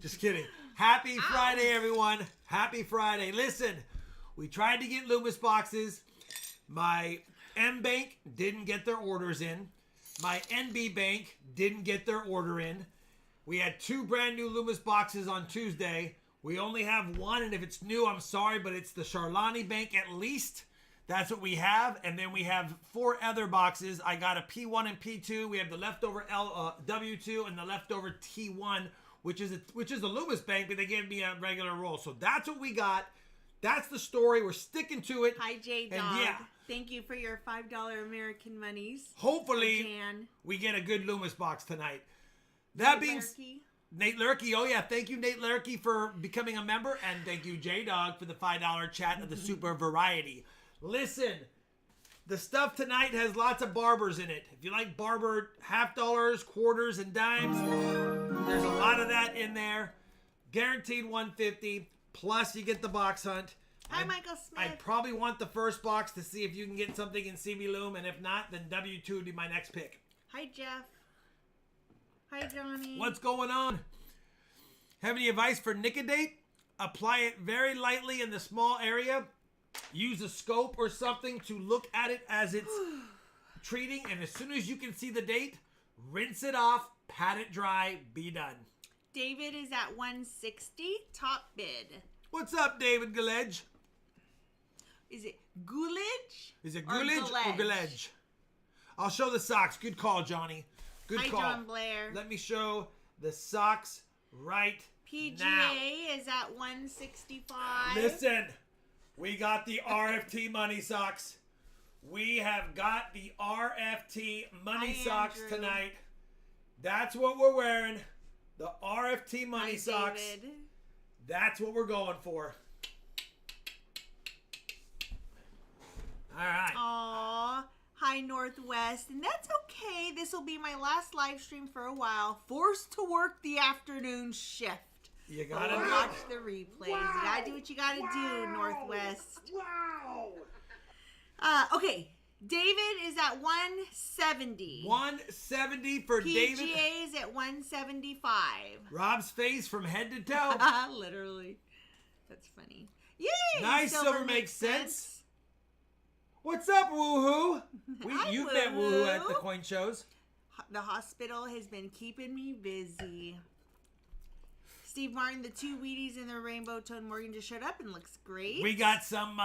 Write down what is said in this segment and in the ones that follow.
Just kidding. Happy Friday, everyone. Happy Friday. Listen, we tried to get Loomis boxes. My M Bank didn't get their orders in. My NB Bank didn't get their order in. We had 2 brand new Loomis boxes on Tuesday. We only have 1, and if it's new, I'm sorry, but it's the Charlani Bank at least. That's what we have. And then we have 4 other boxes. I got a P1 and P2. We have the leftover W2 and the leftover T1, which is the Loomis Bank, but they gave me a regular roll. So that's what we got. That's the story. We're sticking to it. Hi, J-Dog. And yeah. Thank you for your $5 American monies. Hopefully, we get a good Loomis box tonight. That being Nate Lurkey. Oh, yeah. Thank you, Nate Lurkey, for becoming a member. And thank you, J-Dog, for the $5 chat of the Super Variety. Listen, the stuff tonight has lots of barbers in it. If you like barber half dollars, quarters, and dimes, there's a lot of that in there. Guaranteed $150. Plus, you get the box hunt. Hi, Michael Smith. I probably want the first box to see if you can get something in CB Loom. And if not, then W2 would be my next pick. Hi, Jeff. Hi, Johnny. What's going on? Have any advice for Nicodate? Apply it very lightly in the small area. Use a scope or something to look at it as it's treating. And as soon as you can see the date, rinse it off, pat it dry, be done. David is at 160, top bid. What's up, David Gulledge? Is it Gulledge? Is it Gulledge or Gulledge? I'll show the socks. Good call, Johnny. Good call. Hi, John Blair. Let me show the socks right PGA now. is at 165. Listen, we got the RFT money socks. We have got the RFT money socks tonight. That's what we're wearing. The RFT money socks. David. That's what we're going for. All right. Aww. Hi, Northwest. And that's okay. This will be my last live stream for a while. Forced to work the afternoon shift. You gotta watch the replays. Wow. You gotta do what you gotta do, Northwest. Wow. Okay. David is at 170. 170 for David. PGA is at 175. Rob's face from head to toe. Literally. That's funny. Yay! Nice, Silver makes sense. What's up, Woohoo? You've met Woohoo at the coin shows. The hospital has been keeping me busy. Steve Martin, the 2 Wheaties and the rainbow toned Morgan just showed up and looks great. We got some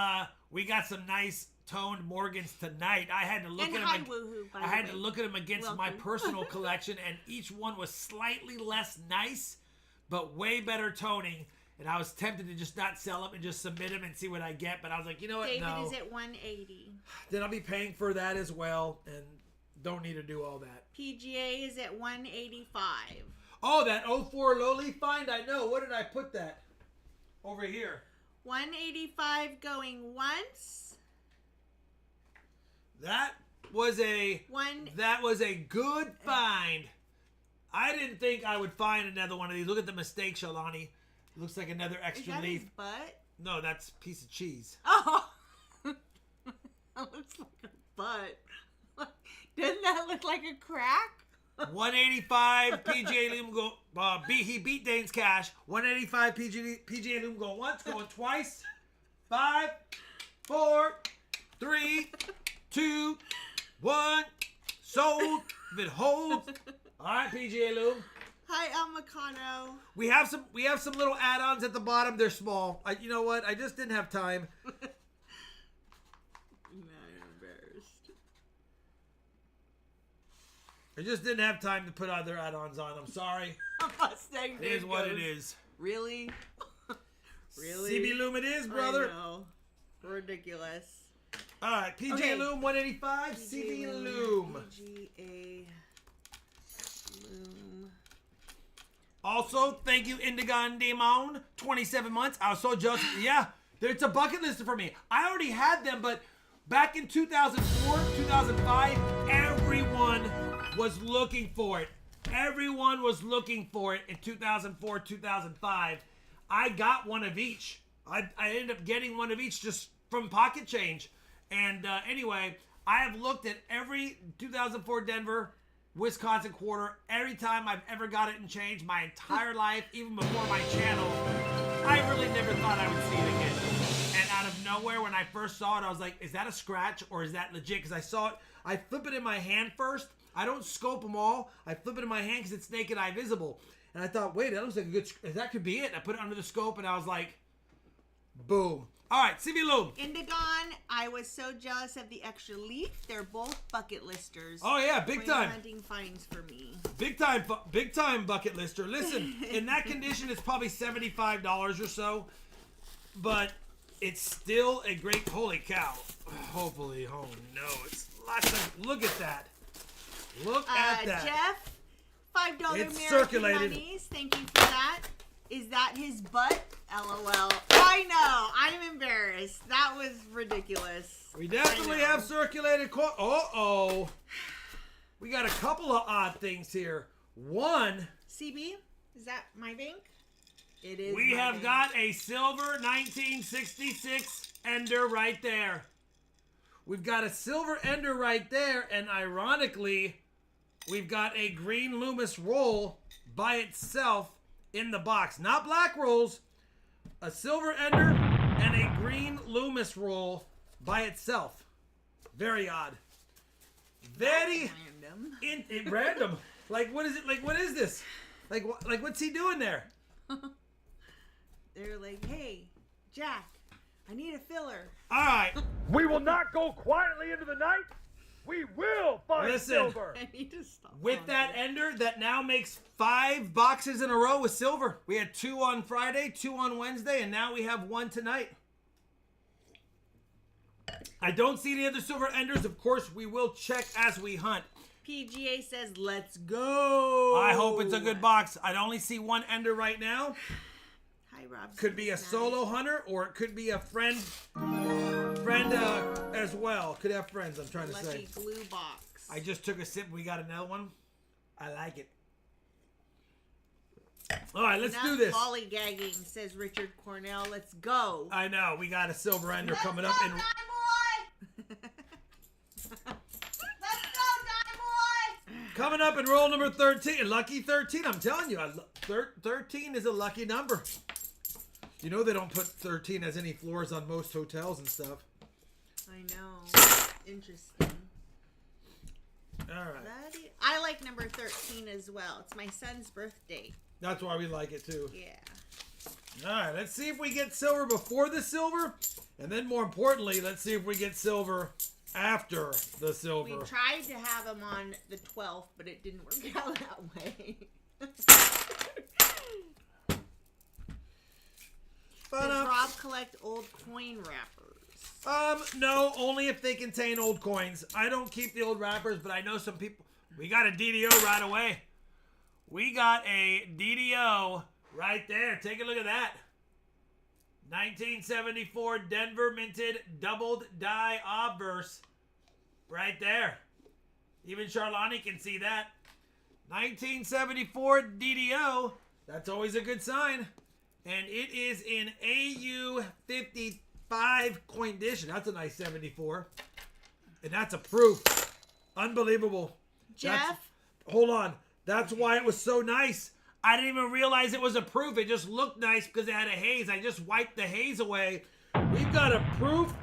nice toned Morgans tonight. I had to look at them. Woohoo, I had to look at them against my personal collection, and each one was slightly less nice, but way better toning. And I was tempted to just not sell them and just submit them and see what I get. But I was like, you know what? David is at 180. Then I'll be paying for that as well, and don't need to do all that. PGA is at 185. Oh, that 04 Lowly find? I know. What did I put that? Over here. 185 going once. That was a good find. I didn't think I would find another one of these. Look at the mistake, Shalani. It looks like another extra is that leaf. His butt? No, that's a piece of cheese. Oh, that looks like a butt. Doesn't that look like a crack? 185 PGA Loom go. He beat Dane's cash. 185 PGA Loom go once, going twice. 5, 4, 3, 2, 1. Sold. If it holds. All right, PGA Loom. Hi, El Meccano. We have some little add-ons at the bottom. They're small. You know what? I just didn't have time. I just didn't have time to put other add-ons on. I'm sorry. Mustang it is what it is. Really? Really? CB Loom it is, brother. I know. Ridiculous. All right, PGA Loom 185, CB Loom. PGA Loom. Also, thank you, Indigon Demon. 27 months. I was so jealous. Yeah, it's a bucket list for me. I already had them, but back in 2004, 2005, everyone was looking for it. Everyone was looking for it in 2004, 2005. I got one of each. I ended up getting one of each just from pocket change. And anyway, I have looked at every 2004 Denver Wisconsin quarter. Every time I've ever got it in change, my entire life, even before my channel, I really never thought I would see it again. And out of nowhere, when I first saw it, I was like, is that a scratch or is that legit? Because I saw it, I flip it in my hand first. I don't scope them all. I flip it in my hand because it's naked eye visible. And I thought, wait, that looks like a good, that could be it. And I put it under the scope and I was like, boom. All right, CV Loom. Indigon, I was so jealous of the extra leaf. They're both bucket listers. Oh yeah, big time. Hunting finds for me. Big time bucket lister. Listen, in that condition, it's probably $75 or so, but it's still a great. Holy cow! Hopefully, oh no, it's lots of. Look at that. Look at that. Jeff, $5 It's American circulated. monies. Thank you for that. Is that his butt? LOL. I know. I'm embarrassed. That was ridiculous. We definitely have circulated. Uh-oh. We got a couple of odd things here. One. CB, is that my bank? It is. We have got a silver 1966 Ender right there. We've got a silver Ender right there, and ironically, we've got a green Loomis roll by itself in the box. Not black rolls. A silver Ender and a green Loomis roll by itself. Very odd. Very random. Random. Like, what is it? Like, what is this? Like, what's he doing there? They're like, hey, Jack, I need a filler. All right. We will not go quietly into the night. We will find Listen. silver. I need to stop. With that Ender, that now makes 5 boxes in a row with silver. We had 2 on Friday, 2 on Wednesday, and now we have 1 tonight. I don't see any other silver Enders. Of course, we will check as we hunt. PGA says, let's go. I hope it's a good box. I only see 1 Ender right now. Hi, Rob. Could be a solo hunter, or it could be a friend as well. Could have friends, I'm trying to say. Lucky glue box. I just took a sip. We got another one. I like it. All right, let's do this. Lollygagging, says Richard Cornell. Let's go. I know. We got a silver Ender coming up. Let's go, boy! Coming up in roll number 13. Lucky 13. I'm telling you, 13 is a lucky number. You know they don't put 13 as any floors on most hotels and stuff. I know. Interesting. All right. I like number 13 as well. It's my son's birthday. That's why we like it too. Yeah. All right. Let's see if we get silver before the silver. And then more importantly, let's see if we get silver after the silver. We tried to have him on the 12th, but it didn't work out that way. Does Rob collect old coin wrappers? No, only if they contain old coins. I don't keep the old wrappers, but I know some people. We got a DDO right away. We got a DDO right there. Take a look at that. 1974 Denver minted doubled die obverse. Right there. Even Charlani can see that. 1974 DDO. That's always a good sign. And it is in AU 55 coin edition. That's a nice 74. And that's a proof. Unbelievable. Jeff? Hold on. That's why it was so nice. I didn't even realize it was a proof. It just looked nice because it had a haze. I just wiped the haze away. We've got a proof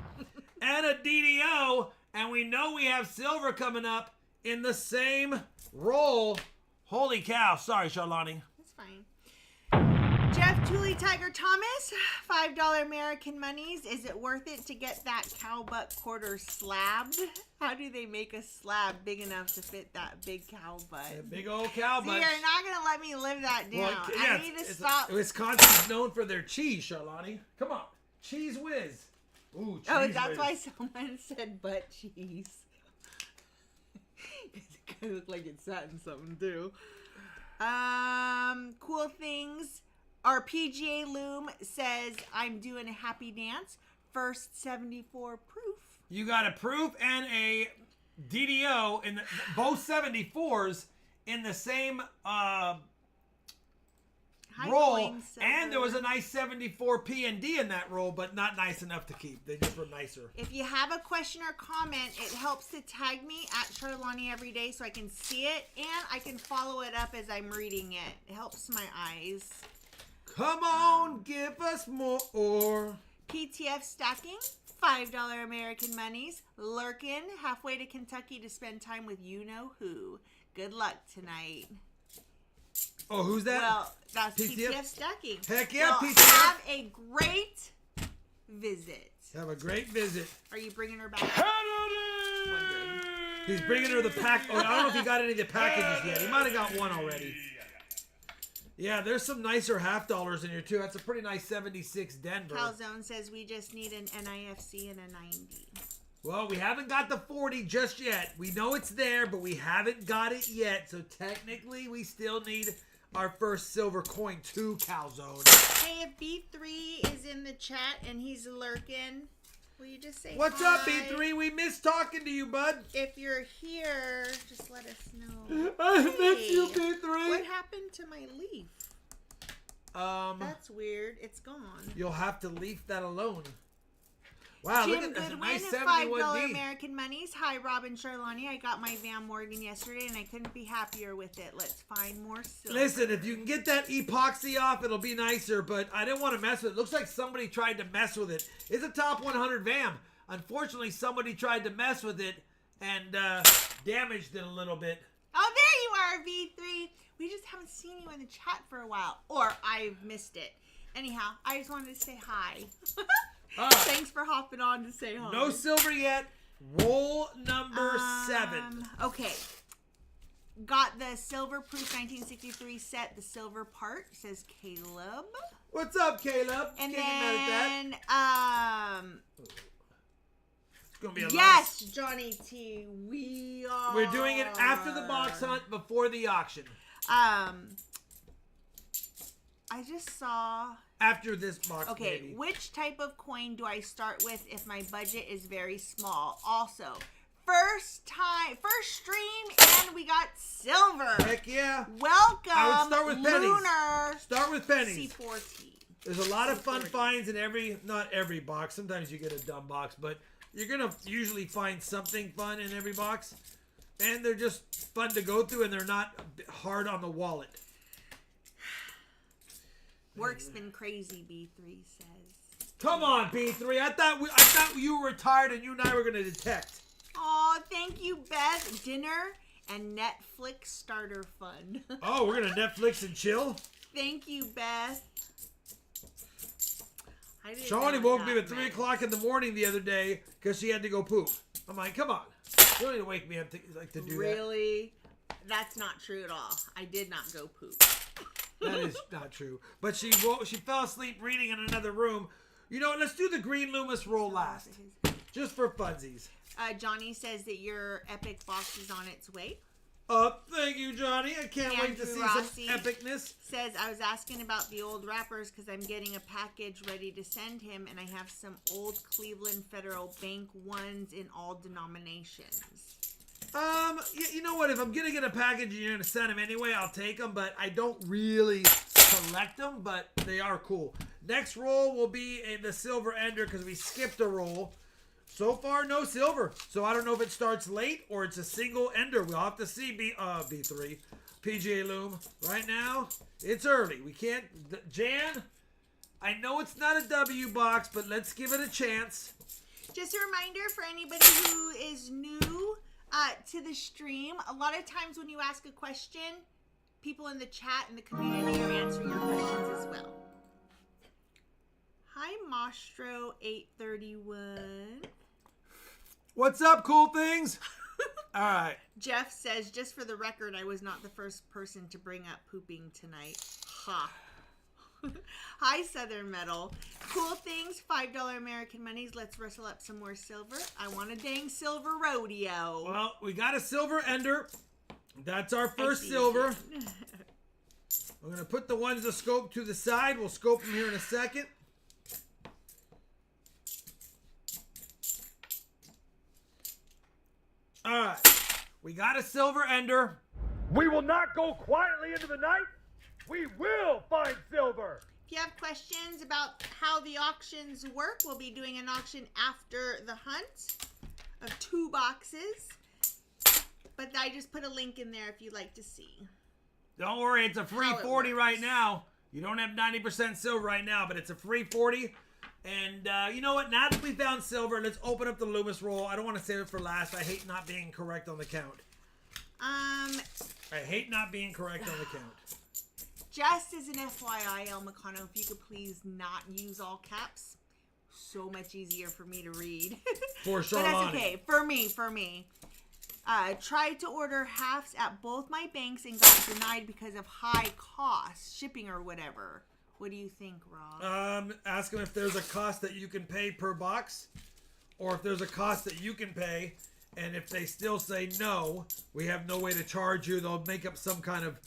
and a DDO. And we know we have silver coming up in the same roll. Holy cow. Sorry, Charlani. That's fine. Jeff Tooley Tiger Thomas, $5 American monies. Is it worth it to get that cow butt quarter slabbed? How do they make a slab big enough to fit that big cow butt? A big old cow butt. See, you're not going to let me live that down. Well, yeah, I need to stop. Wisconsin's known for their cheese, Charlani. Come on. Cheese whiz. Ooh, cheese Oh, that's whiz. why someone said butt cheese. It kind of looked like it sat in something, too. Cool things. Our PGA Loom says, I'm doing a happy dance. First 74 proof. You got a proof and a DDO in both 74s in the same roll. Going, And there was a nice 74 P&D in that roll, but not nice enough to keep. They just were nicer. If you have a question or comment, it helps to tag me at Charlani every day so I can see it and I can follow it up as I'm reading it. It helps my eyes. Come on, give us more. PTF stacking, $5 American monies. Lurkin, halfway to Kentucky to spend time with you-know-who. Good luck tonight. Oh, who's that? Well, that's PTF? PTF stacking. Heck yeah, So PTF. have a great visit. Have a great visit. Are you bringing her back? Kennedy! He's bringing her the pack. Oh, I don't know if he got any of the packages yet. He might have got one already. Yeah, there's some nicer half dollars in here, too. That's a pretty nice 76 Denver. Calzone says we just need an NIFC and a 90. Well, we haven't got the 40 just yet. We know it's there, but we haven't got it yet. So technically, we still need our first silver coin, too, Calzone. Hey, if B3 is in the chat and he's lurking, will you just say What's hi? up, B3? We miss talking to you, bud. If you're here, just let us know. I miss you, Hey, B3. what happened to my leaf? That's weird. It's gone. You'll have to leave that alone. Wow, Jim look at this. Goodwin, Nice $5 71D. American monies. Hi, Rob and Charlani. I got my Van Morgan yesterday, and I couldn't be happier with it. Let's find more silver. Listen, if you can get that epoxy off, it'll be nicer, but I didn't want to mess with it. Looks like somebody tried to mess with it. It's a top 100 VAM. Unfortunately, somebody tried to mess with it and damaged it a little bit. Oh, there you are, V3. We just haven't seen you in the chat for a while, or I've missed it. Anyhow, I just wanted to say hi. Thanks for hopping on to say hi. No silver yet. Roll number 7. Okay. Got the silver proof 1963 set, the silver part, says Caleb. What's up, Caleb? And Can't get mad at then, that. It's going to be a lot. yes, Johnny T, we are. We're doing it after the box hunt, before the auction. I just saw. After this box, Okay, maybe. which type of coin do I start with if my budget is very small? Also, first stream, and we got silver. Heck yeah. Welcome, I would start with pennies. Lunar Start with pennies. C4T. There's a lot of fun finds in not every box. Sometimes you get a dumb box, but you're going to usually find something fun in every box. And they're just fun to go through, and they're not hard on the wallet. Work's been crazy, B3 says. Come on, B3. I thought you were retired and you and I were going to detect. Aw, thank you, Beth. Dinner and Netflix starter fun. Oh, we're going to Netflix and chill? Thank you, Beth. Shawnee woke me at 3 o'clock in the morning the other day because she had to go poop. I'm like, come on. You don't need to wake me up to do that. Really? That's not true at all. I did not go poop. That is not true. But she fell asleep reading in another room. You know, let's do the green Loomis roll last. Just for funsies. Johnny says that your epic box is on its way. Thank you, Johnny. I can't wait to see Rossi some epicness. Says, I was asking about the old wrappers because I'm getting a package ready to send him, and I have some old Cleveland Federal Bank ones in all denominations. You know what? If I'm going to get a package and you're going to send them anyway, I'll take them, but I don't really collect them, but they are cool. Next roll will be the silver ender because we skipped a roll. So far, no silver. So I don't know if it starts late or it's a single ender. We'll have to see B3. PGA Loom. Right now, it's early. We can't... Jan, I know it's not a W box, but let's give it a chance. Just a reminder for anybody who is new to the stream, a lot of times when you ask a question, people in the chat and the community are answering your questions as well. Hi, Mastro831. What's up, cool things? All right. Jeff says, just for the record, I was not the first person to bring up pooping tonight. Ha. Hi, Southern Metal. Cool things, $5 American monies. Let's rustle up some more silver. I want a dang silver rodeo. Well, we got a silver ender. That's our first silver. We're going to put the ones to scope to the side. We'll scope them here in a second. All right. We got a silver ender. We will not go quietly into the night. we will find silver. If you have questions about how the auctions work, we'll be doing an auction after the hunt of 2 boxes. But I just put a link in there if you'd like to see. Don't worry, it's a free 40 right now. You don't have 90% silver right now, but it's a free 40. And you know what? Now that we found silver, let's open up the Loomis roll. I don't want to save it for last. I hate not being correct on the count. I hate not being correct on the count. Just as an FYI, El Meccano, if you could please not use all caps. So much easier for me to read. For sure. But that's okay. For me. Tried to order halves at both my banks and got denied because of high cost, shipping or whatever. What do you think, Rob? Ask them if there's a cost that you can pay per box, or if there's a cost that you can pay, and if they still say no, we have no way to charge you, they'll make up some kind of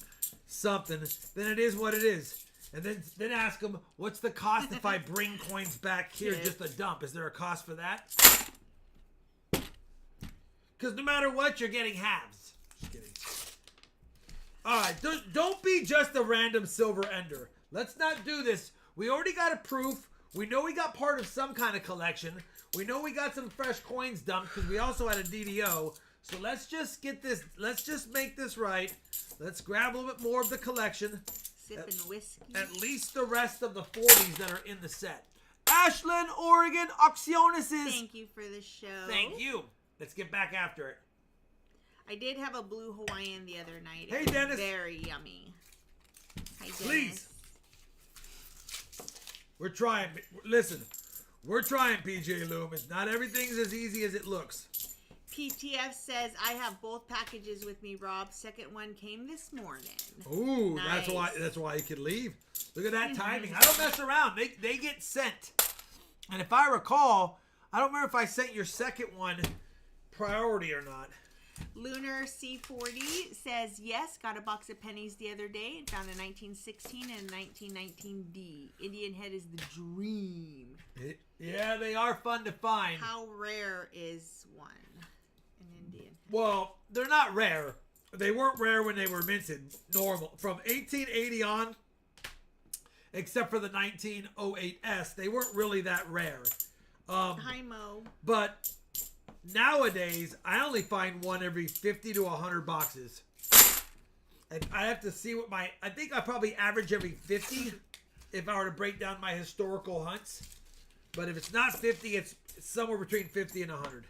something, then it is what it is. And then ask them, what's the cost if I bring coins back here, just a dump? Is there a cost for that? Because no matter what, you're getting halves. Just kidding. All right, don't be just a random silver ender. Let's not do this. We already got a proof. We know we got part of some kind of collection. We know we got some fresh coins dumped because we also had a DDO. So let's just get this. Let's just make this right. Let's grab a little bit more of the collection. Sipping whiskey. At least the rest of the 40s that are in the set. Ashland, Oregon, Aucciones. Thank you for the show. Thank you. Let's get back after it. I did have a blue Hawaiian the other night. Hey, it was Dennis. Very yummy. Hi, Dennis. Please. We're trying. Listen, we're trying, PJ Loomis. Not everything's as easy as it looks. PTF says, I have both packages with me, Rob. Second one came this morning. Ooh, Nice. that's why you could leave. Look at that timing. I don't mess around. They get sent. And if I recall, I don't remember if I sent your second one priority or not. Lunar C40 says, yes, got a box of pennies the other day and found a 1916 and a 1919D. Indian head is the dream. Yeah, they are fun to find. How rare is one? An Indian. Well, they're not rare. They weren't rare when they were minted. Normal. From 1880 on, except for the 1908S, they weren't really that rare. Hi, Mo. But nowadays, I only find one every 50 to 100 boxes. And I have to see what I think I probably average every 50 if I were to break down my historical hunts. But if it's not 50, it's somewhere between 50 and 100.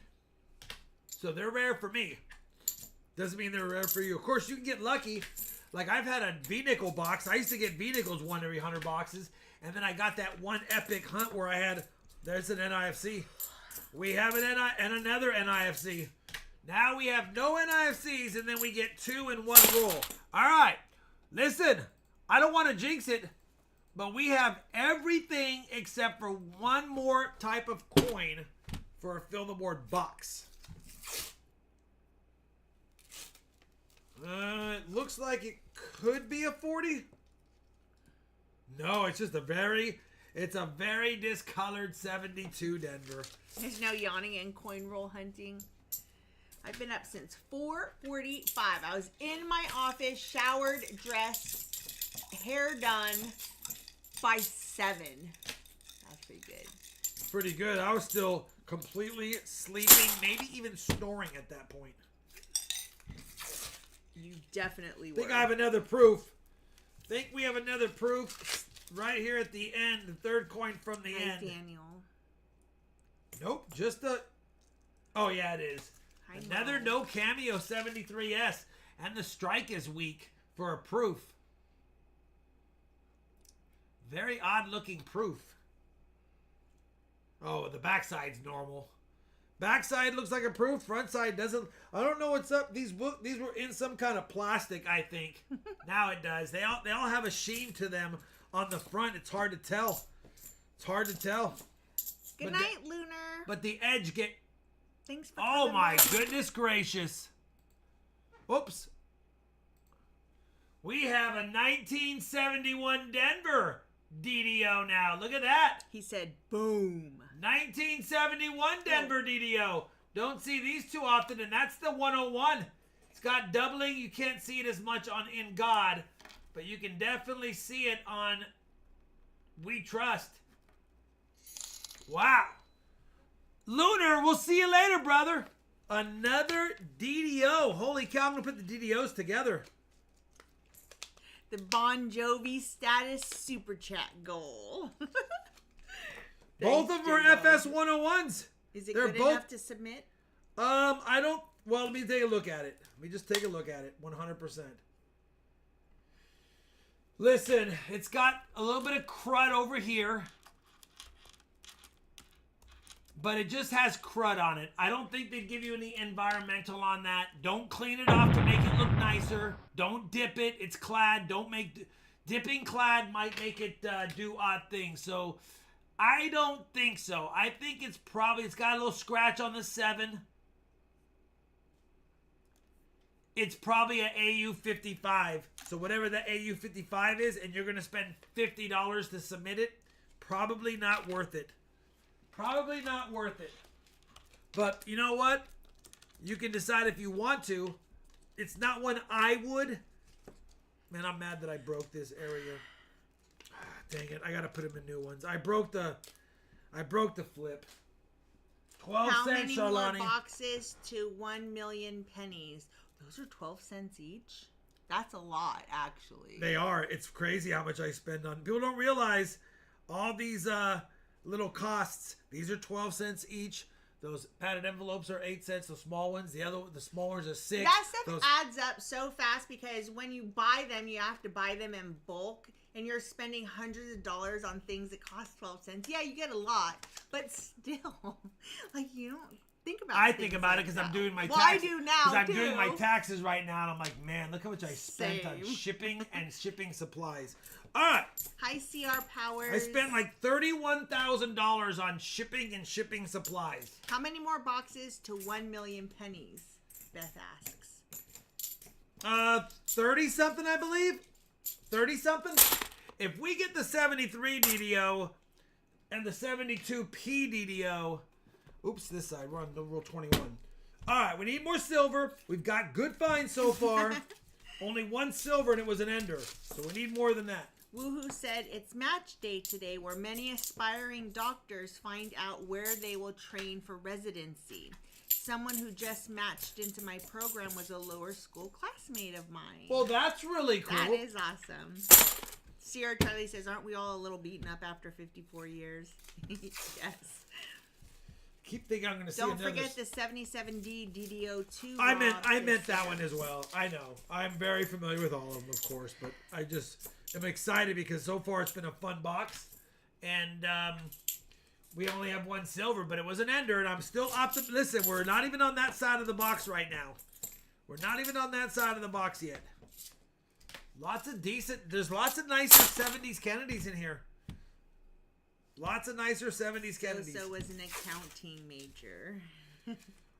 So they're rare for me. Doesn't mean they're rare for you. Of course, you can get lucky. Like I've had a V-nickel box. I used to get V-nickels one every 100 boxes. And then I got that one epic hunt where I had, there's an NIFC. We have an and another NIFC. Now we have no NIFCs, and then we get 2 in one roll. All right, listen, I don't want to jinx it, but we have everything except for one more type of coin for a Fill the Board box. It looks like it could be a 40. No, it's just a very discolored 72 Denver. There's no yawning and coin roll hunting. I've been up since 4:45. I was in my office, showered, dressed, hair done by 7. That's pretty good. Pretty good. I was still completely sleeping, maybe even snoring at that point. You definitely were. Think I have another proof. Think we have another proof right here at the end. The third coin from the end. Daniel. Nope, just the... Oh, yeah, it is. Hi, Another Mo. no cameo 73S. And the strike is weak for a proof. Very odd looking proof. Oh, the backside's normal. Backside looks like a proof. Front side doesn't. I don't know what's up. These were in some kind of plastic, I think. Now it does. They all have a sheen to them on the front. It's hard to tell. It's hard to tell. Good night, Lunar. But the edge get... Thanks for Oh coming my by. goodness gracious. Oops. We have a 1971 Denver DDO now. Look at that. He said, boom. 1971 Denver DDO. Don't see these too often, and that's the 101. It's got doubling. You can't see it as much on In God, but you can definitely see it on We Trust. Wow. Lunar, we'll see you later, brother. Another DDO. Holy cow, I'm going to put the DDOs together. The Bon Jovi status super chat goal. Both of them are FS 101s. Is it They're good both enough to submit? I don't. Well, let me take a look at it. Let me just take a look at it. 100%. Listen, it's got a little bit of crud over here, but it just has crud on it. I don't think they'd give you any environmental on that. Don't clean it off to make it look nicer. Don't dip it. It's clad. Don't make dipping clad might make it do odd things. So I don't think so. I think it's got a little scratch on the 7. It's probably an AU55. So whatever the AU55 is, and you're going to spend $50 to submit it, probably not worth it. Probably not worth it. But you know what? You can decide if you want to. It's not one I would. Man, I'm mad that I broke this area. Dang it. I got to put them in new ones. I broke the flip. 12 How cents, many Charlani. more boxes to 1 million pennies? Those are 12 cents each. That's a lot, actually. They are. It's crazy how much I spend on. People don't realize all these little costs. These are 12 cents each. Those padded envelopes are 8 cents. The small ones, the small ones are 6. That stuff adds up so fast because when you buy them, you have to buy them in bulk, and you're spending hundreds of dollars on things that cost 12 cents. Yeah, you get a lot, but still, like you don't think about. I think about it because I'm doing my taxes. Well, I do now because I'm too. doing my taxes right now, and I'm like, man, look how much I spent on Same. shipping and shipping supplies. All right, Hi, CR Powers. I spent like $31,000 on shipping and shipping supplies. How many more boxes to 1 million pennies? Beth asks. 30 something, I believe. 30 something. If we get the 73 DDO and the 72P DDO, oops, this side, we're on the rule 21. All right, we need more silver. We've got good finds so far. Only one silver and it was an ender, so we need more than that. Woohoo said it's match day today where many aspiring doctors find out where they will train for residency. Someone who just matched into my program was a lower school classmate of mine. Well, that's really cool. That is awesome. Sierra Charlie says, aren't we all a little beaten up after 54 years? Yes. Keep thinking I'm going to see Don't another. forget the 77D DDO2. I meant that one as well. I know. I'm very familiar with all of them, of course, but I just am excited because so far it's been a fun box, and we only have one silver, but it was an ender, and I'm still optimistic. Listen, we're not even on that side of the box right now. We're not even on that side of the box yet. There's lots of nicer 70s Kennedys in here. Lots of nicer 70s Kennedys. So was an accounting major.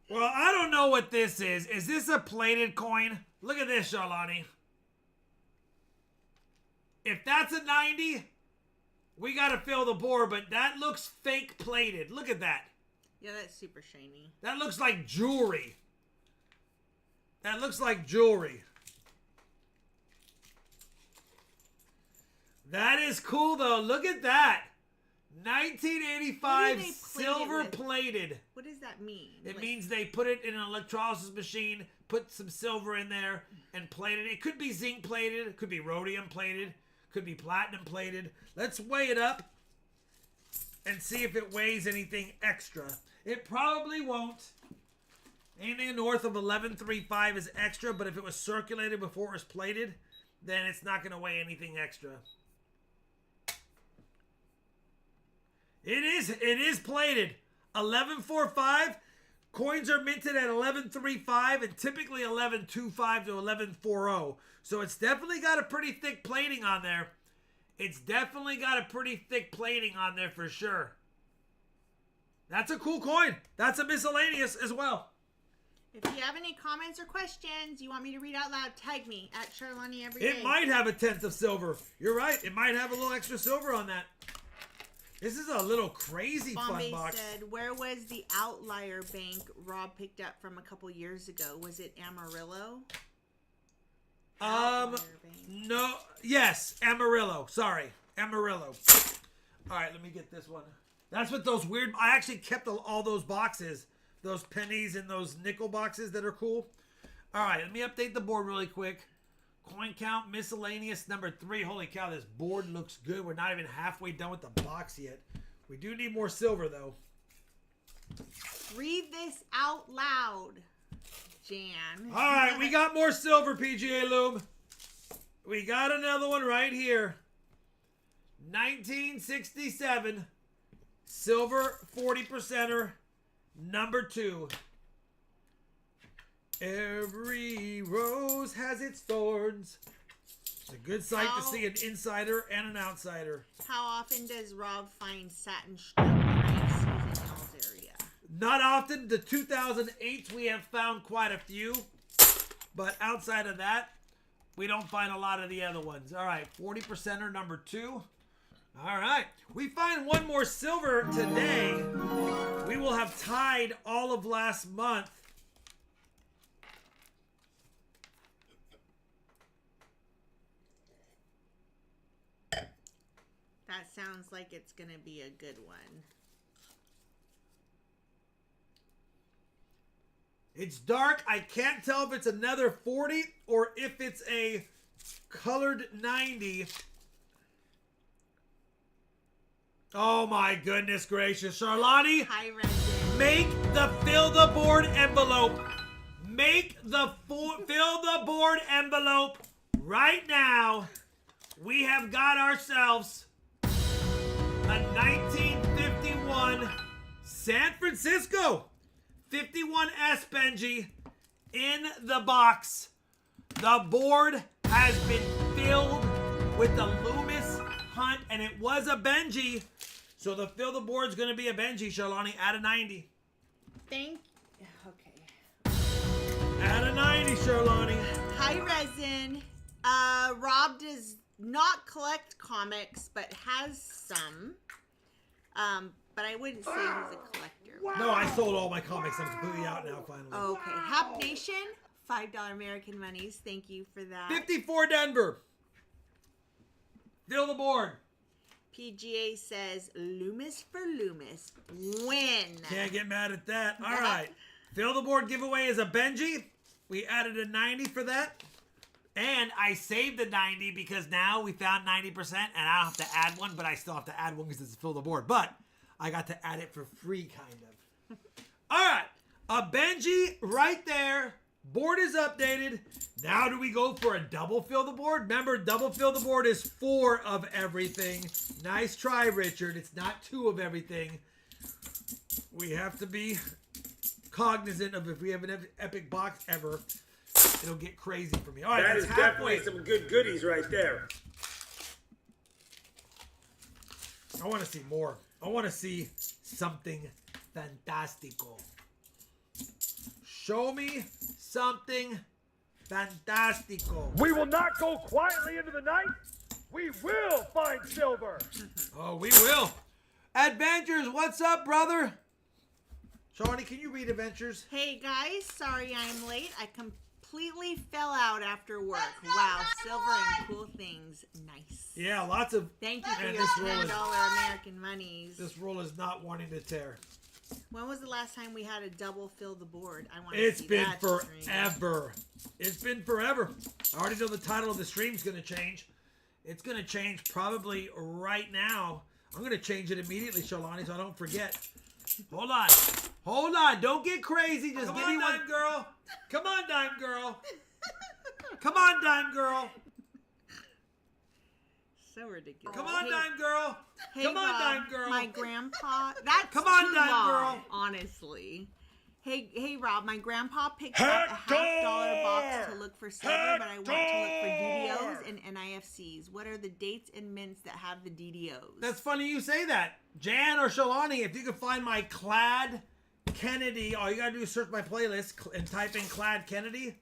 Well, I don't know what this is. Is this a plated coin? Look at this, Charlani. If that's a 90, we got to fill the board, but that looks fake plated. Look at that. Yeah, that's super shiny. That looks like jewelry. That looks like jewelry. That is cool, though. Look at that. 1985 silver plated. What does that mean? It means they put it in an electrolysis machine, put some silver in there, and plated it. It could be zinc plated. It could be rhodium plated. Could be platinum plated. Let's weigh it up and see if it weighs anything extra. It probably won't. Anything north of 1135 is extra, but if it was circulated before it was plated, then it's not going to weigh anything extra. It is plated. 1145. Coins are minted at 1135 and typically 1125 to 1140. So it's definitely got a pretty thick plating on there. It's definitely got a pretty thick plating on there for sure. That's a cool coin. That's a miscellaneous as well. If you have any comments or questions you want me to read out loud, tag me at Charlani every day. It might have a tenth of silver. You're right. It might have a little extra silver on that. This is a little crazy Bombay fun box. said, where was the outlier bank Rob picked up from a couple years ago? Was it Amarillo? Outlier bank. No. Yes, Amarillo. Sorry, Amarillo. All right, let me get this one. That's what those weird... I actually kept all those boxes. Those pennies and those nickel boxes that are cool. All right, let me update the board really quick. Coin count, miscellaneous, number 3. Holy cow, this board looks good. We're not even halfway done with the box yet. We do need more silver, though. Read this out loud, Jan. All right, we got more silver, PGA Loom. We got another one right here. 1967 silver 40%er, number 2. Every rose has its thorns. It's a good sight to see an insider and an outsider. How often does Rob find satin strip in Susan Hill's area? Not often. The 2008s we have found quite a few. But outside of that, we don't find a lot of the other ones. All right, 40%er, number 2. All right. We find one more silver today. We will have tied all of last month. That sounds like it's going to be a good one. It's dark. I can't tell if it's another 40 or if it's a colored 90. Oh my goodness gracious. Charlotte, Hi, Resin. make the fill the board envelope. Make the fill the board envelope right now. We have got ourselves a 1951 San Francisco 51S Benji in the box. The board has been filled with the Loomis Hunt, and it was a Benji. So the fill the board is going to be a Benji, Charlani. Add a 90. Okay. Add a 90, Charlani. Hi, Resin. Rob does not collect comics, but has some. But I wouldn't say he's a collector. No, I sold all my comics. I'm completely out now, finally. Okay. Hap Nation, $5 American monies. Thank you for that. 54 Denver. Fill the board. PGA says Loomis for Loomis. Win. Can't get mad at that. All right. Fill the board giveaway is a Benji. We added a 90 for that. And I saved the 90 because now we found 90% and I don't have to add one, but I still have to add one because it's fill the board. But I got to add it for free, kind of. All right. A Benji right there. Board is updated. Now do we go for a double fill the board? Remember, double fill the board is 4 of everything. Nice try, Richard. It's not 2 of everything. We have to be cognizant of if we have an epic box ever, it'll get crazy for me. All right, That that's is halfway. definitely some good goodies right there. I want to see more. I want to see something fantastico. Show me something fantastico. We will not go quietly into the night. We will find silver. Oh, we will. Adventures, what's up, brother? Shawnee, can you read Adventures? Hey guys, sorry I'm late. I completely fell out after work. Wow, silver and cool things. Nice. Yeah, lots of... Thank you for Man, your this roll $10 is- American monies. This roll is not wanting to tear. When was the last time we had a double fill the board? I want to It's see been that stream. forever. It's been forever. I already know the title of the stream's going to change. It's going to change probably right now. I'm going to change it immediately, Shalani, so I don't forget. Hold on. Hold on. Don't get crazy. Just give me one, girl. Come on, Dime Girl. Come on, Dime Girl. So ridiculous. Come on, Dime Girl. Hey, Come on, Rob, Dime Girl. My grandpa. That's Come on, too Dime long, Girl. honestly. Hey, Rob. My grandpa picked up a $50 box to look for silver, but I want to look for DDOs and NIFCs. What are the dates and mints that have the DDOs? That's funny you say that. Jan or Shalani, if you can find my Clad Kennedy, all you gotta do is search my playlist and type in Clad Kennedy.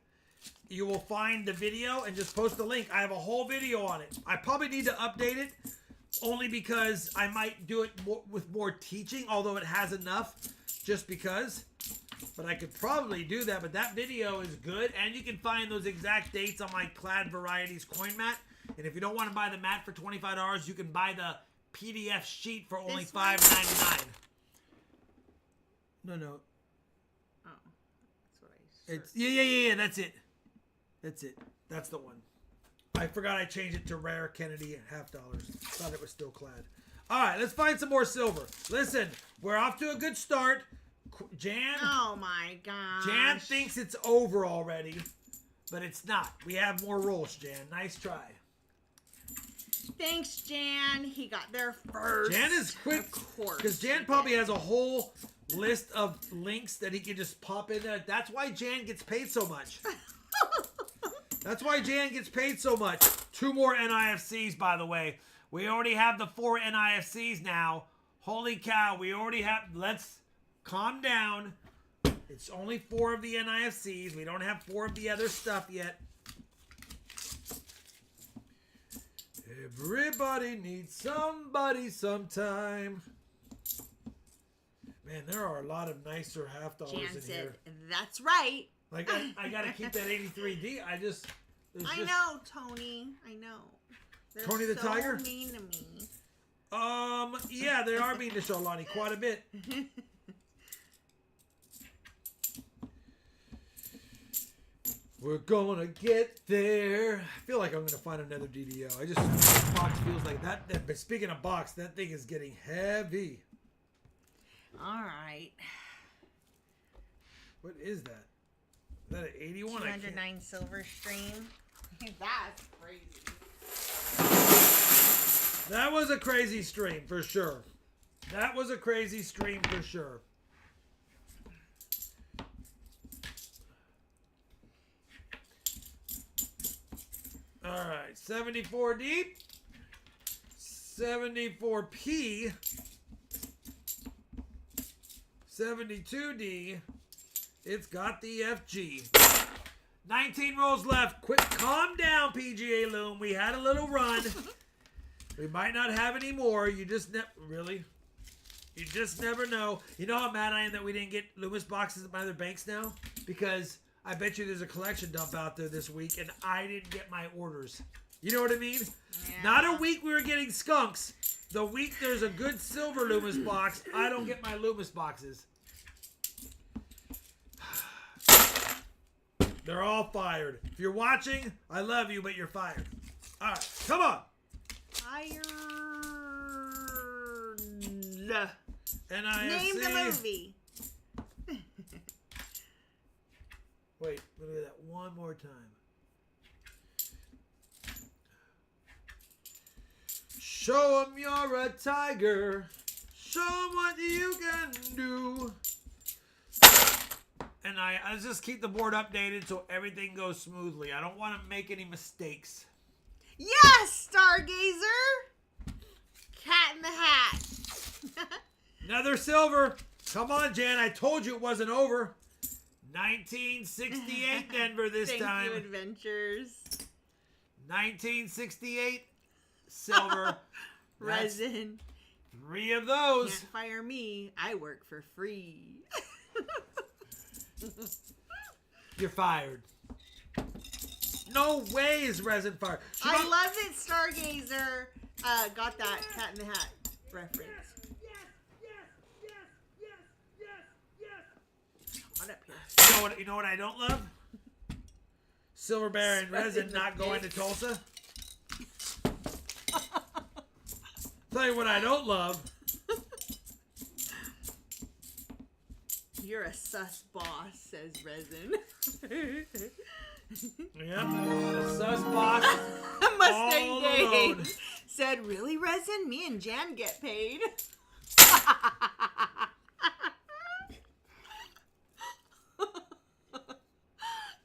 You will find the video and just post the link. I have a whole video on it. I probably need to update it only because I might do it with more teaching, although it has enough just because. But I could probably do that. But that video is good. And you can find those exact dates on my Clad Varieties coin mat. And if you don't want to buy the mat for $25, you can buy the PDF sheet for only This one? $5.99. No. Oh, that's what I It's yeah. That's it. That's the one. I forgot I changed it to rare Kennedy $50. Thought it was still clad. All right, let's find some more silver. Listen, we're off to a good start. Jan. Oh my gosh. Jan thinks it's over already, but it's not. We have more rolls, Jan. Nice try. Thanks, Jan. He got there first. Jan is quick Of course. because Jan probably has a whole list of links that he can just pop in there. That's why Jan gets paid so much. That's why Jan gets paid so much. 2 more NIFCs, by the way. We already have the 4 NIFCs now. Holy cow, we already have... Let's calm down. It's only 4 of the NIFCs. We don't have 4 of the other stuff yet. Everybody needs somebody sometime. Man, there are a lot of nicer $50 Jan in said, here. that's right. Like, I gotta keep that 83D. I just know, Tony. I know. They're Tony the so Tiger? mean to me. Yeah, they are mean to Charlani quite a bit. We're gonna get there. I feel like I'm gonna find another DDO. This box feels like that. But speaking of box, that thing is getting heavy. All right. What is that? Is that an 81? 209 silver stream. That's crazy. That was a crazy stream for sure. That was a crazy stream for sure. All right, 74D, 74P, 72D. It's got the FG. 19 rolls left. Quick, calm down, PGA Loom. We had a little run. We might not have any more. You just really? You just never know. You know how mad I am that we didn't get Loomis boxes at my other banks now? Because I bet you there's a collection dump out there this week, and I didn't get my orders. You know what I mean? Yeah. Not a week we were getting skunks. The week there's a good silver Loomis box, I don't get my Loomis boxes. They're all fired. If you're watching, I love you, but you're fired. All right, come on. Fired. NIFC. Name the movie. Wait, let me do that one more time. Show 'em you're a tiger. Show 'em what you can do. And I just keep the board updated so everything goes smoothly. I don't want to make any mistakes. Yes, Stargazer. Cat in the Hat. Another silver. Come on, Jan. I told you it wasn't over. 1968 Denver this Thank time. you, Adventures. 1968 silver. Resin. 3 of those. Can't fire me. I work for free. You're fired. No way is resin fired. I love that Stargazer got that Cat in the Hat reference. On up here. You know what I don't love? Silver Bear and resin not going to Tulsa. Tell you what I don't love. You're a sus boss, says Resin. Yep. Sus boss. Mustang all Dave alone. said, really, Resin? Me and Jan get paid.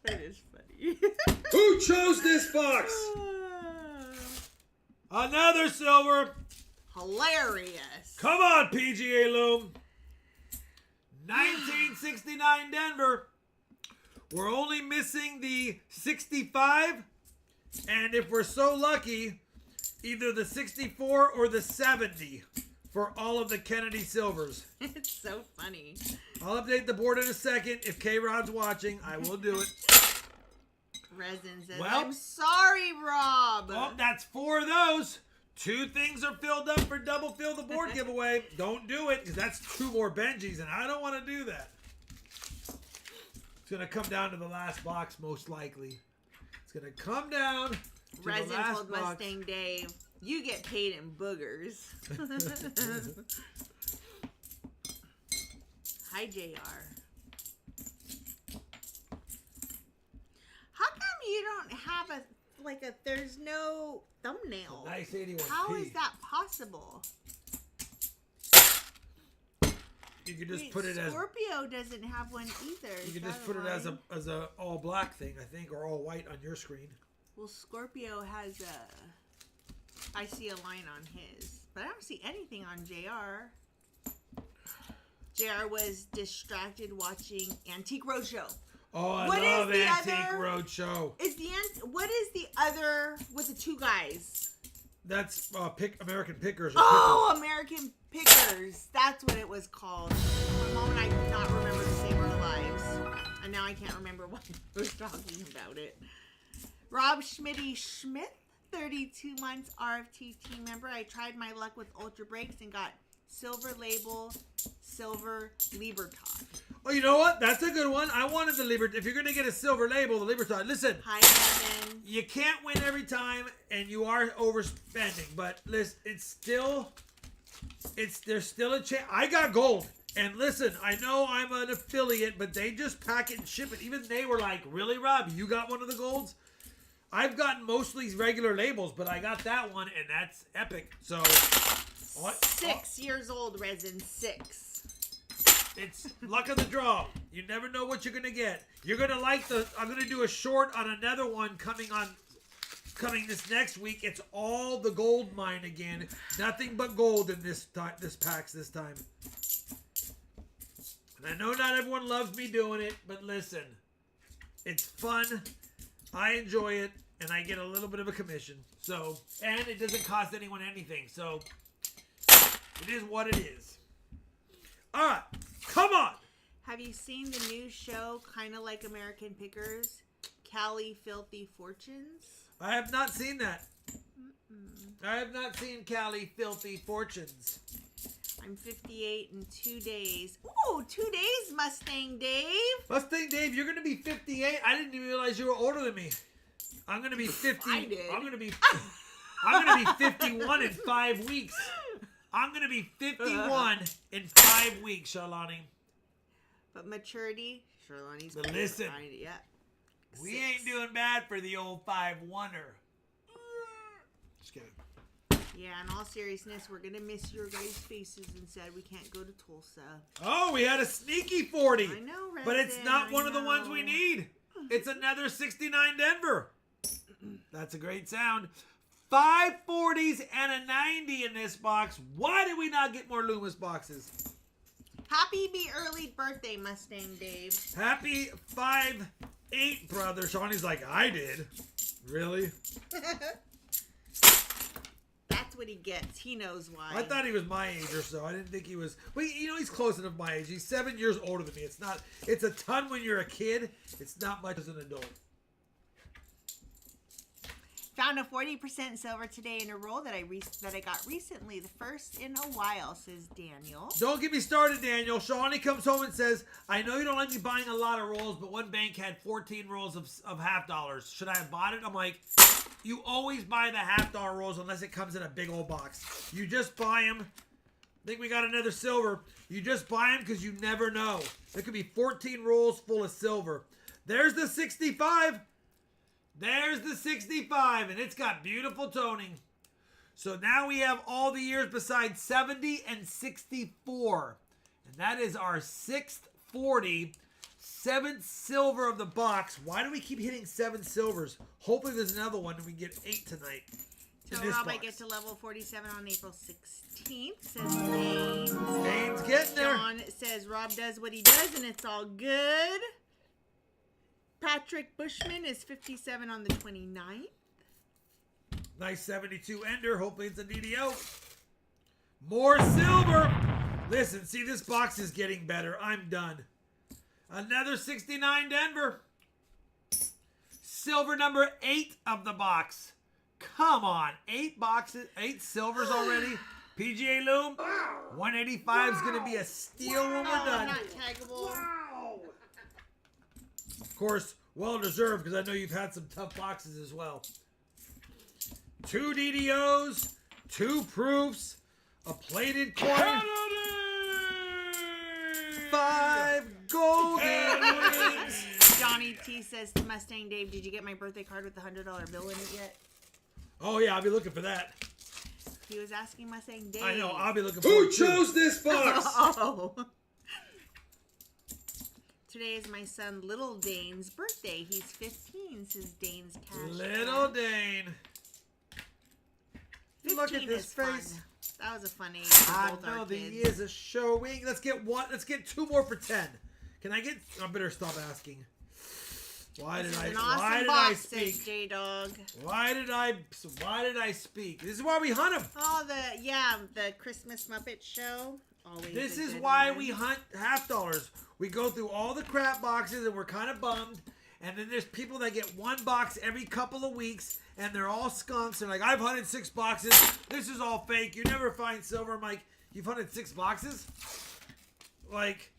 That is funny. Who chose this box? Another silver. Hilarious. Come on, PGA Loom. 1969 Denver. We're only missing the 65. And if we're so lucky, either the 64 or the 70 for all of the Kennedy silvers. It's so funny. I'll update the board in a second. If K-Rod's watching, I will do it. Resin says, Well- I'm sorry, Rob. Oh, that's 4 of those. 2 things are filled up for double fill the board giveaway. Don't do it because that's 2 more Benjis, and I don't want to do that. It's going to come down to the last box, most likely. It's going to come down to Resin the last told box. Mustang Dave, you get paid in boogers. Hi, JR. How come you don't have there's no thumbnail? Nice 81p. How is that possible? You can just put it as Scorpio doesn't have one either. you can just put it as a all black thing, I think, or all white on your screen. Well, Scorpio has I see a line on his, but I don't see anything on JR. JR was distracted watching Antique Roadshow. Oh, I What love is the Antique other- Roadshow. What is the other with the 2 guys? That's American Pickers. Or Oh, American Pickers. That's what it was called. For a moment, I could not remember to save our lives. And now I can't remember why we were talking about it. Rob Schmitty Schmidt, 32 months RFT team member. I tried my luck with Ultra Breaks and got silver label, silver Libertad. Oh, you know what? That's a good one. I wanted the Libertad. If you're going to get a silver label, the Libertad. Listen. Hi, Evan. You can't win every time, and you are overspending. But listen, there's still a chance. I got gold, and listen, I know I'm an affiliate, but they just pack it and ship it. Even they were like, "Really, Rob? You got one of the golds?" I've gotten mostly regular labels, but I got that one, and that's epic. So, what? 6 years old, Resin. 6. It's luck of the draw. You never know what you're gonna get. You're gonna like I'm gonna do a short on another one coming this next week. It's all the gold mine again. Nothing but gold in this packs this time. And I know not everyone loves me doing it, but listen, it's fun. I enjoy it, and I get a little bit of a commission. So, and it doesn't cost anyone anything. So, it is what it is. All right. Come on! Have you seen the new show, kind of like American Pickers, Cali Filthy Fortunes? I have not seen that. I have not seen Cali Filthy Fortunes. I'm 58 in 2 days. Ooh, 2 days, Mustang Dave. Mustang Dave, you're going to be 58. I didn't even realize you were older than me. I'm going to be 50. I did. I'm going to be 51 in 5 weeks. I'm going to be 51 in 5 weeks, Charlani. But maturity, Charlani's But listen, yeah. we 6. ain't doing bad for the old 5-1er. Just kidding. Yeah, in all seriousness, we're going to miss your guys' faces and said we can't go to Tulsa. Oh, we had a sneaky 40. I know, Resin, but it's not I one of the ones know. we need. It's another 69 Denver. That's a great sound. 5 40s and a 90 in this box. Why did we not get more Loomis boxes? Happy early birthday, Mustang Dave. Happy 5-8, brother. Shawnee's like, I did. Really? That's what he gets. He knows why. I thought he was my age or so. I didn't think he was. Well, you know, he's close enough my age. He's 7 years older than me. It's a ton when you're a kid. It's not much as an adult. Found a 40% silver today in a roll that I got recently. The first in a while, says Daniel. Don't get me started, Daniel. Shawnee comes home and says, I know you don't like me buying a lot of rolls, but one bank had 14 rolls of $50. Should I have bought it? I'm like, you always buy the $50 rolls unless it comes in a big old box. You just buy them. I think we got another silver. You just buy them because you never know. There could be 14 rolls full of silver. There's the 65. There's the 65, and it's got beautiful toning. So now we have all the years besides 70 and 64. And that is our 6th 40, 7th silver of the box. Why do we keep hitting 7 silvers? Hopefully there's another one and we get 8 tonight. So Rob, I get to level 47 on April 16th, says James. Dane's getting there. John says Rob does what he does, and it's all good. Patrick Bushman is 57 on the 29th. Nice 72 ender. Hopefully it's a DDO. More silver. Listen, see, this box is getting better. I'm done. Another 69 Denver. Silver number 8 of the box. Come on. 8 boxes, 8 silvers already. PGA Loom, 185 is going to be a steal when we're done. Not taggable. Of course, well deserved because I know you've had some tough boxes as well. 2 DDOs, 2 proofs, a plated coin, 5 golden wings. Johnny T says to Mustang Dave, did you get my birthday card with the $100 bill in it yet? Oh yeah, I'll be looking for that. He was asking Mustang Dave. I know, I'll be looking for Who it too. chose this box? Oh. Today is my son Little Dane's birthday. He's 15, says Dane's Cash. Little Dane. 15 Look at this is fun. face. That was a fun age for I both know our the kids. years are showing. Let's get 2 more for 10. Can I get? I better stop asking. Why This did is I? an awesome Why did box, I says speak? J-Dog. Why did I speak? This is why we hunt them. Oh, the Christmas Muppet Show. Always This a is good why one. we hunt $half. We go through all the crap boxes and we're kind of bummed. And then there's people that get 1 box every couple of weeks and they're all skunks. They're like, I've hunted 6 boxes. This is all fake. You never find silver. I'm like, you've hunted 6 boxes? Like,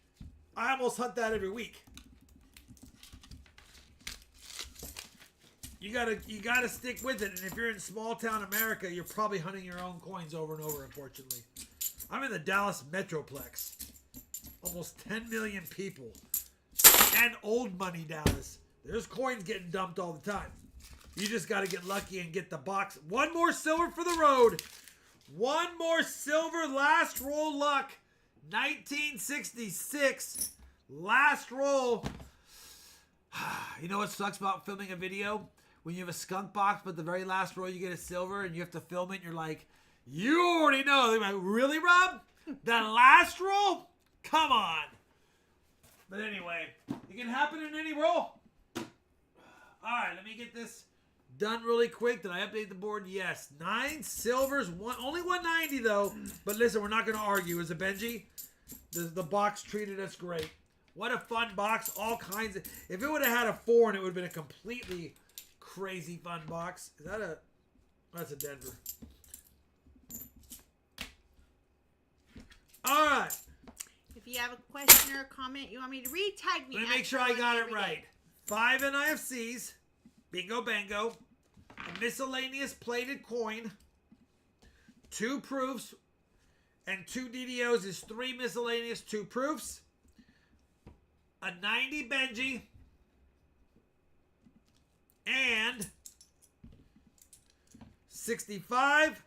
I almost hunt that every week. You gotta stick with it. And if you're in small town America, you're probably hunting your own coins over and over, unfortunately. I'm in the Dallas Metroplex. Almost 10 million people. And old money Dallas. There's coins getting dumped all the time. You just got to get lucky and get the box. 1 more silver for the road. 1 more silver. Last roll luck. 1966. Last roll. You know what sucks about filming a video? When you have a skunk box, but the very last roll you get a silver and you have to film it and you're like, you already know. They're like, really, Rob? That last roll? Come on. But anyway, it can happen in any roll. All right, let me get this done really quick. Did I update the board? Yes. 9 silvers. Only 190 though. But listen, we're not going to argue. Is it Benji? The box treated us great. What a fun box. All kinds of... If it would have had a 4 and it would have been a completely crazy fun box. Is that a... That's a Denver. All right. If you have a question or a comment you want me to read, tag me. Let me make sure I got it right. 5 NIFCs. Bingo bango. A miscellaneous plated coin. 2 proofs. And 2 DDOs is 3 miscellaneous, 2 proofs. A 90 Benji. And 65,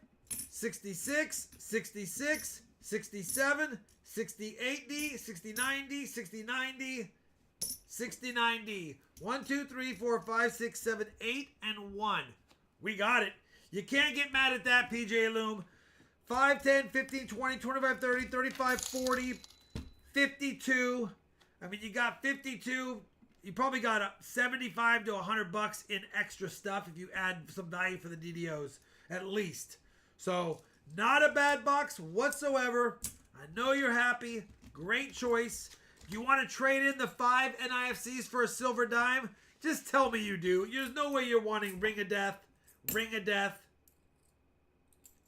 66, 66, 67, 68D, 69D, 69D, 69D. 1, 2, 3, 4, 5, 6, 7, 8, and 1. We got it. You can't get mad at that, PJ Loom. 5, 10, 15, 20, 25, 30, 35, 40, 52. I mean, you got 52. You probably got $75 to $100 in extra stuff if you add some value for the DDOs, at least. So, not a bad box whatsoever. I know you're happy. Great choice. If you want to trade in the 5 NIFCs for a silver dime, just tell me you do. There's no way you're wanting Ring of Death,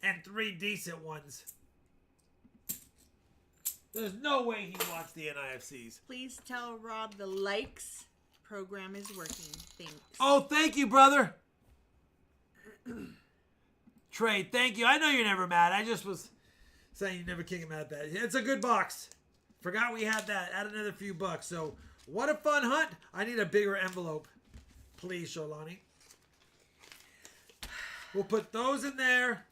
and 3 decent ones. There's no way he wants the NIFCs. Please tell Rob the likes program is working. Thanks. Oh, thank you, brother. Trey, thank you. I know you're never mad. I just was saying you never can't get mad at that. It's a good box. Forgot we had that. Add another few bucks. So, what a fun hunt. I need a bigger envelope. Please, Sholani. We'll put those in there.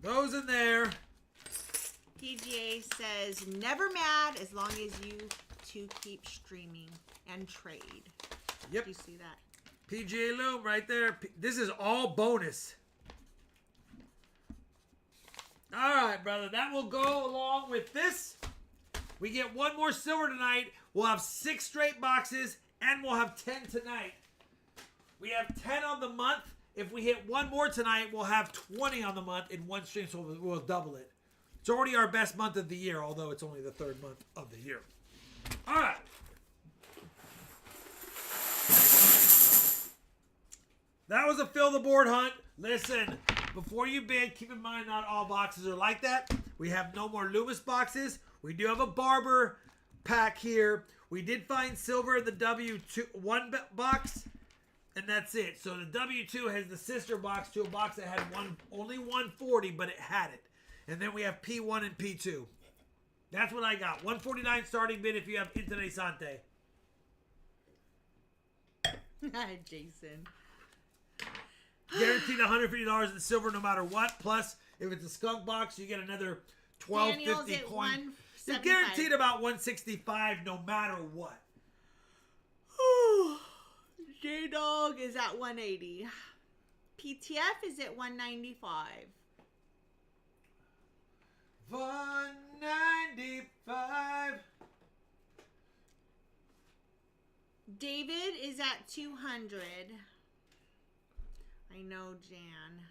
Those in there. PGA says, never mad as long as you two keep streaming and trade. Yep. Did you see that? PGA Loom right there. This is all bonus. All right, brother. That will go along with this. We get 1 more silver tonight. We'll have 6 straight boxes, and we'll have 10 tonight. We have 10 on the month. If we hit 1 more tonight, we'll have 20 on the month in 1 stream, so we'll double it. It's already our best month of the year, although it's only the 3rd month of the year. All right. That was a fill the board hunt. Listen, before you bid, keep in mind not all boxes are like that. We have no more Loomis boxes. We do have a barber pack here. We did find silver in the W1 box, and that's it. So the W2 has the sister box to a box that had only 140, but it had it. And then we have P1 and P2. That's what I got. 149 starting bid if you have Interessante. Jason. Guaranteed $150 in silver no matter what. Plus, if it's a skunk box, you get another $12.50 coin. You're guaranteed about $165 no matter what. J-Dog is at $180. PTF is at $195. $195. David is at $200. I know, Jan.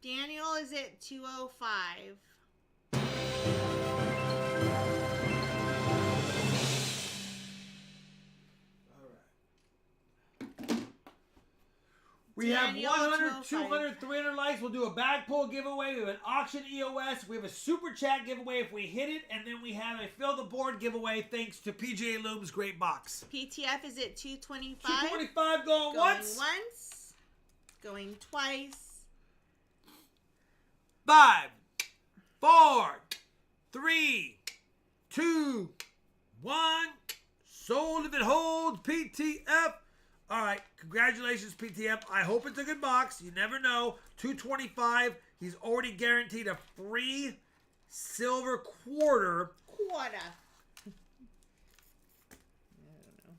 Daniel is at $205. We have Daniel, 100, 205. 200, 300 likes. We'll do a bag pull giveaway. We have an auction EOS. We have a super chat giveaway if we hit it. And then we have a fill the board giveaway thanks to PGA Loom's great box. PTF is at $225. $225 going once. Going twice. 5, 4, 3, 2, 1. Sold if it holds. PTF. All right, congratulations, PTF. I hope it's a good box. You never know. $225. He's already guaranteed a free silver quarter. I don't know.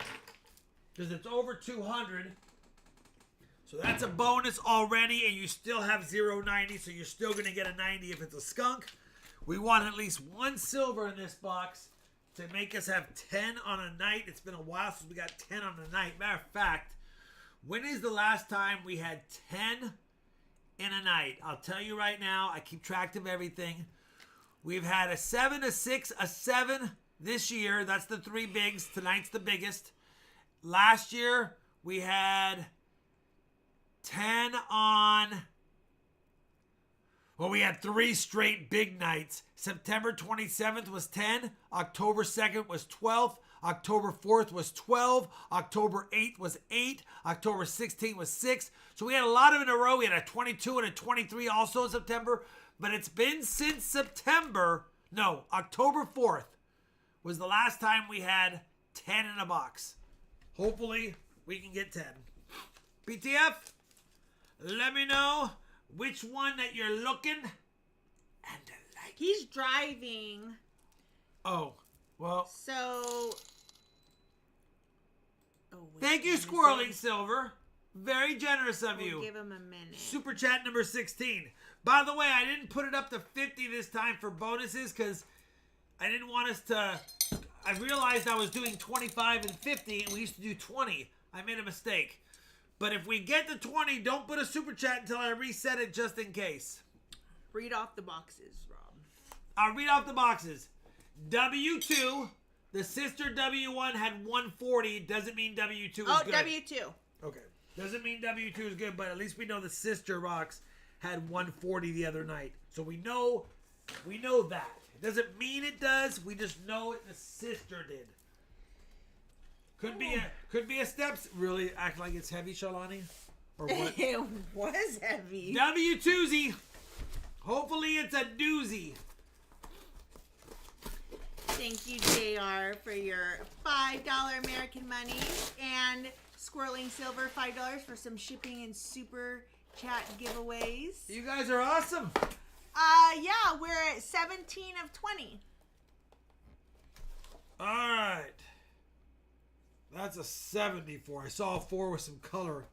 Because it's over 200. So that's a bonus already, and you still have 0.90, so you're still going to get a 90 if it's a skunk. We want at least one silver in this box to make us have 10 on a night. It's been a while since we got 10 on a night. Matter of fact, when is the last time we had 10 in a night? I'll tell you right now. I keep track of everything. We've had a 7, a 6, a 7 this year. That's the three bigs. Tonight's the biggest. Last year, we had 10 on... Well, we had 3 straight big nights. September 27th was 10. October 2nd was 12. October 4th was 12. October 8th was 8. October 16th was 6. So we had a lot of in a row. We had a 22 and a 23 also in September. But it's been since September. No, October 4th was the last time we had 10 in a box. Hopefully, we can get 10. PTF, let me know which one that you're looking and like. He's driving. Oh, well. So. Oh, wait, Thank you, Squirreling Silver. Very generous of you. Give him a minute. Super chat number 16. By the way, I didn't put it up to 50 this time for bonuses because I didn't want us to. I realized I was doing 25 and 50, and we used to do 20. I made a mistake. But if we get to 20, don't put a super chat until I reset it just in case. Read off the boxes, Rob. I'll read off the boxes. W2, the sister W1 had 140. Doesn't mean W2 is good. Oh, W2. Okay. Doesn't mean W2 is good, but at least we know the sister box had 140 the other night. So we know that. It doesn't mean it does. We just know it the sister did. Could be a steps. Really act like it's heavy, Shalani? Or what? It was heavy. W2Z. Hopefully it's a doozy. Thank you, JR, for your $5 American money. And Squirreling Silver, $5 for some shipping and super chat giveaways. You guys are awesome. Yeah, we're at 17 of 20. All right. That's a 74. I saw a 4 with some color.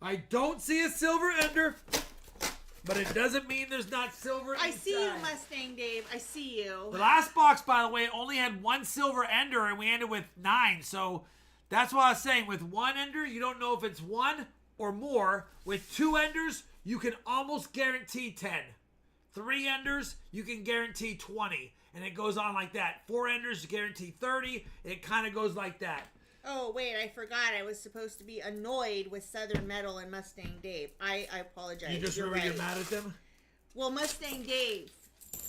I don't see a silver ender, but it doesn't mean there's not silver inside. I see you, Mustang Dave. I see you. The last box, by the way, only had 1 silver ender, and we ended with 9. So that's what I was saying. With 1 ender, you don't know if it's 1 or more. With 2 enders, you can almost guarantee 10. 3 enders, you can guarantee 20. And it goes on like that. 4 enders, you guarantee 30. It kind of goes like that. Oh, wait, I forgot. I was supposed to be annoyed with Southern Metal and Mustang Dave. I apologize. You just You're remember right. you're mad at them? Well, Mustang Dave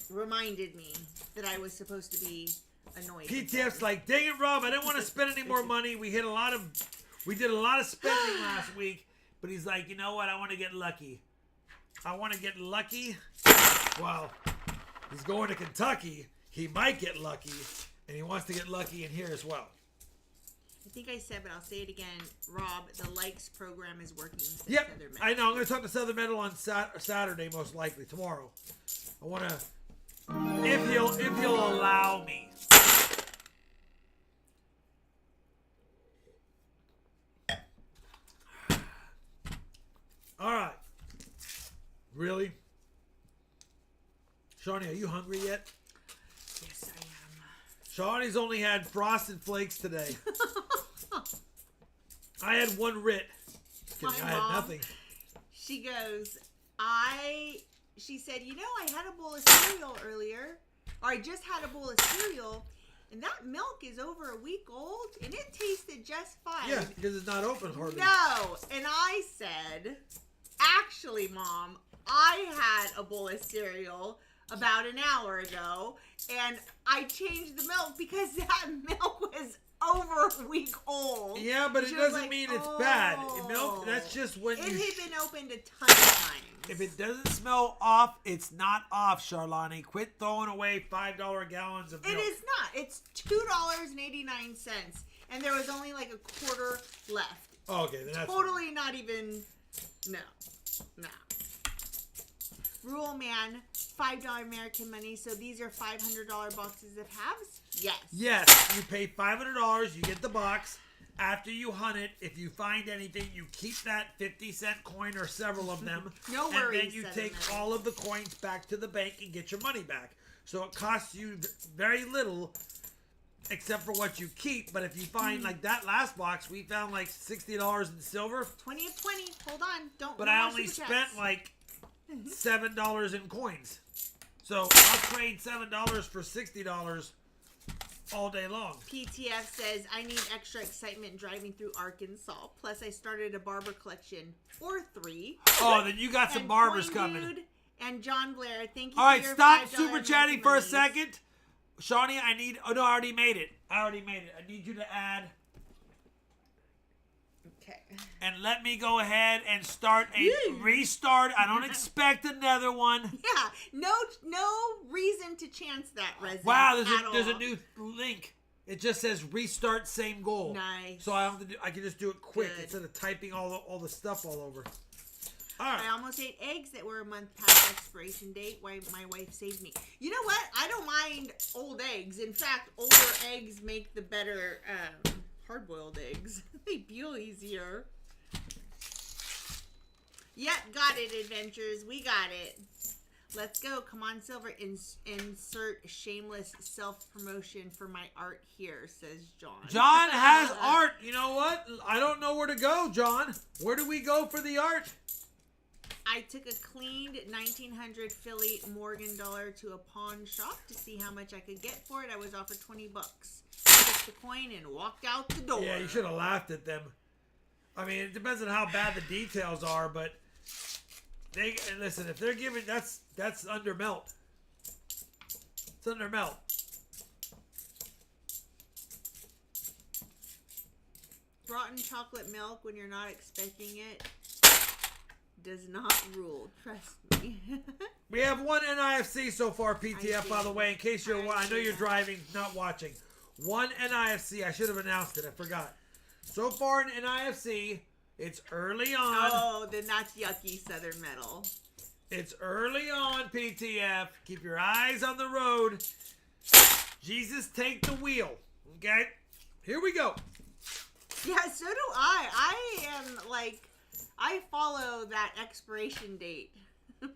reminded me that I was supposed to be annoyed. PTF's like, dang it, Rob, I didn't want to spend any more money. We did a lot of spending last week. But he's like, you know what? I want to get lucky. I want to get lucky. Well, he's going to Kentucky. He might get lucky. And he wants to get lucky in here as well. I think I said, but I'll say it again. Rob, the likes program is working. Yep, I know. I'm going to talk to Southern Metal on Saturday, most likely, tomorrow. I want to, if he'll allow me. All right. Really? Shawnee, are you hungry yet? Yes, I am. Shawnee's only had Frosted Flakes today. I had one Rit. My I had mom, nothing. She goes, she said, you know, I had a bowl of cereal earlier, or I just had a bowl of cereal, and that milk is over a week old, and it tasted just fine. Yeah, because it's not open hardly. No, and I said, actually, Mom, I had a bowl of cereal about an hour ago, and I changed the milk because that milk was over a week old. Yeah, but it doesn't mean it's bad. Milk, that's just when it you... had been opened a ton of times. If it doesn't smell off, it's not off, Charlani. Quit throwing away $5 gallons of milk. It is not. It's $2.89, and there was only like a quarter left. Oh, okay, then that's... Totally not even... No. Rule Man, $5 American money. So these are $500 boxes of halves? Yes. Yes, you pay $500, you get the box. After you hunt it, if you find anything, you keep that 50-cent coin or several of them. No worries. And then you take all of the coins back to the bank and get your money back. So it costs you very little except for what you keep. But if you find, like that last box, we found like $60 in silver. 20 of 20. Hold on. Don't. But no I more only super spent chats. like $7 in coins. So I'll trade $7 for $60 all day long. PTF says, I need extra excitement driving through Arkansas. Plus, I started a barber collection or 3. Oh, then you got some And barbers Coin coming. Dude and John Blair, thank you. All right, for your stop $5 super chatting for a American monies. second. Shawnee, I need... Oh, no, I already made it. I need you to add... Okay. And let me go ahead and start a restart. I don't expect another one. Yeah, no reason to chance that, Resin. Wow, there's all. a new link. It just says restart same goal. Nice. So I can just do it quick Good. instead of typing all the stuff all over. All right. I almost ate eggs that were a month past expiration date. Why my wife saved me. You know what? I don't mind old eggs. In fact, older eggs make the better hard-boiled eggs. They peel easier. Yep, got it, adventures. We got it. Let's go. Come on, Silver. Insert shameless self-promotion for my art here, says John. John has art. You know what? I don't know where to go, John. Where do we go for the art? I took a cleaned 1900 Philly Morgan dollar to a pawn shop to see how much I could get for it. I was offered $20. Took the coin and walked out the door. Yeah, you should have laughed at them. I mean, it depends on how bad the details are, but listen. If they're giving, that's under melt. It's under melt. Rotten chocolate milk when you're not expecting it does not rule. Trust me. We have one NIFC so far, PTF, by the way, in case I know you're driving, not watching. One NIFC. I should have announced it. I forgot. So far in NIFC, it's early on. Oh, then that's yucky Southern Metal. It's early on, PTF. Keep your eyes on the road. Jesus, take the wheel. Okay? Here we go. Yeah, so do I. I am like, I follow that expiration date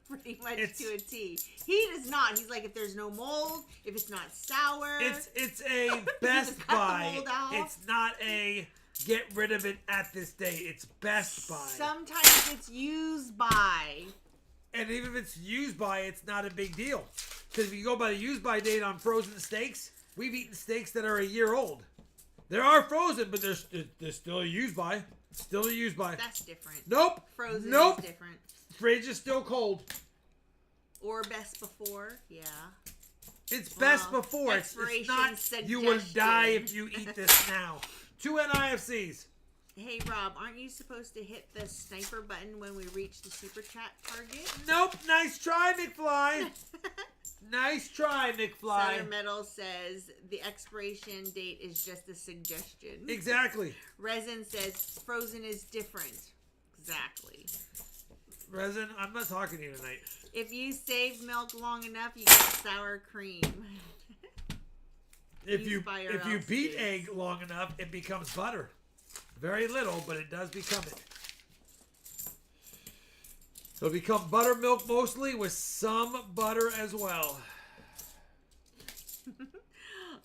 pretty much to a T. He does not. He's like, if there's no mold, if it's not sour. It's a Best cut the Buy. mold out. It's not a get rid of it at this date. It's Best Buy. Sometimes it's used by. And even if it's used by, it's not a big deal. Because if you go by the used by date on frozen steaks, we've eaten steaks that are a year old. There are frozen, but they're still a use by. Still a use by. That's different. Nope. Frozen nope. is different. Fridge is still cold. Or best before, yeah. It's best before. It's not you will die if you eat this now. 2 NIFCs. Hey, Rob, aren't you supposed to hit the sniper button when we reach the super chat target? Nope. Nice try, McFly. Nice try, McFly. Southern Metal says the expiration date is just a suggestion. Exactly. Resin says frozen is different. Exactly. Resin, I'm not talking to you tonight. If you save milk long enough, you get sour cream. If you beat egg long enough, it becomes butter. Very little, but it does become it. It'll become buttermilk mostly with some butter as well.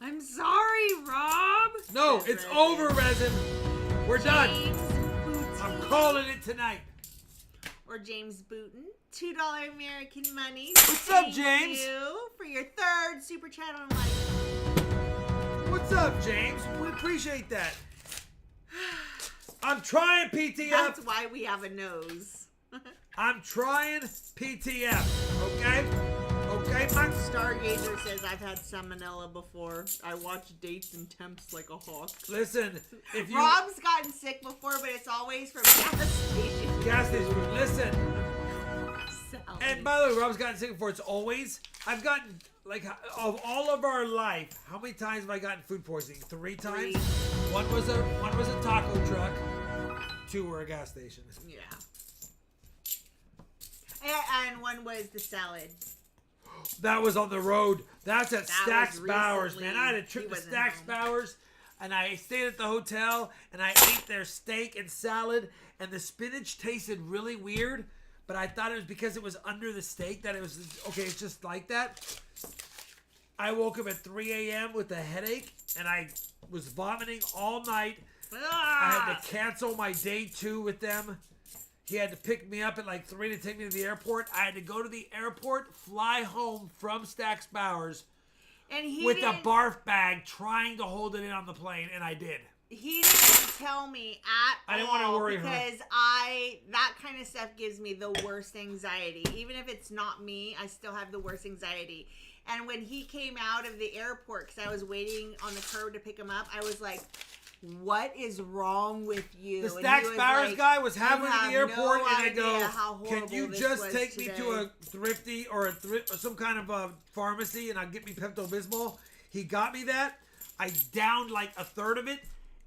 I'm sorry, Rob. No, it's over, Resin. We're done. Booten. I'm calling it tonight. Or James Booten. $2 American money. What's up, James? Thank you for your third super chat on life. What's up, James? We appreciate that. I'm trying PTF. That's why we have a nose. I'm trying PTF. Okay? Okay, Mike? Stargazer says, I've had salmonella before. I watch dates and temps like a hawk. Listen, if you... Rob's gotten sick before, but it's always from gas stations. Gas station food. Listen. Salad. And by the way, Rob's gotten sick before. It's always... I've gotten... Like, of all of our life, how many times have I gotten food poisoning? 3 times? 3. One was a taco truck. 2 were a gas station. Yeah. And one was the salad. That was on the road. That's at Stacks was Bowers, recently. man. I had a trip He to wasn't Stacks home. Bowers, and I stayed at the hotel, and I ate their steak and salad, and the spinach tasted really weird, but I thought it was because it was under the steak that it was, okay, it's just like that. I woke up at 3 a.m. with a headache, and I was vomiting all night. I had to cancel my day 2 with them. He had to pick me up at like 3 to take me to the airport. I had to go to the airport, fly home from Stacks Bowers And he with a barf bag trying to hold it in on the plane, and I did. He didn't tell me at all. I didn't want to worry her. Because that kind of stuff gives me the worst anxiety. Even if it's not me, I still have the worst anxiety. And when he came out of the airport, because I was waiting on the curb to pick him up, I was like, what is wrong with you? The Stacks Bowers guy was having me at the airport, and I go, can you just take me to a thrifty or some kind of a pharmacy and I'll get me Pepto-Bismol? He got me that. I downed like a third of it,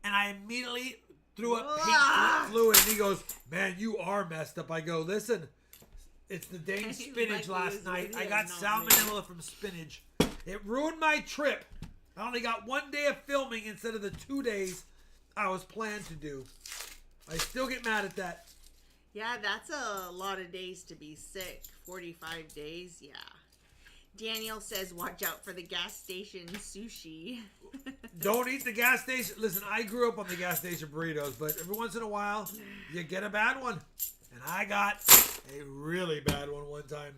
and I immediately threw up pink fluid. And he goes, man, you are messed up. I go, listen, it's the dang spinach last night. I got salmonella from spinach. It ruined my trip. I only got 1 day of filming instead of the 2 days I was planned to do. I still get mad at that. Yeah, that's a lot of days to be sick. 45 days, yeah. Daniel says, watch out for the gas station sushi. Don't eat the gas station. Listen, I grew up on the gas station burritos, but every once in a while, you get a bad one. And I got a really bad one time.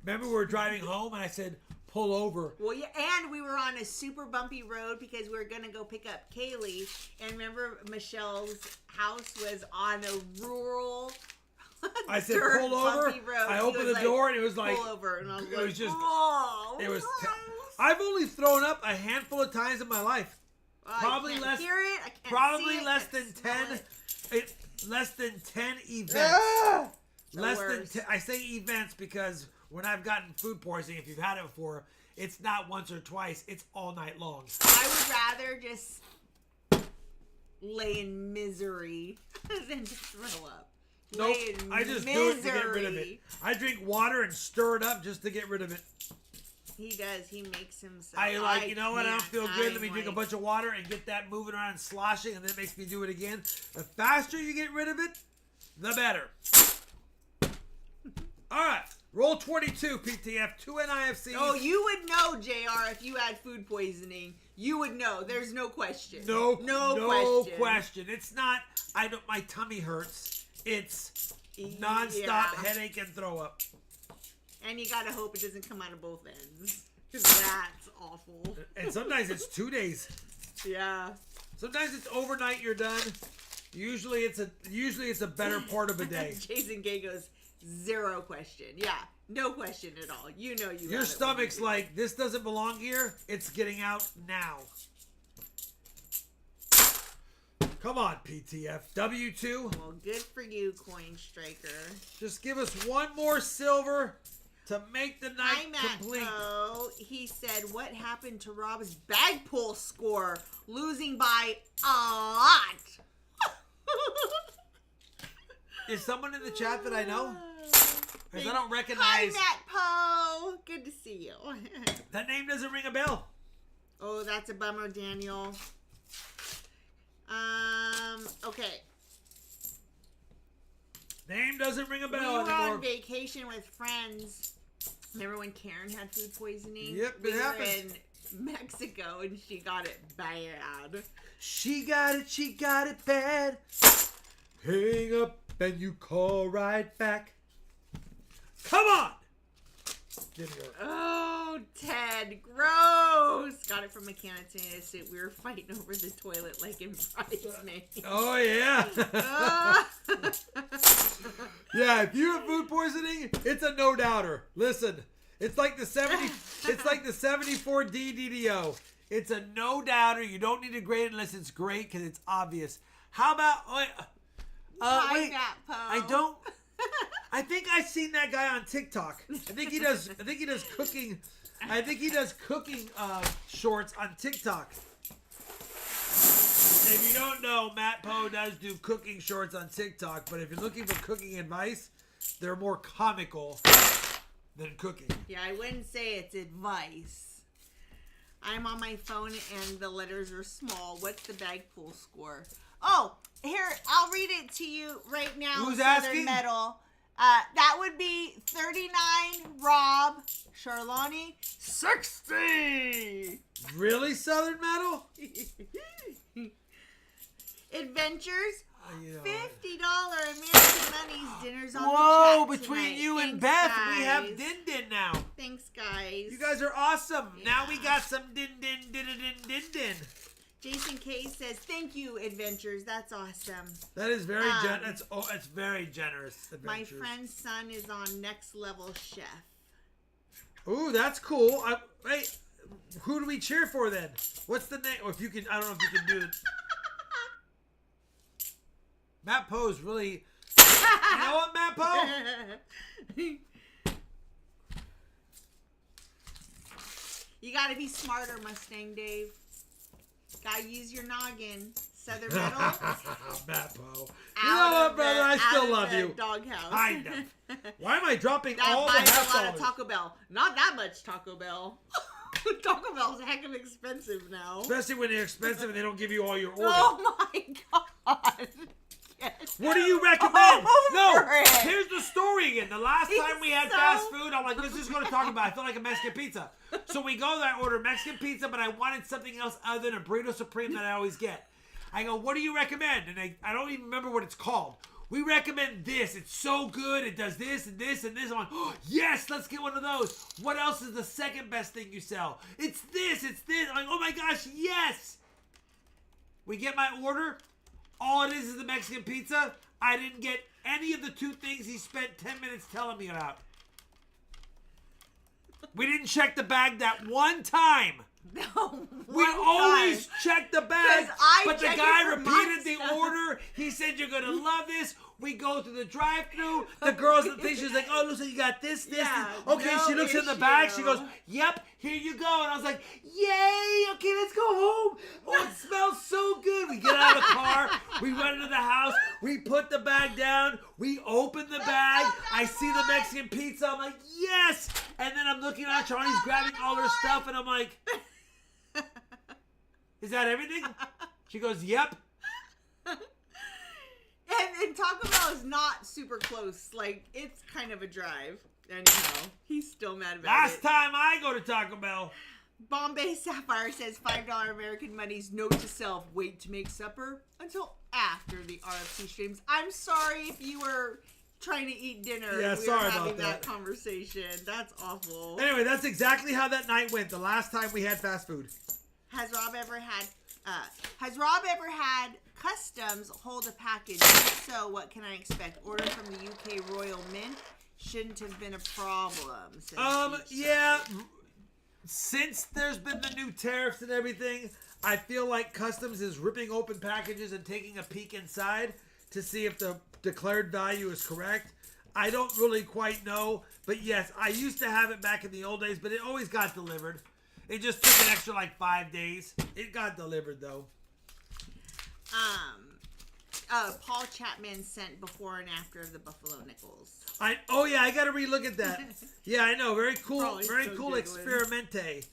Remember we were driving home and I said, pull over. Well, yeah, and we were on a super bumpy road because we were going to go pick up Kaylee. And remember, Michelle's house was on a rural I said, pull over. Road. I opened the door and it was like, pull over. And I was it like, was just, oh, it was, I've only thrown up a handful of times in my life. Probably less, hear it. I can't probably see it. less than 10, less than 10 events. Less than 10, I say events because when I've gotten food poisoning, if you've had it before, it's not once or twice. It's all night long. I would rather just lay in misery than to throw up. Nope, I just do it to get rid of it. I drink water and stir it up just to get rid of it. He does. He makes himself. You know what? I don't feel good. Let me drink a bunch of water and get that moving around and sloshing, and then it makes me do it again. The faster you get rid of it, the better. All right. Roll 22, PTF. 2 NIFCs. Oh, you would know, JR, if you had food poisoning. You would know. There's no question. No question. question. It's not, my tummy hurts. It's nonstop headache and throw up. And you gotta hope it doesn't come out of both ends. Because that's awful. And sometimes it's 2 days. Yeah. Sometimes it's overnight. You're done. Usually it's a better part of a day. Jason Gay goes, 0 question. Yeah, no question at all. You know you. Your stomach's like, this doesn't belong here. It's getting out now. Come on, PTF. W2. Well, good for you, Coin Striker. Just give us one more silver to make the night complete. He said, what happened to Rob's bag pull score? Losing by a lot. Is someone in the chat that I know? Because I don't recognize. Hi, Matt Poe. Good to see you. That name doesn't ring a bell. Oh, that's a bummer, Daniel. Okay. Name doesn't ring a bell We were anymore. on vacation with friends. Remember when Karen had food poisoning? Yep, we it were happened. in Mexico and she got it bad. She got it bad. Hang up and you call right back. Come on! Didn't work. Oh, Ted, gross! Got it from Mechanics and we were fighting over the toilet like in Bridesmaids. Oh yeah. Yeah, if you have food poisoning, it's a no doubter. Listen, it's like the 74 DDDO. It's a no doubter. You don't need to grade it unless it's great because it's obvious. How about wait? I think I've seen that guy on TikTok. I think he does cooking. I think he does cooking shorts on TikTok. If you don't know, Matt Poe does do cooking shorts on TikTok, but if you're looking for cooking advice, they're more comical than cooking. Yeah, I wouldn't say it's advice. I'm on my phone and the letters are small. What's the bag pull score? Oh, here, I'll read it to you right now. Who's Southern asking? Metal. That would be 39, Rob, Charlani, 60. Really, Southern Metal? Adventures, You know. $50 American Money's dinners on Whoa, the chat between tonight. you and Thanks, Beth, guys. we have Din Din now. Thanks, guys. You guys are awesome. Yeah. Now we got some Din Din Din Din Din Din. Jason K says, "Thank you, Adventures. That's awesome." That is very it's very generous. Adventures. My friend's son is on Next Level Chef. Ooh, that's cool. Wait, who do we cheer for then? What's the name? Or if you can, I don't know if you can do it. Matt Poe's really. You know what, Matt Poe? You gotta be smarter, Mustang Dave. Gotta use your noggin. Southern Metal. Matt Poe. You know what, brother? I still love you. Doghouse. Kind of. Why am I dropping That all the buys half a lot dollars? of Taco Bell. Not that much Taco Bell. Taco Bell's a heck of expensive now. Especially when they're expensive and they don't give you all your orders. Oh my god. What do you recommend? Over it. Here's the story again. The last It's time we had so- fast food, I'm like, let's just go to Taco Bell. I feel like a Mexican pizza. So we go there, I order Mexican pizza, but I wanted something else other than a burrito supreme that I always get. I go, what do you recommend? And I don't even remember what it's called. We recommend this. It's so good. It does this and this and this. I'm like, oh, yes, let's get one of those. What else is the second best thing you sell? It's this. It's this. I'm like, oh my gosh, yes. We get my order. All it is the Mexican pizza. I didn't get any of the two things he spent 10 minutes telling me about. We didn't check the bag that one time. No, We always check the bag, 'Cause I but the check guy it for repeated the myself. order. He said, you're going to love this. We go through the drive-thru. The girl's in the thing. She's like, oh, listen, you got this, this, Yeah, this. Okay, no she looks in the issue. bag. She goes, yep, here you go. And I was like, yay, okay, let's go home. Oh, it smells so good. We get out of the car. We run into the house. We put the bag down. We open the bag. I see the Mexican pizza. I'm like, yes. And then I'm looking at Charlie's grabbing all her stuff. And I'm like, is that everything? She goes, yep. And Taco Bell is not super close. Like, it's kind of a drive. Anyhow, he's still mad about Last it. time I go to Taco Bell. Bombay Sapphire says $5 American Money's note to self. Wait to make supper until after the RFC streams. I'm sorry if you were trying to eat dinner. Yeah, and we sorry were about having that. conversation. That's awful. Anyway, that's exactly how that night went. The last time we had fast food. Has Rob ever had Has Rob ever had customs hold a package? If so, what can I expect? Order from the UK Royal Mint shouldn't have been a problem. Yeah. Since there's been the new tariffs and everything, I feel like customs is ripping open packages and taking a peek inside to see if the declared value is correct. I don't really quite know, but yes, I used to have it back in the old days, but it always got delivered. It just took an extra like 5 days. It got delivered though. Paul Chapman sent before and after of the Buffalo Nickels. I gotta relook at that. Yeah, I know. Very cool. Probably Very so cool giggling. experimente.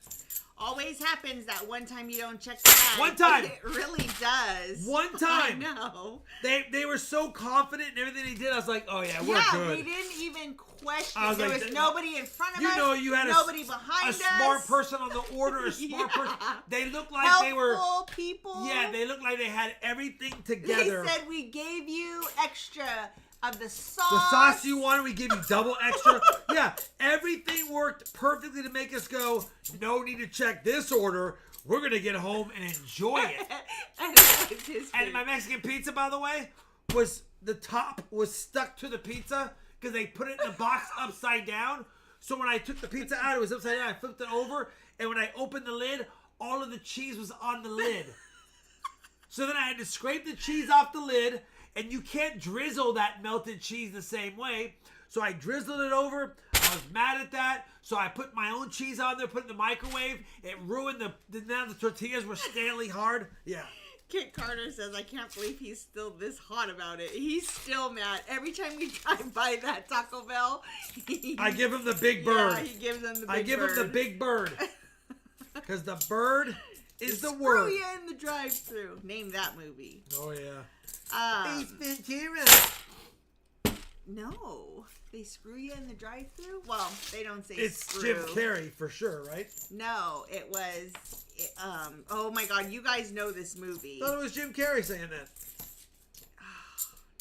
Always happens that one time you don't check the bag. One time. It really does. One time. I know. They were so confident in everything they did. I was like, oh yeah, we're good. We didn't even question. I was There like, was nobody in front of you us. know, you had nobody behind a us. smart person on the order. A smart person. They looked like they were helpful people. Yeah, they looked like they had everything They together. said we gave you extra of the sauce. The sauce you wanted, we give you double extra. Yeah, everything worked perfectly to make us go, no need to check this order. We're going to get home and enjoy it. And my Mexican pizza, by the way, the top was stuck to the pizza because they put it in the box upside down. So when I took the pizza out, it was upside down. I flipped it over, and when I opened the lid, all of the cheese was on the lid. So then I had to scrape the cheese off the lid, and you can't drizzle that melted cheese the same way. So I drizzled it over. I was mad at that. So I put my own cheese on there, put it in the microwave. It ruined now the tortillas were scaly hard. Yeah. Kit Carter says, I can't believe he's still this hot about it. He's still mad. Every time we drive by that Taco Bell, I give him the big bird. Yeah, he gives him the big bird. I give him the big bird. Because the bird is the Screw word. you in the drive-thru. Name that movie. Oh, yeah. Ace Ventura. No. They screw you in the drive-thru? Well, they don't say it's screw. Jim Carrey for sure, right? No, it was... oh my God, you guys know this movie. I thought it was Jim Carrey saying that.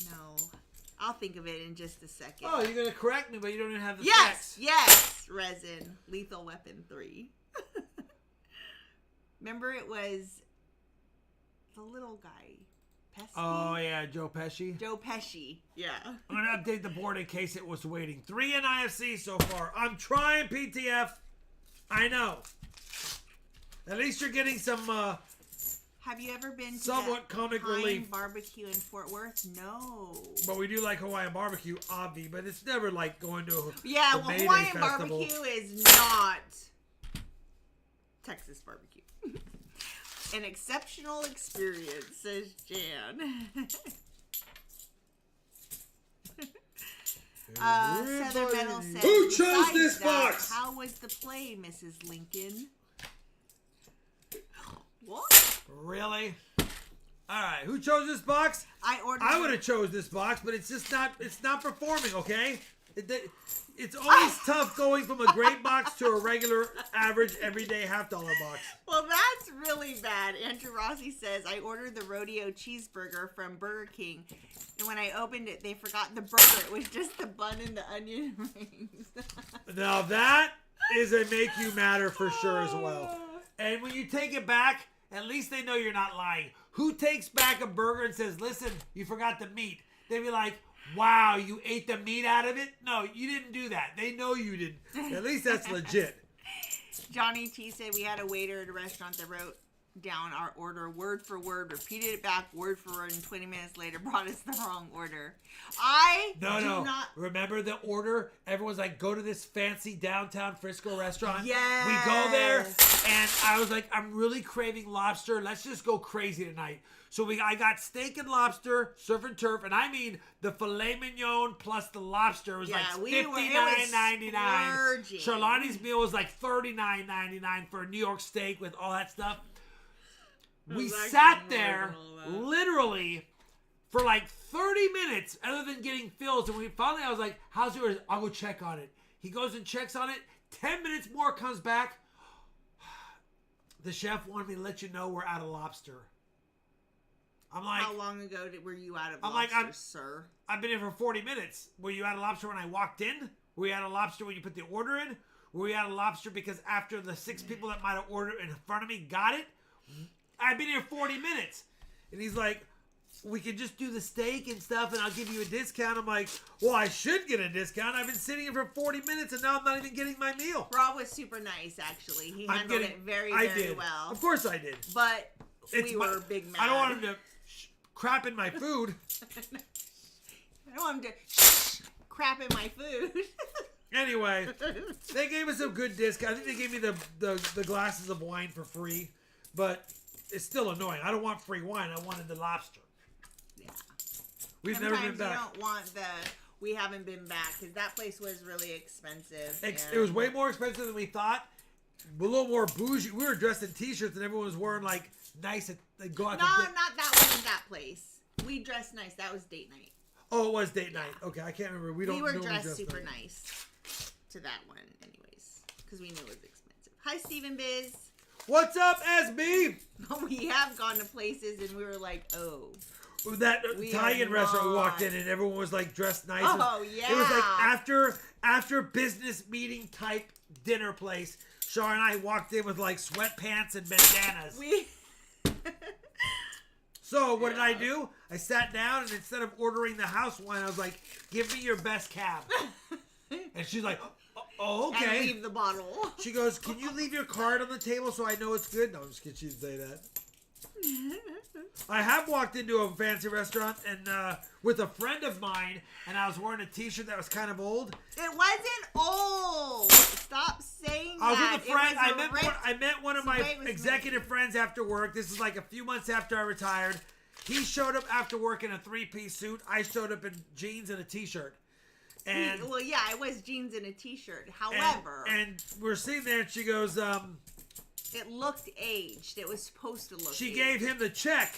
No. I'll think of it in just a second. Oh, you're going to correct me, but you don't even have the Yes, facts. yes, Resin. Lethal Weapon 3. Remember it was the little guy. Pesci? Oh, yeah, Joe Pesci. Joe Pesci, yeah. I'm going to update the board in case it was waiting. 3 in IFC so far. I'm trying, PTF. I know. At least you're getting some Have you ever been to somewhat comic Hawaiian relief. barbecue in Fort Worth? No. But we do like Hawaiian barbecue, obvi. But it's never like going to a Yeah, well, Mayday Hawaiian festival. barbecue is not Texas barbecue. An exceptional experience, says Jan. Southern Metal says, Who chose "Besides this that, box?" How was the play, Mrs. Lincoln? What? Really? All right. Who chose this box? I would have chose this box, but it's just not. It's not performing. Okay. It's always tough going from a great box to a regular, average, everyday $50 box. Well, that's really bad. Andrew Rossi says, I ordered the rodeo cheeseburger from Burger King, and when I opened it, they forgot the burger. It was just the bun and the onion rings. Now that is a make you matter for sure as well. And when you take it back, at least they know you're not lying. Who takes back a burger and says, listen, you forgot the meat? They'd be like, wow, you ate the meat out of it? No, you didn't do that. They know you didn't. At least that's legit. Johnny T said we had a waiter at a restaurant that wrote down our order word for word, repeated it back word for word, and 20 minutes later brought us the wrong order. No. Remember the order? Everyone's like, go to this fancy downtown Frisco restaurant. Yes. We go there, and I was like, I'm really craving lobster. Let's just go crazy tonight. So I got steak and lobster, surf and turf, and I mean the filet mignon plus the lobster was like $59.99. Charlani's meal was like $39.99 for a New York steak with all that stuff. We sat there literally for like 30 minutes other than getting filled. And finally I was like, how's yours? I'll go check on it. He goes and checks on it. 10 minutes more, comes back. The chef wanted me to let you know we're out of lobster. I'm like, how long ago were you out of lobster, sir? I've been here for 40 minutes. Were you out of lobster when I walked in? Were you out of lobster when you put the order in? Were you out of lobster because after the 6 people that might have ordered in front of me got it? I've been here 40 minutes. And he's like, we can just do the steak and stuff and I'll give you a discount. I'm like, well, I should get a discount. I've been sitting here for 40 minutes and now I'm not even getting my meal. Rob was super nice, actually. He handled it very well. Of course I did. But we were big mad. I don't want him to crap in my food. I don't want him to crap in my food. Anyway, they gave us a good discount. I think they gave me the glasses of wine for free, but it's still annoying. I don't want free wine. I wanted the lobster. Yeah. We've never been back. You don't want we haven't been back because that place was really expensive. It was way more expensive than we thought. A little more bougie. We were dressed in t-shirts and everyone was wearing like nice. They go out. No, not that wasn't that place. We dressed nice. That was date night. Oh, it was date night. Okay, I can't remember. We were dressed super nice to that one, anyways, because we knew it was expensive. Hi, Stephen Biz. What's up, SB? We have gone to places and we were like, oh. That Italian restaurant we walked in and everyone was like dressed nice. Oh, yeah. It was like after business meeting type dinner place. Shar and I walked in with like sweatpants and bandanas. So what did I do? I sat down and instead of ordering the house wine, I was like, give me your best cab. And she's like, oh, okay. And leave the bottle. She goes, can you leave your card on the table so I know it's good? No, I'm just kidding. She didn't say that. I have walked into a fancy restaurant and with a friend of mine, and I was wearing a t-shirt that was kind of old. It wasn't old. Stop saying that. I was with a friend. I met one of my executive friends after work. This is like a few months after I retired. He showed up after work in a 3-piece suit. I showed up in jeans and a t-shirt. And well, yeah, it was jeans and a t-shirt. However, and we're sitting there, and she goes, it looked aged. It was supposed to look. She aged. gave him the check,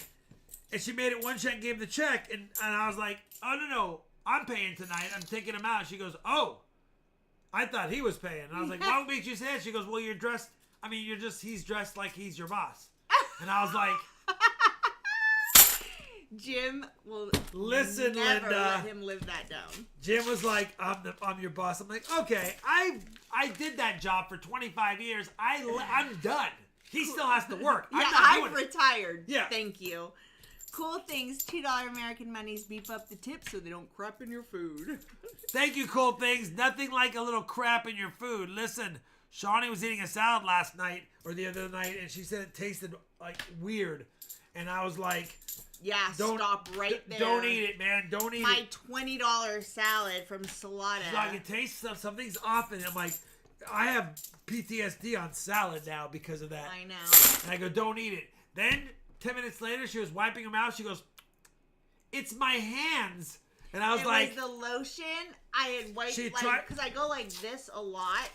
and she made it one check and gave him the check, and I was like, oh no, I'm paying tonight. I'm taking him out. She goes, oh, I thought he was paying. And I was like, why would make you say that? She goes, well, you're dressed. I mean, he's dressed like he's your boss. And I was like, Jim will listen, never Linda. let him live that down. Jim was like, I'm your boss. I'm like, okay, I did that job for 25 years. I'm done. He still has to work. Yeah, I'm retired. Yeah. Thank you. Cool things, $2 American monies, beef up the tips so they don't crap in your food. Thank you, Cool Things. Nothing like a little crap in your food. Listen, Shawnee was eating a salad last night or the other night, and she said it tasted like weird. And I was like, yeah, stop right there. Don't eat it, man. Don't eat my $20 salad from Salada. She's like, it tastes something's off, and I'm like, I have PTSD on salad now because of that. I know. And I go, don't eat it. Then 10 minutes later, she was wiping her mouth. She goes, it's my hands. And I was like, it was the lotion I had wiped, because I go like this a lot,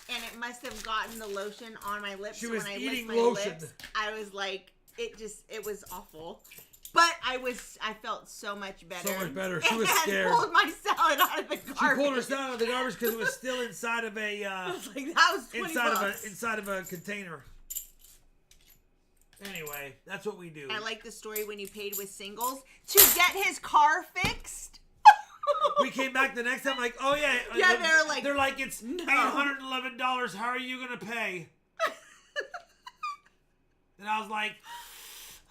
and it must have gotten the lotion on my lips. She was when I eating licked my lotion. Lips, I was like, it was awful. But I felt so much better. So much better. She was scared. I pulled my salad out of the garbage. She pulled her salad out of the garbage because it was still inside of a I was like, that was $20. inside of a container. Anyway, that's what we do. I like the story when he paid with singles to get his car fixed. We came back the next time like, oh yeah. Yeah, they're like it's $811. How are you gonna pay? And I I was like,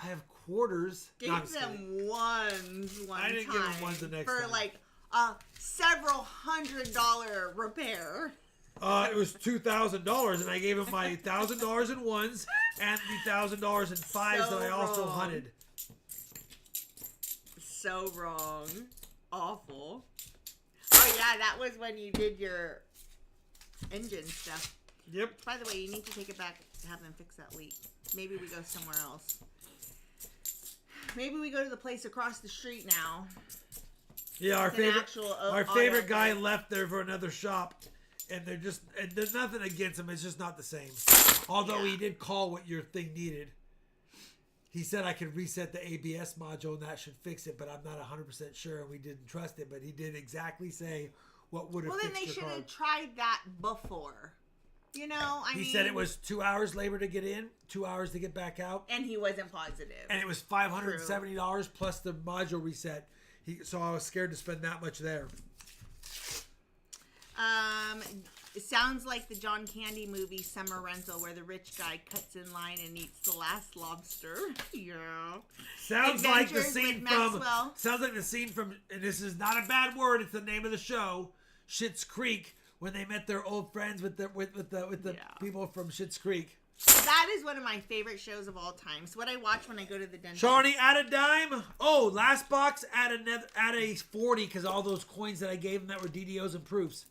I have quarters. Gave them ones one time. I didn't give them ones the next time. For like a several $100 repair. It was $2,000, and I gave him my $1,000 in ones and the $1,000 in fives that I also hunted. So wrong. Awful. Oh yeah, that was when you did your engine stuff. Yep. By the way, you need to take it back to have them fix that leak. Maybe we go somewhere else. Maybe we go to the place across the street now. Yeah, our favorite guy left there for another shop, and there's nothing against him. It's just not the same. Although he did call what your thing needed. He said I could reset the ABS module and that should fix it, but I'm not 100% sure, and we didn't trust it. But he did exactly say what would have fixed your car. Well, then they should have tried that before. You know, I mean... He said it was 2 hours labor to get in, 2 hours to get back out. And he wasn't positive. And it was $570 plus the module reset. So I was scared to spend that much there. Sounds like the John Candy movie Summer Rental, where the rich guy cuts in line and eats the last lobster. Yeah. Sounds like the Adventures scene with from. Maxwell. Sounds like the scene from. And this is not a bad word. It's the name of the show, Schitt's Creek, when they met their old friends with the people from Schitt's Creek. That is one of my favorite shows of all time. It's what I watch when I go to the dentist. Shawnee, add a dime. Oh, last box, add a 40 because all those coins that I gave him that were DDOs and proofs.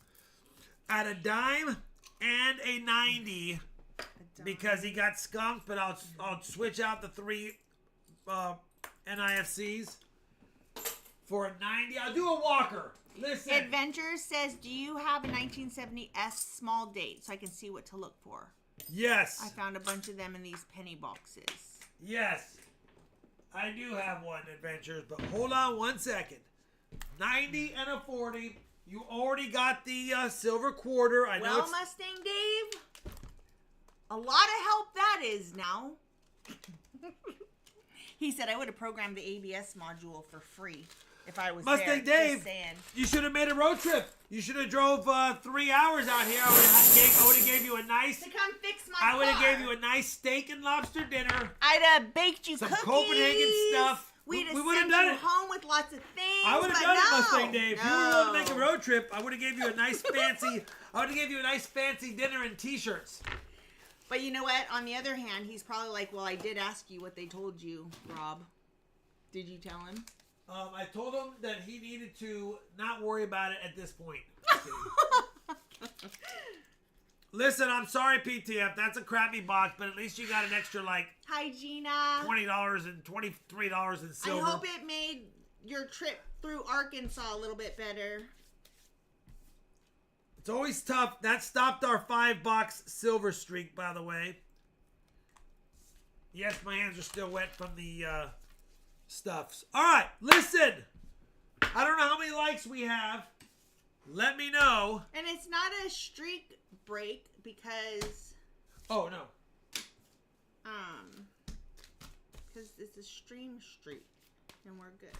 Add a dime and a 90 because he got skunked, but I'll switch out the 3 NIFCs for a 90. I'll do a walker. Listen. Adventures says, do you have a 1970s small date so I can see what to look for? Yes. I found a bunch of them in these penny boxes. Yes. I do have one, Adventures, but hold on one second. 90 and a 40. You already got the silver quarter. I know Well, Mustang Dave, a lot of help that is now. He said I would have programmed the ABS module for free if I was Mustang there. Dave, Just saying. you should have made a road trip. You should have drove 3 hours out here. I would have gave you a nice. To come fix my I would have car. gave you a nice steak and lobster dinner. I'd have baked you Some cookies. Copenhagen stuff. We'd have We would have sent done you it. home with lots of things. I would have but done no, it, Mustang Dave. If you were willing to make a no. road trip, I would have gave you a nice fancy. I would have gave you a nice fancy dinner and T-shirts. But you know what? On the other hand, he's probably like, well, I did ask you what they told you, Rob. Did you tell him? I told him that he needed to not worry about it at this point. Listen, I'm sorry, PTF. That's a crappy box, but at least you got an extra like Hi, Gina. $20 and $23 in silver. I hope it made your trip through Arkansas a little bit better. It's always tough. That stopped our 5-box silver streak, by the way. Yes, my hands are still wet from the stuffs. All right, listen. I don't know how many likes we have. Let me know. And it's not a streak break because Oh, no. because it's a stream streak and we're good.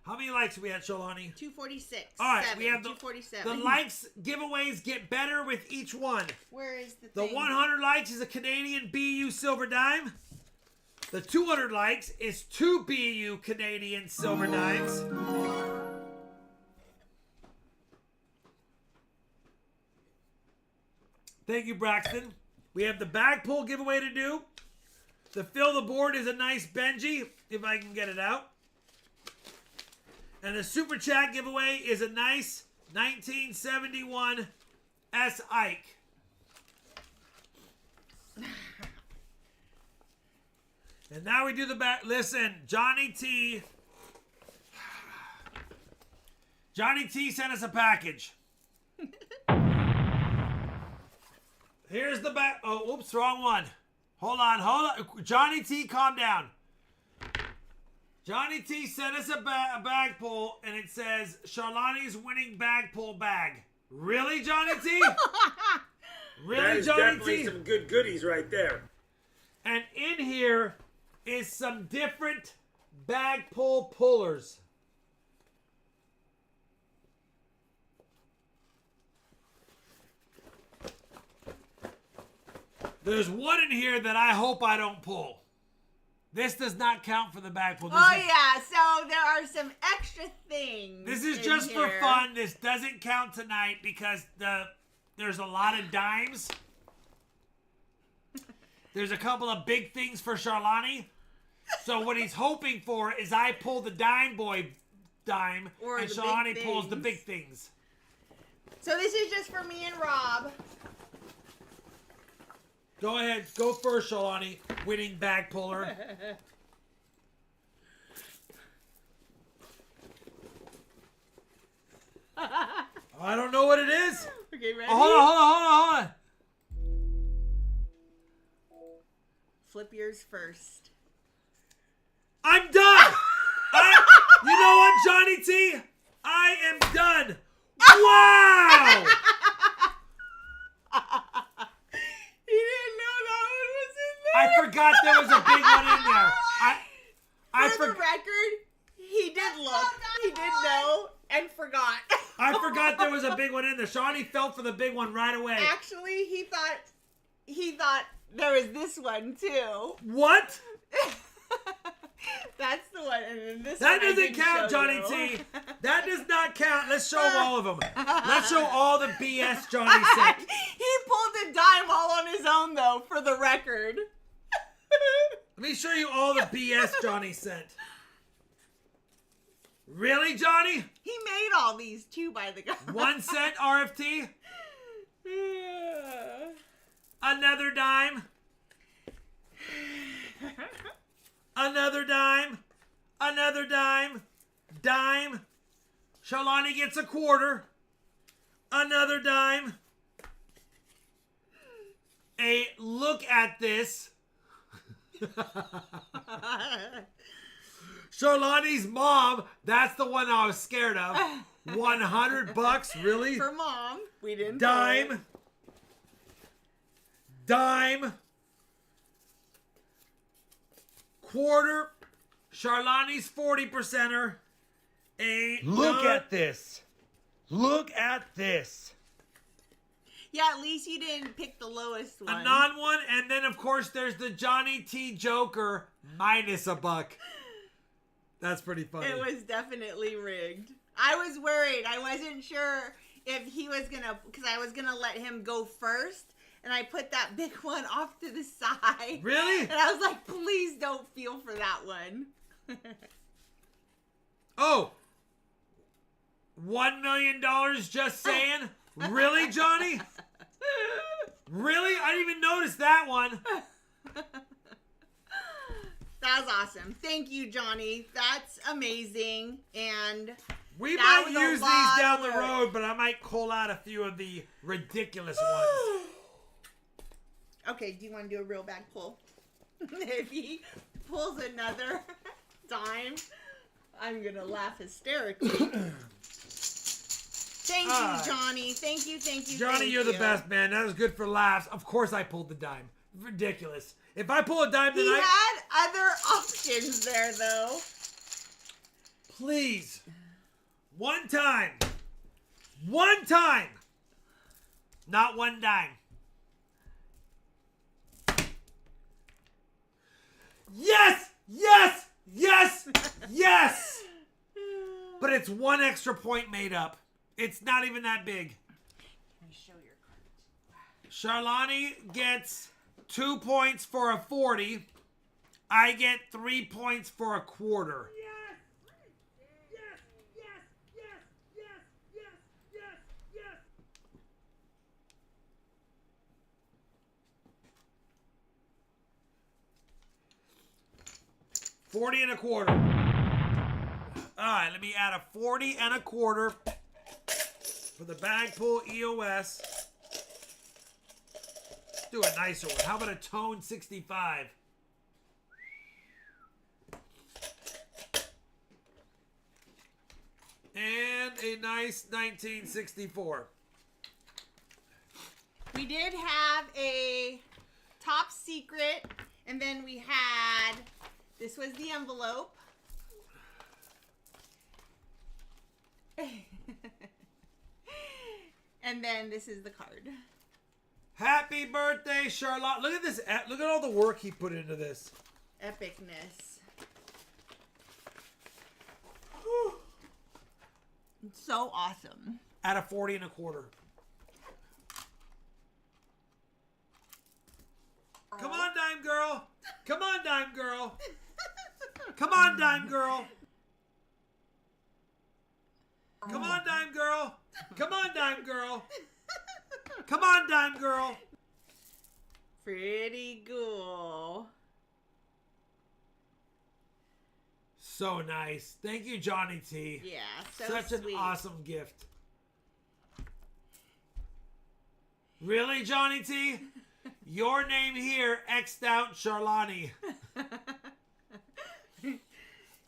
How many likes we had, Sholani? 246. All right, 7, we have 247. the likes giveaways get better with each one. Where is the The thing? 100 likes is a Canadian BU silver dime. The 200 likes is 2 BU Canadian silver dimes. Thank you, Braxton. We have the bag pull giveaway to do. The fill the board is a nice Benji, if I can get it out. And the super chat giveaway is a nice 1971 S. Ike. And now we do the back. Listen, Johnny T sent us a package. Here's the back. Oh, oops, wrong one. Hold on. Johnny T, calm down. Johnny T sent us a bag pull, and it says, Charlani's winning bag pull bag. Really, Johnny T? Really, That is Johnny definitely T? some good goodies right there. And in here is some different bag pull pullers. There's one in here that I hope I don't pull. This does not count for the bag pull. Yeah, so there are some extra things. This is in just for here. fun. This doesn't count tonight because there's a lot of dimes. There's a couple of big things for Charlani. So what he's hoping for is I pull the dime boy dime Or and the Charlani big pulls the things. big things. So this is just for me and Rob. Go ahead. Go first, Sholani. Winning bag puller. I don't know what it is. Okay, ready? Oh, hold on. Flip yours first. I'm done. You know what, Johnny T? I am done. Wow. He didn't know that one was in there. I forgot there was a big one in there. For the record, he did look. He did know and forgot. I forgot there was was a big one in there. Shawnee felt for the big one right away. Actually, he thought there was this one too. What? That's the one, and then this That one I doesn't didn't count, show Johnny you. T. That does not count. Let's show all of them. Let's show all the BS Johnny sent. He pulled a dime all on his own, though, for the record. Let me show you all the BS Johnny sent. Really, Johnny? He made all these, too, by the guy. 1 cent RFT? Another dime? Another dime? Another dime? Dime? Shalani gets a quarter. Another dime. A look at this. Shalani's mom, that's the one I was scared of. $100, really? For Mom. We didn't Dime. Dime. Quarter. Charlani's 40%er. Look at this. Look at this. Yeah, at least you didn't pick the lowest one. A non one, and then of course there's the Johnny T Joker minus $1. That's pretty funny. It was definitely rigged. I was worried. I wasn't sure if he was gonna, because I was gonna let him go first, and I put that big one off to the side. Really? And I was like, please don't feel for that one. Oh, $1 million just saying? Really, Johnny? Really? I didn't even notice that one. That was awesome. Thank you, Johnny. That's amazing. And We that might was a use lot these of down the work. road, but I might call out a few of the ridiculous ones. Okay, do you want to do a real bag pull? If he pulls another dime, I'm going to laugh hysterically. Thank you, Johnny. Thank you, thank you, Johnny, thank you're the you. best, man. That was good for laughs. Of course I pulled the dime. Ridiculous. If I pull a dime He tonight... had other options there, though. Please. One time. One time. Not one dime. Yes! Yes! Yes! Yes! But it's one extra point made up. It's not even that big. Can I show your cards? Charlani gets 2 points for a 40. I get 3 points for a quarter. Yes! Yes! Yes! Yes! Yes! Yes! Yes! Yes! 40 and a quarter. All right, let me add a 40 and a quarter for the bag pull EOS. Let's do a nicer one. How about a tone 65? And a nice 1964. We did have a top secret, and then we had, this was the envelope. And then this is the card. Happy birthday, Charlotte. Look at this. Look at all the work he put into this. Epicness. It's so awesome. At a 40 and a quarter. Come on, Dime Girl. Come on, Dime Girl. Come on, Dime Girl. Come on, Dime Girl. Come on, Dime Girl. Come on, Dime Girl. Pretty cool. So nice. Thank you, Johnny T. Yeah, so Such sweet. an awesome gift. Really, Johnny T? Your name here, X'd out Charlani. All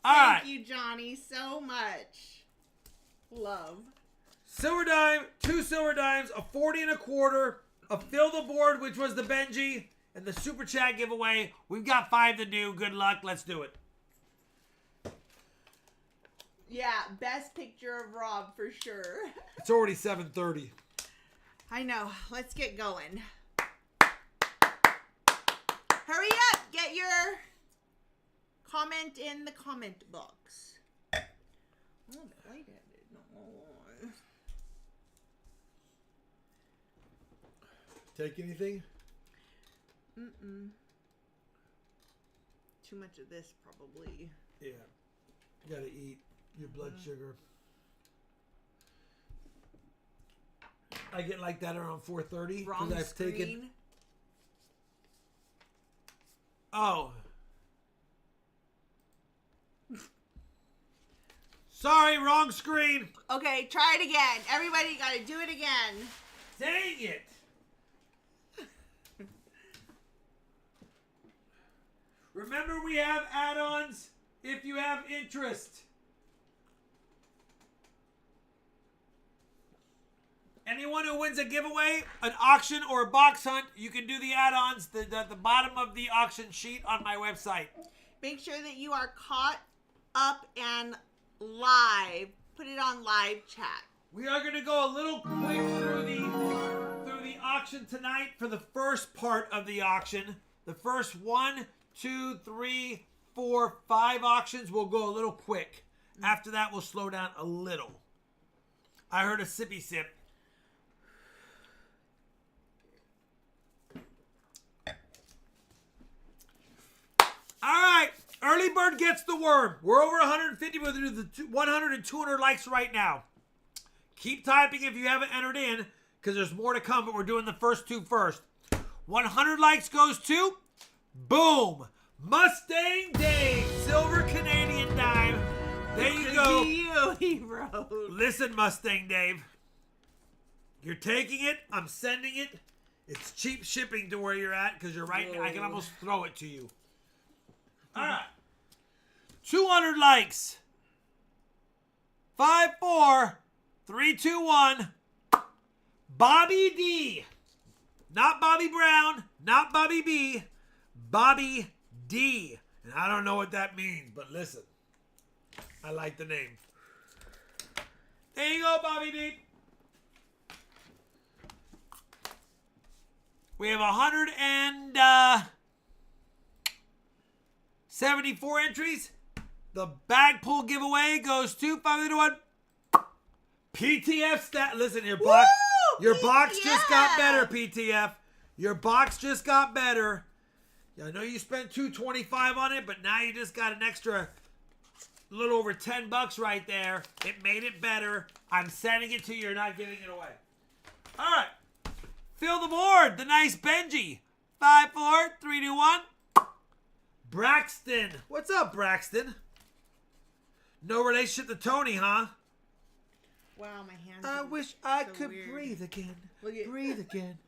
right. Thank you, Johnny, so much. Love. Silver dime, 2 silver dimes, a 40 and a quarter, a fill the board, which was the Benji, and the Super Chat giveaway. We've got 5 to do. Good luck. Let's do it. Yeah, best picture of Rob for sure. It's already 7:30. I know. Let's get going. Hurry up. Get your comment in the comment box. Oh, the light ended. No. Take anything? Mm-mm. Too much of this, probably. Yeah. You gotta eat your blood sugar. I get like that around 4:30. Wrong I've screen. taken. Oh. Sorry, wrong screen. Okay, try it again. Everybody got to do it again. Dang it. Remember, we have add-ons if you have interest. Anyone who wins a giveaway, an auction, or a box hunt, you can do the add-ons at the bottom of the auction sheet on my website. Make sure that you are caught up and live. Put it on live chat. We are going to go a little quick through the auction tonight for the first part of the auction. The first 1, 2, 3, 4, 5 auctions will go a little quick. After that, we'll slow down a little. I heard a sippy sip. All right, early bird gets the worm. We're over 150 with the 100 and 200 likes right now. Keep typing if you haven't entered in, because there's more to come, but we're doing the first 2 first. 100 likes goes to, boom, Mustang Dave, silver Canadian dime. There you go. You, he wrote. Listen, Mustang Dave, you're taking it. I'm sending it. It's cheap shipping to where you're at, because you're right. I can almost throw it to you. All right. 200 likes. 5, 4, 3, 2, 1. Bobby D. Not Bobby Brown. Not Bobby B. Bobby D. And I don't know what that means, but listen. I like the name. There you go, Bobby D. We have 174 entries. The bag pull giveaway goes to 5 to 1. PTF stat. Listen, your box just got better, PTF. Your box just got better. I know you spent $225 on it, but now you just got an extra little over $10 right there. It made it better. I'm sending it to you. You're not giving it away. All right. Fill the board. The nice Benji. 5, 4, 3, 2, 1. Braxton. What's up, Braxton? No relationship to Tony, huh? Wow, my hands. I wish I could breathe again. Breathe again.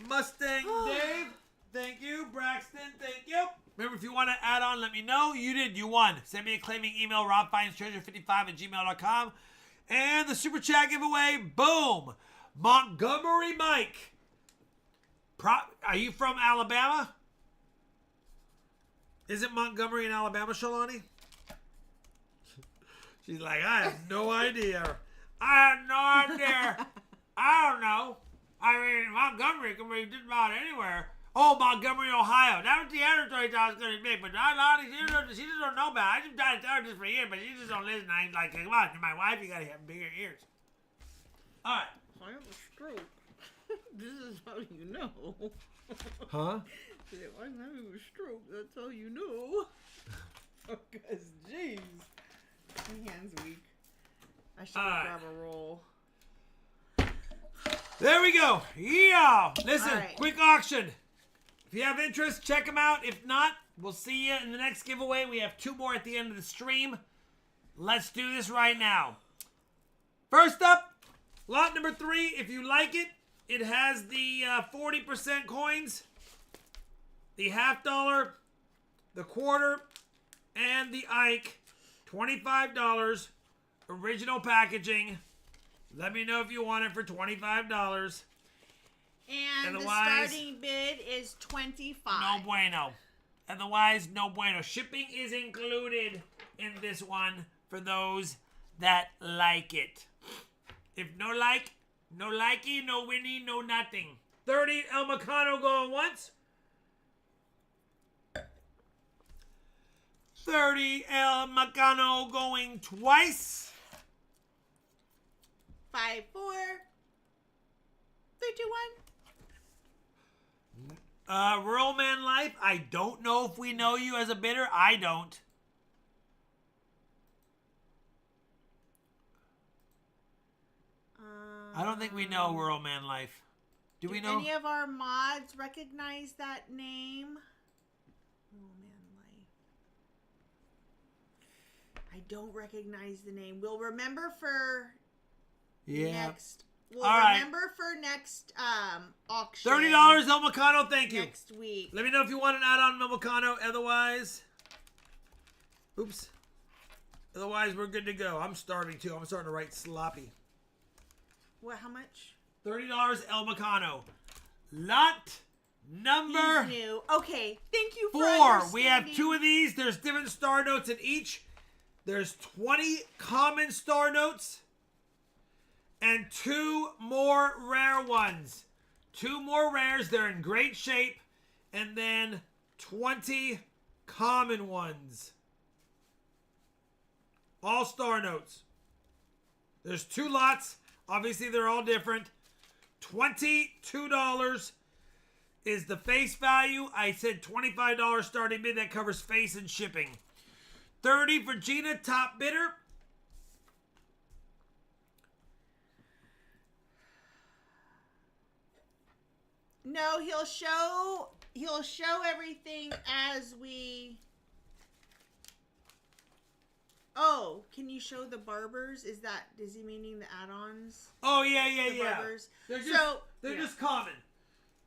Mustang Dave. Thank you. Braxton. Thank you. Remember, if you want to add on, let me know. You did. You won. Send me a claiming email, RobFindsTreasure55@gmail.com. And the Super Chat giveaway. Boom. Montgomery Mike. Are you from Alabama? Isn't Montgomery in Alabama, Shalani? She's like, I have no idea. I have no idea. I don't know. I mean, Montgomery can be just about anywhere. Oh, Montgomery, Ohio. That was the other story I was going to make, but she just don't know about it. I just tried to tell her this for years, but she just don't listen. I'm like, come on, my wife, you got to have bigger ears. All right. I have a stroke. This is how you know. Huh? I'm having a stroke. That's how you know. Because, jeez. My hand's weak. I should grab a roll. There we go. Yeah. Listen, right. Quick auction. If you have interest, check them out. If not, we'll see you in the next giveaway. We have 2 more at the end of the stream. Let's do this right now. First up, lot number 3. If you like it, it has the 40% coins, the $50, the quarter, and the Ike. $25. Original packaging. Let me know if you want it for $25. And the starting bid is $25. No bueno. Otherwise, no bueno. Shipping is included. in this one for those that like it. If no like, no likey, no winnie, no nothing. 30 El Macano going once. 30 El Macano going twice. 5, 4, 3, 2, 1. Rural Man Life, I don't know if we know you as a bidder. I don't. I don't think we know Rural Man Life. Do we know? Any of our mods recognize that name? Rural Man Life. I don't recognize the name. We'll remember for next. We'll remember for next auction. $30 El Macano, thank you. Next week. Let me know if you want an add-on El Macano. Otherwise, oops. Otherwise, we're good to go. I'm starving too. I'm starting to write sloppy. What? How much? $30 El Macano. Lot number He's new. Okay, thank you for 4. We have understanding. 2 of these. There's different star notes in each. There's 20 common star notes and 2 more rare ones. 2 more rares. They're in great shape. And then 20 common ones. All star notes. There's 2 lots. Obviously, they're all different. $22 is the face value. I said $25 starting bid. That covers face and shipping. $30 for Gina, top bidder. No, he'll show everything as we. Oh, can you show the barbers? Is he meaning the add-ons? Oh yeah. Barbers. They're Yeah. just common.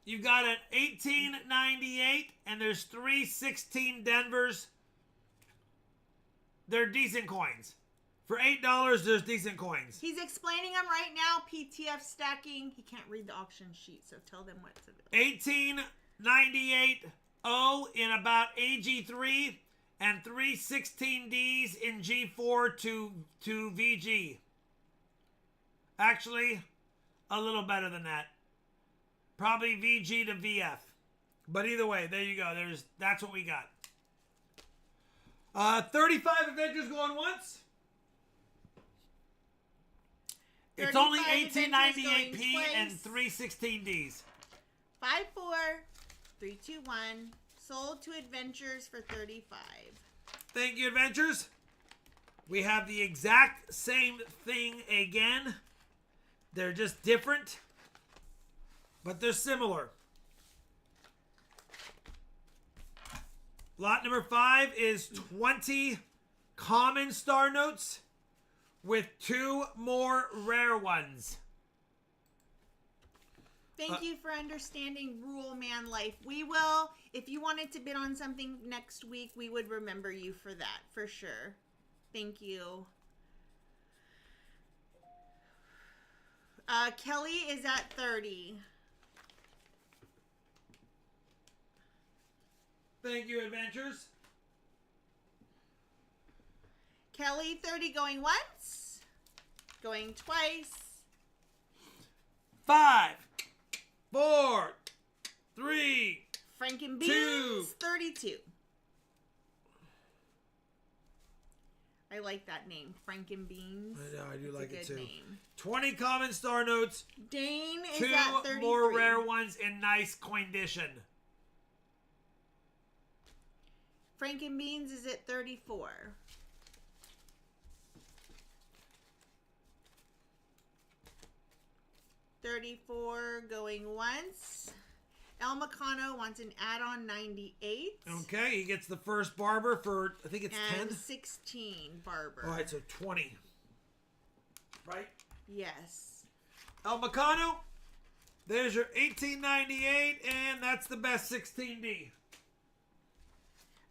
You've got an 1898 and there's 316 Denvers. They're decent coins. For $8, there's decent coins. He's explaining them right now. PTF stacking. He can't read the auction sheet, so tell them what to do. 1898 O in about AG3 and 316Ds in G4 to VG. Actually, a little better than that. Probably VG to VF. But either way, there you go. That's what we got. 35 Avengers going once. It's only 1898p and 316Ds. 5, 4, 3, 2, 1. Sold to Adventures for $35. Thank you, Adventures. We have the exact same thing again. They're just different, but they're similar. Lot number 5 is 20 common star notes with 2 more rare ones. Thank you for understanding Rural Man Life. We will, if you wanted to bid on something next week, we would remember you for that, for sure. Thank you. Kelly is at 30. Thank you, Adventures. Kelly, 30 going once. Going twice. 5, 4, 3. Frankenbeans, 2. 32. I like that name, Frankenbeans. I know, I do like it It's too. a good name. 20 common star notes. Dane is 2 at 33. more rare ones in nice condition. Frankenbeans is at 34. $34 going once. El Macano wants an add-on 98. Okay, he gets the first barber for, I think it's and 10. 16 barber. All right, so 20. Right? Yes. El Macano, there's your 1898, and that's the best 16D.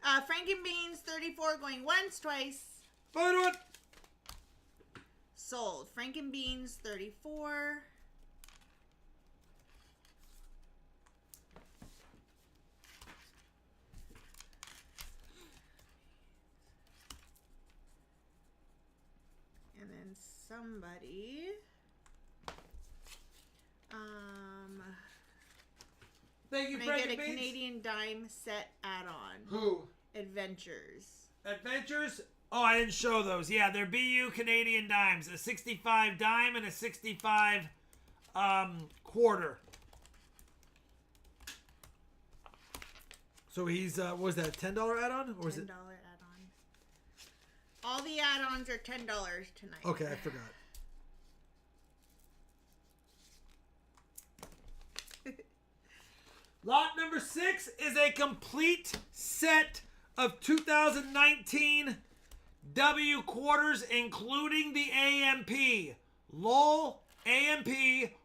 Frankenbeans 34 going once, twice. Photo it. Sold. Frankenbeans 34. somebody. Thank you, Can I Frankie get a Beans. Canadian dime set add-on? Who? Adventures. Adventures? Oh, I didn't show those. Yeah, they're BU Canadian dimes. A 65 dime and a 65 quarter. So he's, what was that, $10 add-on? Or was $10 it? add-on. All the add-ons are $10 tonight. Okay, I forgot. Lot number 6 is a complete set of 2019 W quarters, including the AMP. Lowell, AMP,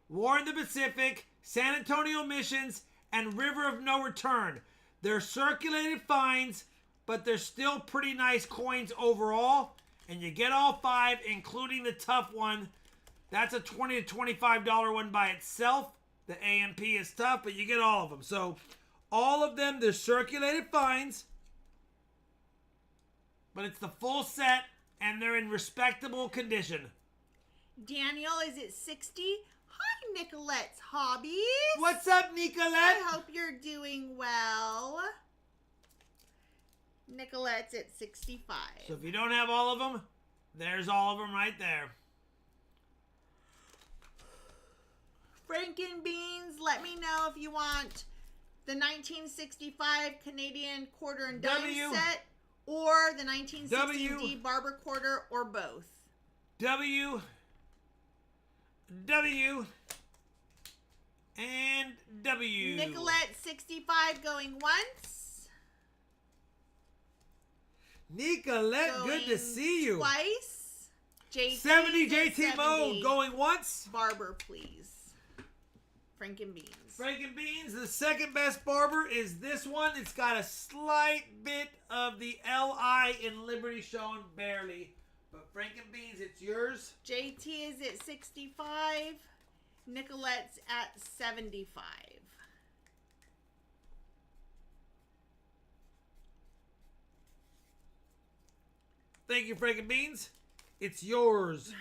War in the Pacific, San Antonio Missions, and River of No Return. They're circulated finds, but they're still pretty nice coins overall. And you get all 5, including the tough one. That's a $20 to $25 one by itself. The AMP is tough, but you get all of them. So all of them, they're circulated finds. But it's the full set, and they're in respectable condition. Daniel, is it 60? Hi, Nicolette's Hobbies. What's up, Nicolette? I hope you're doing well. Nicolette's at 65. So if you don't have all of them, there's all of them right there. Franken Beans, let me know if you want the 1965 Canadian quarter and dime set or the 1916 D barber quarter or both. W, and W. Nicolette 65 going once. Nicolette, good to see you. Twice. JT 70 JT 70. mode going once. Barber, please. Franken Beans. Franken Beans, the second best barber is this one. It's got a slight bit of the LI in Liberty showing, barely. But Franken Beans, it's yours. JT is at 65. Nicolette's at 75. Thank you, Franken Beans. It's yours.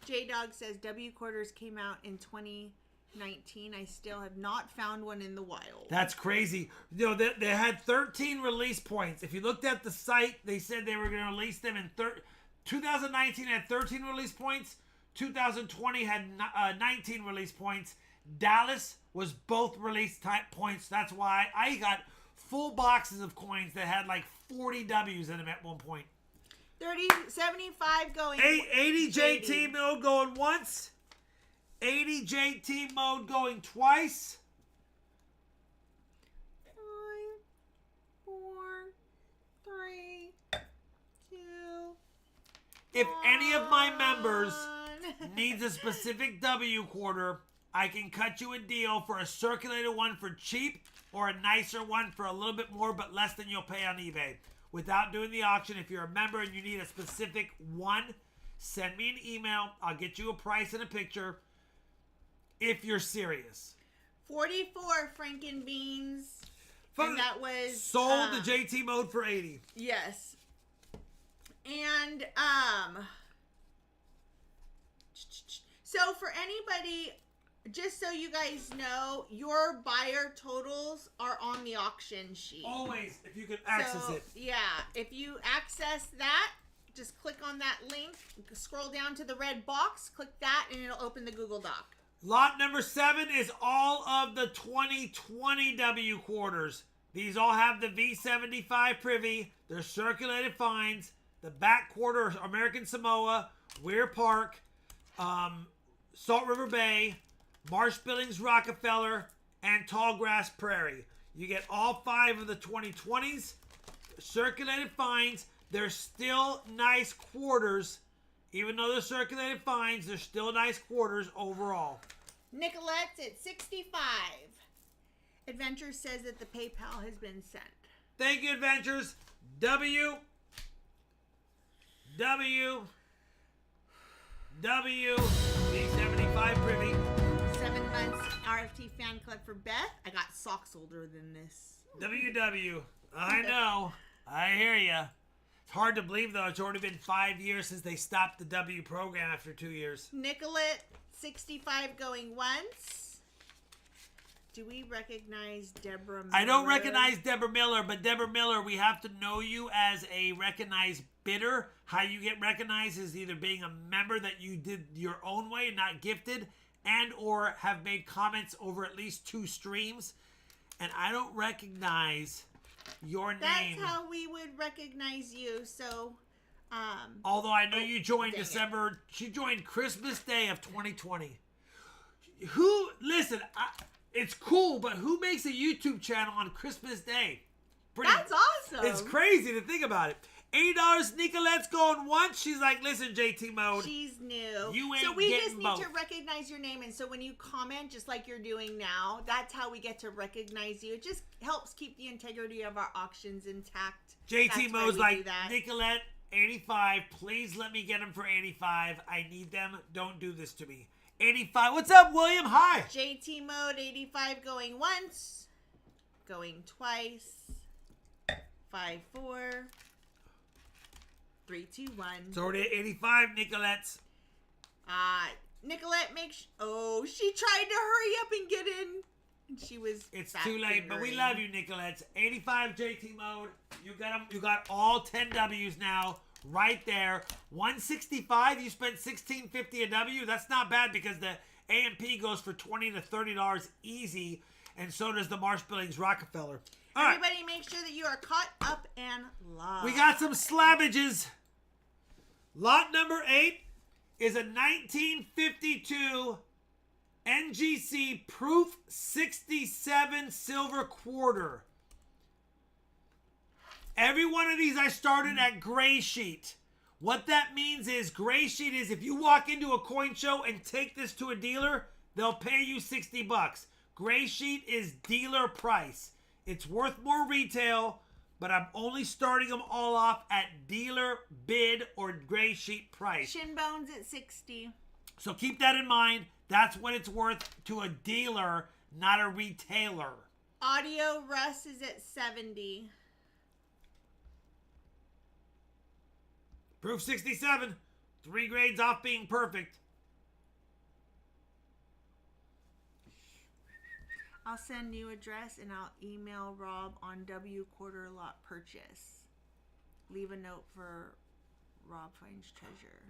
J-Dog says W quarters came out in 2019. I still have not found one in the wild. That's crazy. You know, they had 13 release points. If you looked at the site, they said they were going to release them in 2019 had 13 release points. 2020 had 19 release points. Dallas was both release type points. That's why I got full boxes of coins that had like 40 W's in them at one point. 75 going. 80 JT mode going once. 80 JT mode going twice. 5, 4, 3, 2. If any of my members needs a specific W quarter, I can cut you a deal for a circulated one for cheap or a nicer one for a little bit more but less than you'll pay on eBay. Without doing the auction, if you're a member and you need a specific one, send me an email. I'll get you a price and a picture if you're serious. 44 Franken Beans. And that was sold the JT mode for 80. Yes. And so for anybody, just so you guys know, your buyer totals are on the auction sheet. Always, if you can access it. Yeah, if you access that, just click on that link, scroll down to the red box, click that, and it'll open the Google Doc. Lot number 7 is all of the 2020 W quarters. These all have the V75 privy. They're circulated finds. The back quarter, American Samoa, Weir Park, Salt River Bay, Marsh Billings Rockefeller, and Tallgrass Prairie. You get all 5 of the 2020s. Circulated finds. They're still nice quarters. Even though they're circulated finds, they're still nice quarters overall. Nicolette's at 65. Adventures says that the PayPal has been sent. Thank you, Adventures. W, V75 privy. 7 months RFT fan club for Beth. I got socks older than this. WW. I know. I hear ya. It's hard to believe, though. It's already been 5 years since they stopped the W program after 2 years. Nicolette, 65 going once. Do we recognize Deborah Miller? I don't recognize Deborah Miller, but Deborah Miller, we have to know you as a recognized bidder. How you get recognized is either being a member that you did your own way and not gifted, and or have made comments over at least 2 streams. And I don't recognize your name. That's how we would recognize you. So, although I know you joined December, she joined Christmas Day of 2020. Listen, it's cool, but who makes a YouTube channel on Christmas Day? That's awesome. It's crazy to think about it. $80, Nicolette's going once. She's like, listen, JT Mode. She's new. You ain't so we getting just need both. to recognize your name. And so when you comment, just like you're doing now, that's how we get to recognize you. It just helps keep the integrity of our auctions intact. JT Mode's like, Nicolette, 85. Please let me get them for 85. I need them. Don't do this to me. 85. What's up, William? Hi. JT Mode, 85 going once. Going twice. 5-4. 3, 2, 1. It's already at 85, Nicolette's. Nicolette she tried to hurry up and get in. And she was It's too late, but we love you, Nicolette's. 85 JT Mode. You got them. You got all 10 W's now. Right there. 165. You spent $16.50 a W. That's not bad because the AMP goes for $20 to $30 easy. And so does the Marsh Billings Rockefeller. All right. Everybody make sure that you are caught up and live. We got some slabbages. Lot number 8 is a 1952 NGC Proof 67 silver quarter. Every one of these I started at gray sheet. What that means is gray sheet is if you walk into a coin show and take this to a dealer, they'll pay you $60. Gray sheet is dealer price. It's worth more retail, but I'm only starting them all off at dealer bid or gray sheet price. Shin bones at 60. So keep that in mind. That's what it's worth to a dealer, not a retailer. Audio Russ is at 70. Proof 67. 3 grades off being perfect. I'll send new address and I'll email Rob on W quarter lot purchase. Leave a note for RobFindsTreasure.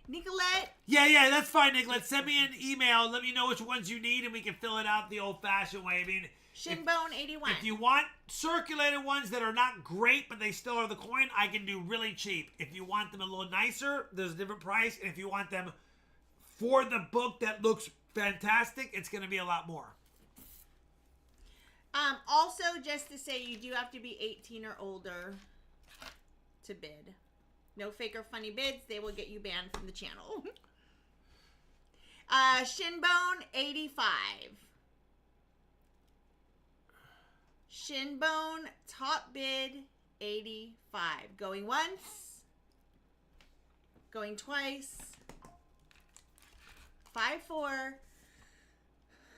Nicolette. Yeah, that's fine, Nicolette. Send me an email. Let me know which ones you need and we can fill it out the old-fashioned way. I mean, Shinbone 81. If you want circulated ones that are not great, but they still are the coin, I can do really cheap. If you want them a little nicer, there's a different price. And if you want them for the book that looks fantastic, it's going to be a lot more. Also, just to say, you do have to be 18 or older to bid. No fake or funny bids. They will get you banned from the channel. Shinbone 85. Shinbone top bid 85. Going once. Going twice. 5-4.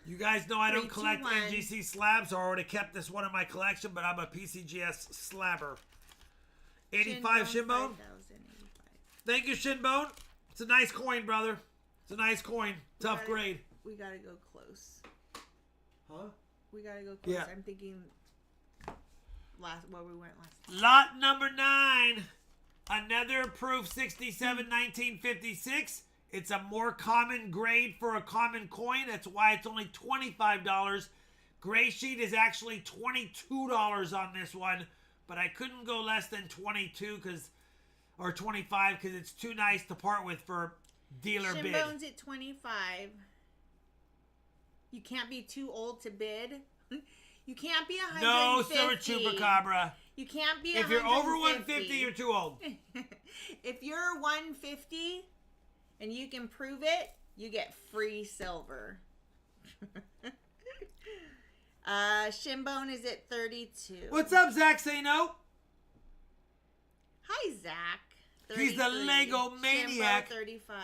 You guys know I don't 3, 2, collect 1. NGC slabs. I already kept this one in my collection, but I'm a PCGS slabber. 85 Shinbone. Thank you, Shinbone. It's a nice coin, brother. It's a nice coin. Tough grade. We gotta go close. Huh? We gotta go close. Yeah. I'm thinking where we went last. Lot number 9. Another Proof 67 1956. It's a more common grade for a common coin. That's why it's only $25. Gray sheet is actually $22 on this one, but I couldn't go less than 22 or 25 because it's too nice to part with for dealer bid. Shinbone's at 25. You can't be too old to bid. You can't be 150. No, Silver Chupacabra. You can't be If you're over 150, you're too old. If you're 150 and you can prove it, you get free silver. Shinbone is at 32. What's up, Zach? Say no. Hi, Zach. He's the Lego maniac. Shimbo 35.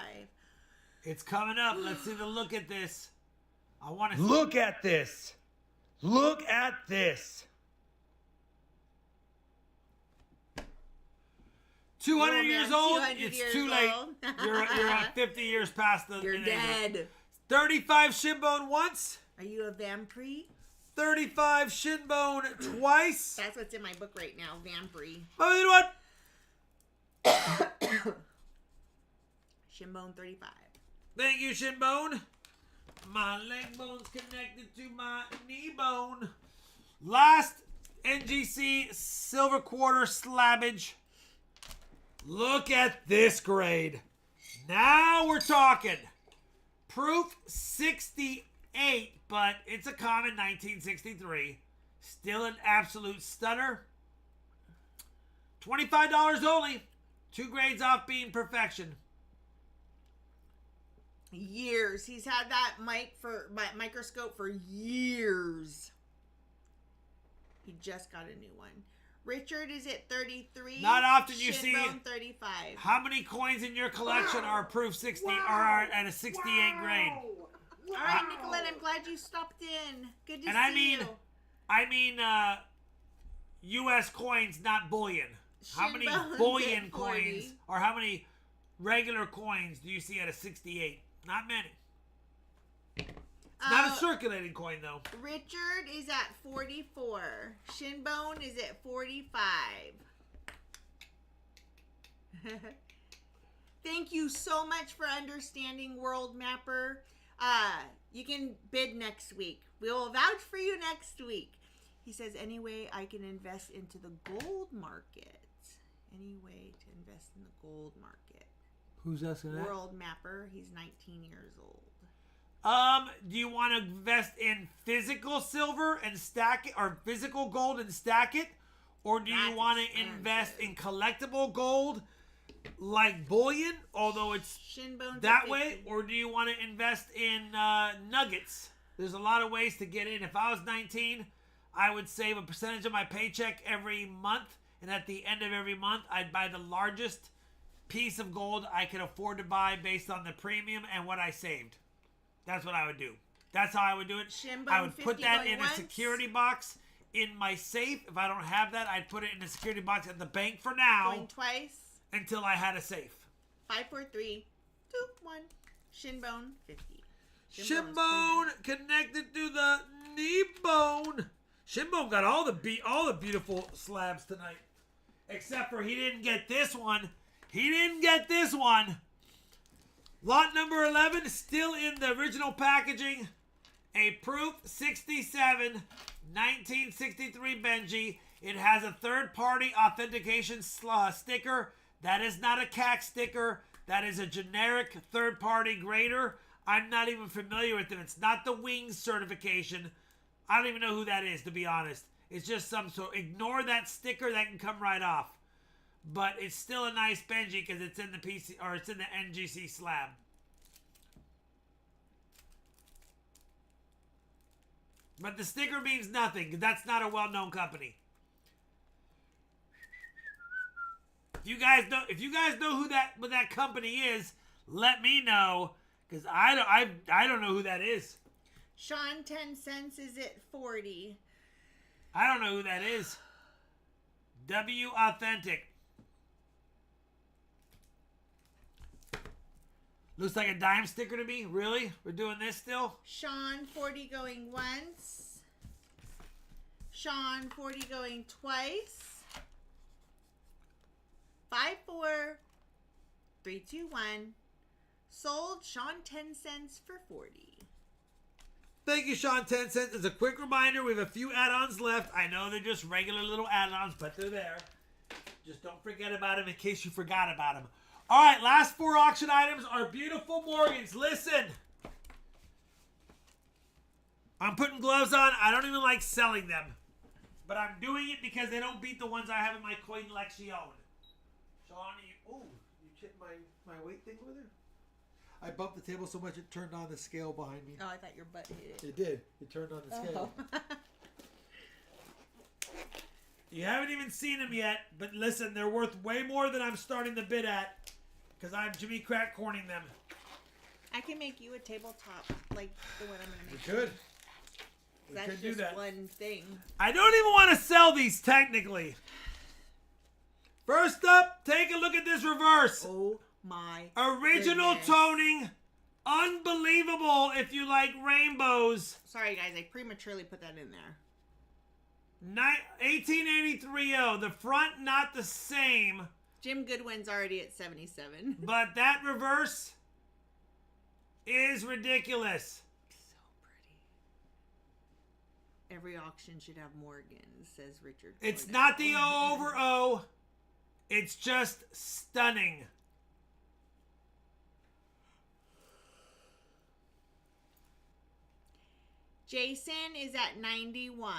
It's coming up. Let's see the look at this. I want to Look at this. Look at this. 200 Oh, years man, old, 200 it's years too late. old. You're 50 years past the You're dead. 35 shinbone once. Are you a vampire? 35 shinbone twice. That's what's in my book right now, vampire. Oh, you know what? Shinbone 35. Thank you, shinbone. My leg bone's connected to my knee bone. Last NGC silver quarter slabbage. Look at this grade. Now we're talking. Proof 68, but it's a common 1963. Still an absolute stunner. $25 only. 2 grades off being perfection. Years. He's had that microscope for years. He just got a new one. Richard is at 33. Not often you see Shinbone 35. how many coins in your collection are proof 60 or are at a 68 grade. All right, Nicolette, I'm glad you stopped in. Good to And see you. I mean U.S. coins, not bullion. How many Shinbone's bullion at 40. coins or how many regular coins do you see at a 68? Not many. It's not a circulating coin, though. Richard is at 44. Shinbone is at 45. Thank you so much for understanding, World Mapper. You can bid next week. We will vouch for you next week. He says, any way I can invest into the gold market. Any way to invest in the gold market. Who's asking that? World Mapper. He's 19 years old. Do you want to invest in physical silver and stack it, or physical gold and stack it? Or do you That's want to expensive. invest in collectible gold like bullion, although it's Shinbone's that at way? 50. Or do you want to invest in nuggets? There's a lot of ways to get in. If I was 19, I would save a percentage of my paycheck every month. And at the end of every month, I'd buy the largest piece of gold I could afford to buy based on the premium and what I saved. That's what I would do. That's how I would do it. Shinbone I would put 50 that going in once. a security box in my safe. If I don't have that, I'd put it in a security box at the bank for now Going twice. until I had a safe. 5, 4, 3, 2, 1. Shinbone 50. Shinbone connected to the knee bone. Shinbone got all the beautiful slabs tonight. Except for he didn't get this one. He didn't get this one. Lot number 11 still in the original packaging. A Proof 67 1963 Benji. It has a third-party authentication sticker. That is not a CAC sticker. That is a generic third-party grader. I'm not even familiar with them. It's not the Wings certification. I don't even know who that is, to be honest. It's just some sort. Ignore that sticker. That can come right off. But it's still a nice Benji because it's in the PC or it's in the NGC slab. But the sticker means nothing because that's not a well-known company. If you guys know what that company is, let me know because I don't know who that is. Sean 10 cents is at 40. I don't know who that is. W Authentic. Looks like a dime sticker to me. Really? We're doing this still? Sean 40 going once. Sean 40 going twice. 5, 4, 3, 2, 1. Sold Sean 10 cents for 40. Thank you, Sean 10 cents. As a quick reminder, we have a few add-ons left. I know they're just regular little add-ons, but they're there. Just don't forget about them in case you forgot about them. All right, last 4 auction items are beautiful Morgans. Listen. I'm putting gloves on. I don't even like selling them. But I'm doing it because they don't beat the ones I have in my coin collection. Sean, you chipped my weight thing over there? I bumped the table so much it turned on the scale behind me. Oh, I thought your butt hit it. It did. It turned on the scale. Oh. You haven't even seen them yet, but listen, they're worth way more than I'm starting the bid at because I'm Jimmy Crack corning them. I can make you a tabletop like the one I'm going to make. We could. We That's could do just that. one thing. I don't even want to sell these technically. First up, take a look at this reverse. Oh my Original goodness. toning. Unbelievable if you like rainbows. Sorry, guys. I prematurely put that in there. 1883 The front not the same. Jim Goodwin's already at 77. But that reverse is ridiculous. So pretty. Every auction should have Morgan, says Richard. It's Cordell. not the O over O. It's just stunning. Jason is at 91.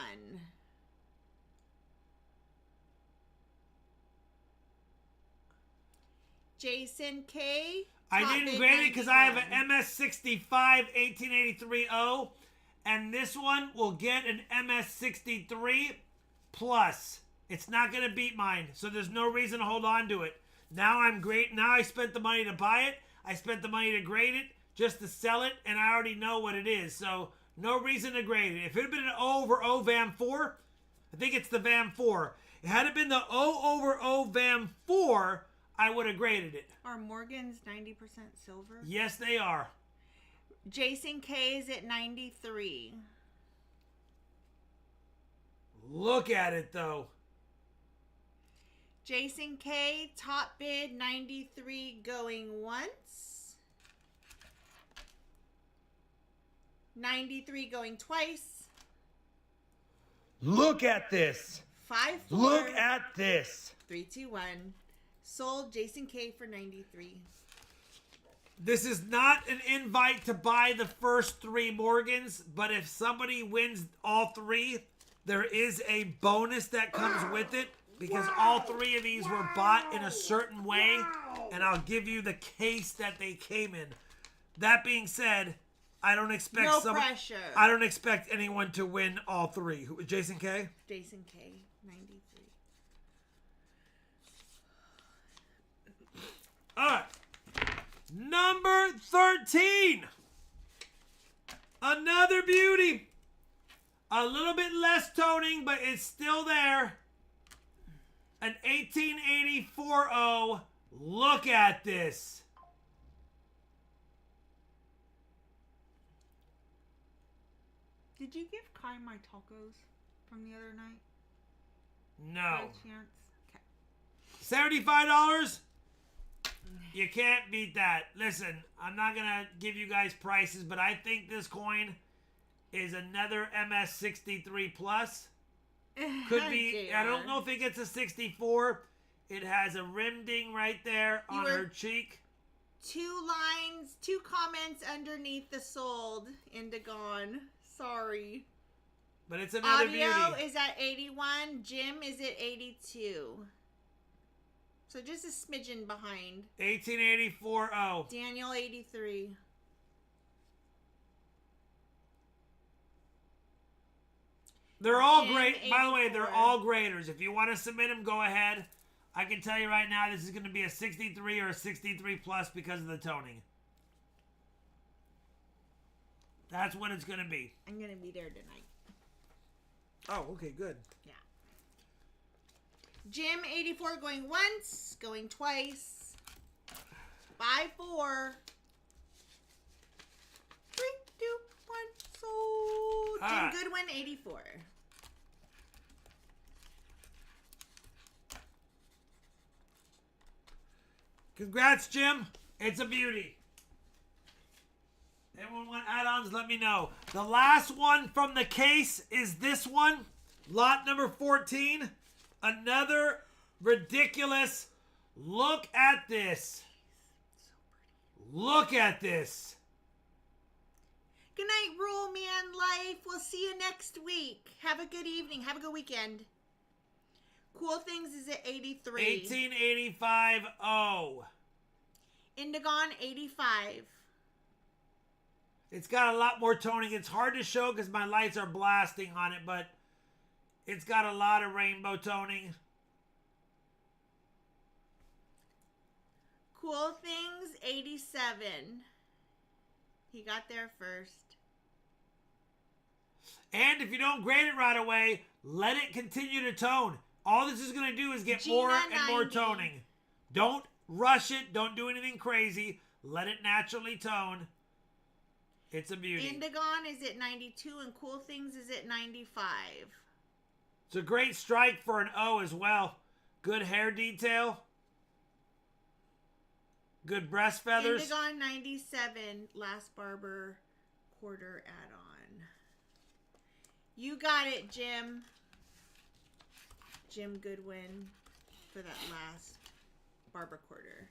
Jason K. I top didn't bid grade it because I have 91. an MS65 1883 O, and this one will get an MS63 plus. It's not going to beat mine, so there's no reason to hold on to it. Now I'm great. Now I spent the money to buy it. I spent the money to grade it just to sell it, and I already know what it is, so no reason to grade it. If it had been an O over O VAM 4, I think it's the VAM 4. Had it been the O over O VAM 4, I would have graded it. Are Morgan's 90% silver? Yes, they are. Jason K is at 93. Look at it, though. Jason K, top bid 93 going once. 93 going twice. Look at this. 5 4. Look at this. 3 2 1. Sold Jason K for 93. This is not an invite to buy the first 3 Morgans, but if somebody wins all 3, there is a bonus that comes with it because all 3 of these were bought in a certain way, and I'll give you the case that they came in. That being said, I don't expect No pressure. I don't expect anyone to win all 3. Jason K? Jason K, 93. All right. Number 13. Another beauty. A little bit less toning, but it's still there. An 1884 O. Look at this. Did you give Kai my tacos from the other night? No. By chance? Okay. $75? You can't beat that. Listen, I'm not going to give you guys prices, but I think this coin is another MS63 plus. Could be, I don't know if it gets a 64. It has a rim ding right there on her cheek. 2 lines, 2 comments underneath the sold Indigon. Sorry. But it's another Audio beauty. is at 81. Jim is at 82. So just a smidgen behind. 1884 O. Daniel 83. They're all Jim, great. By the way, they're 84. all graders. If you want to submit them, go ahead. I can tell you right now, this is going to be a 63 or a 63 plus because of the toning. That's what it's going to be. I'm going to be there tonight. Oh, okay, good. Yeah. Jim 84 going once, going twice. 5 4. 3 2 1 sold. Jim Alright. Goodwin 84. Congrats, Jim. It's a beauty. Anyone want add-ons? Let me know. The last one from the case is this one. Lot number 14. Another ridiculous. Look at this. Look at this. Good night, Rule Man Life. We'll see you next week. Have a good evening. Have a good weekend. Cool Things is at 83. 1885 O. Indigon 85. It's got a lot more toning. It's hard to show because my lights are blasting on it, but it's got a lot of rainbow toning. Cool Things 87. He got there first. And if you don't grade it right away, let it continue to tone. All this is going to do is get Gina, more and more 90. toning. Don't rush it. Don't do anything crazy. Let it naturally tone. It's a beauty. Indigon is at 92 and Cool Things is at 95. It's a great strike for an O as well. Good hair detail. Good breast feathers. Indigon 97, Last Barber quarter add-on. You got it, Jim. Jim Goodwin for that last barber quarter.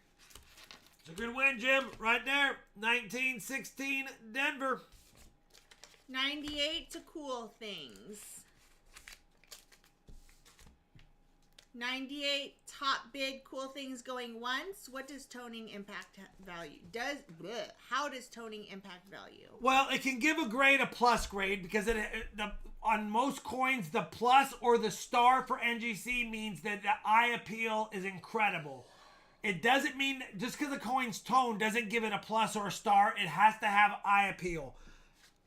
It's a good win, Jim. Right there. 1916 Denver. 98 to Cool Things. 98 top bid Cool Things going once. What does toning impact value? How does toning impact value? Well, it can give a grade a plus grade because on most coins, the plus or the star for NGC means that the eye appeal is incredible. It doesn't mean just because the coin's tone doesn't give it a plus or a star. It has to have eye appeal.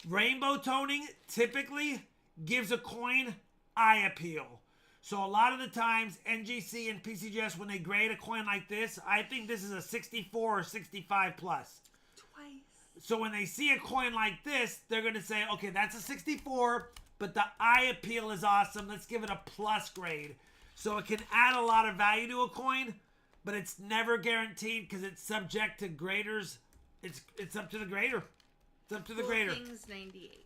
Rainbow toning typically gives a coin eye appeal. So a lot of the times, NGC and PCGS, when they grade a coin like this, I think this is a 64 or 65 plus. Twice. So when they see a coin like this, they're going to say, okay, that's a 64, but the eye appeal is awesome. Let's give it a plus grade. So it can add a lot of value to a coin, but it's never guaranteed because it's subject to graders. It's up to the grader. It's up to the grader. Cool Things 98.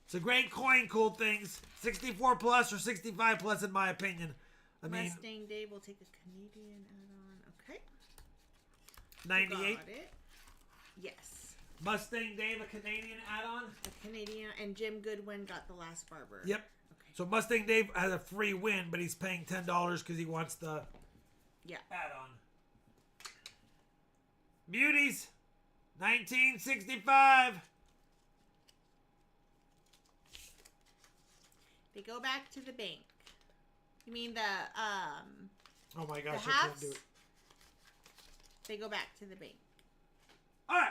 It's a great coin, Cool Things. 64 plus or 65 plus in my opinion. Mustang Dave will take a Canadian add-on. Okay. 98. Got it. Yes. Mustang Dave, a Canadian add-on. A Canadian, and Jim Goodwin got the Last Barber. Yep. Okay. So Mustang Dave has a free win, but he's paying $10 because he wants the add-on. Beauties. 1965. They go back to the bank. You mean the Oh my gosh, the I can't halves? do it. They go back to the bank. All right.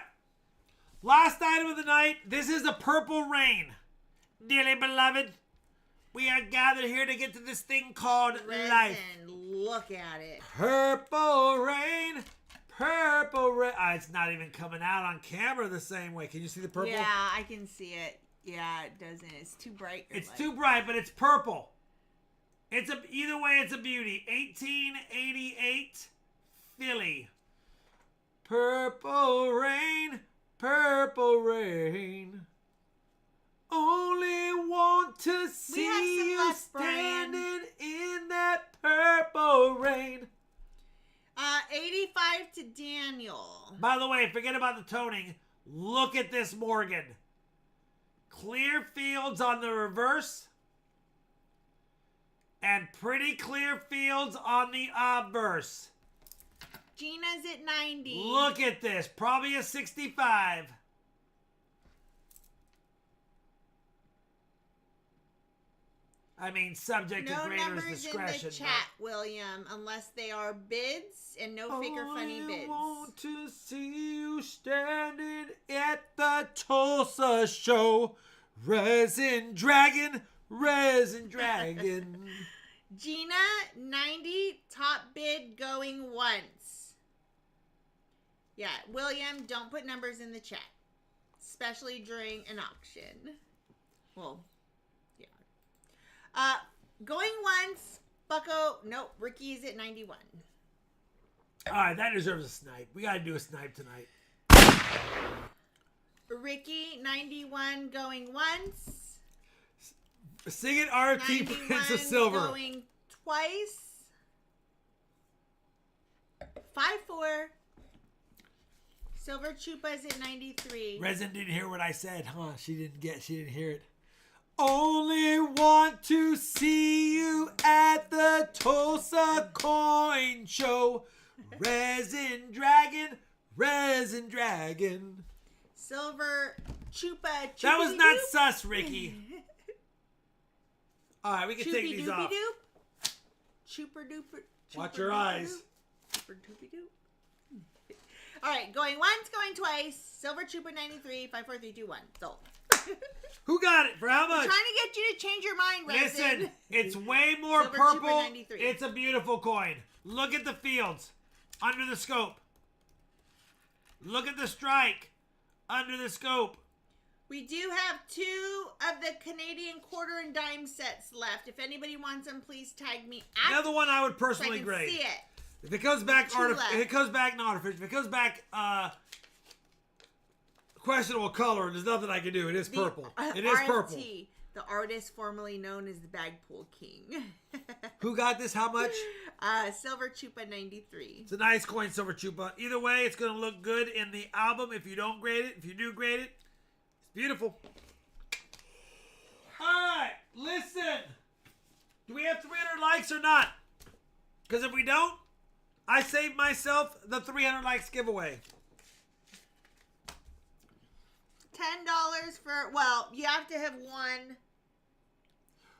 Last item of the night. This is the Purple Rain. Dearly beloved, we are gathered here to get to this thing called life. Look at it. Purple Rain. Purple Rain. It's not even coming out on camera the same way. Can you see the purple? Yeah, I can see it. Yeah, it doesn't. It's too bright. It's too bright, but it's purple. Either way, it's a beauty. 1888 Philly. Purple rain, purple rain. Only want to see you left, standing in that purple rain. 85 to Daniel. By the way, forget about the toning. Look at this Morgan. Clear fields on the reverse. And pretty clear fields on the obverse. Gina's at 90. Look at this. Probably a 65. I mean, subject to No grader's numbers discretion. in the chat, William, unless they are bids and no fake or funny bids. I want to see you standing at the Tulsa show. Resin Dragon, Resin Dragon. Gina, 90, top bid going once. Yeah, William, don't put numbers in the chat, especially during an auction. Well, yeah. Going once, Bucko, nope, Ricky's at 91. All right, that deserves a snipe. We got to do a snipe tonight. Ricky, 91 going once. Sing it, RT Prince of Silver. Going twice. 5-4. Silver Chupa's at 93. Resin didn't hear what I said, huh? She didn't hear it. Only want to see you at the Tulsa Coin Show. Resin Dragon, Resin Dragon. Silver Chupa. That was not sus, Ricky. All right, we can take these off. Chuper duper. Watch your eyes. Chuper doopy doop. All right, going once, going twice. Silver Chupa 93, 5, 4, 3, 2, 1. Sold. Who got it? For how I'm much? trying to get you to change your mind, Resin. Listen, it's way more Silver purple. Trooper 93. It's a beautiful coin. Look at the fields under the scope. Look at the strike under the scope. We do have 2 of the Canadian quarter and dime sets left. If anybody wants them, please tag me at Another one I would so I personally can grade. see it. If it comes back Two left. if it comes back not artificial, if it comes back questionable color, there's nothing I can do. It is purple. It is RFT, purple. the artist formerly known as the Bagpool King. Who got this? How much? Silver Chupa 93. It's a nice coin, Silver Chupa. Either way, it's going to look good in the album if you don't grade it. If you do grade it, it's beautiful. All right, listen. Do we have 300 likes or not? Because if we don't, I saved myself the 300 likes giveaway. $10 for, well, you have to have won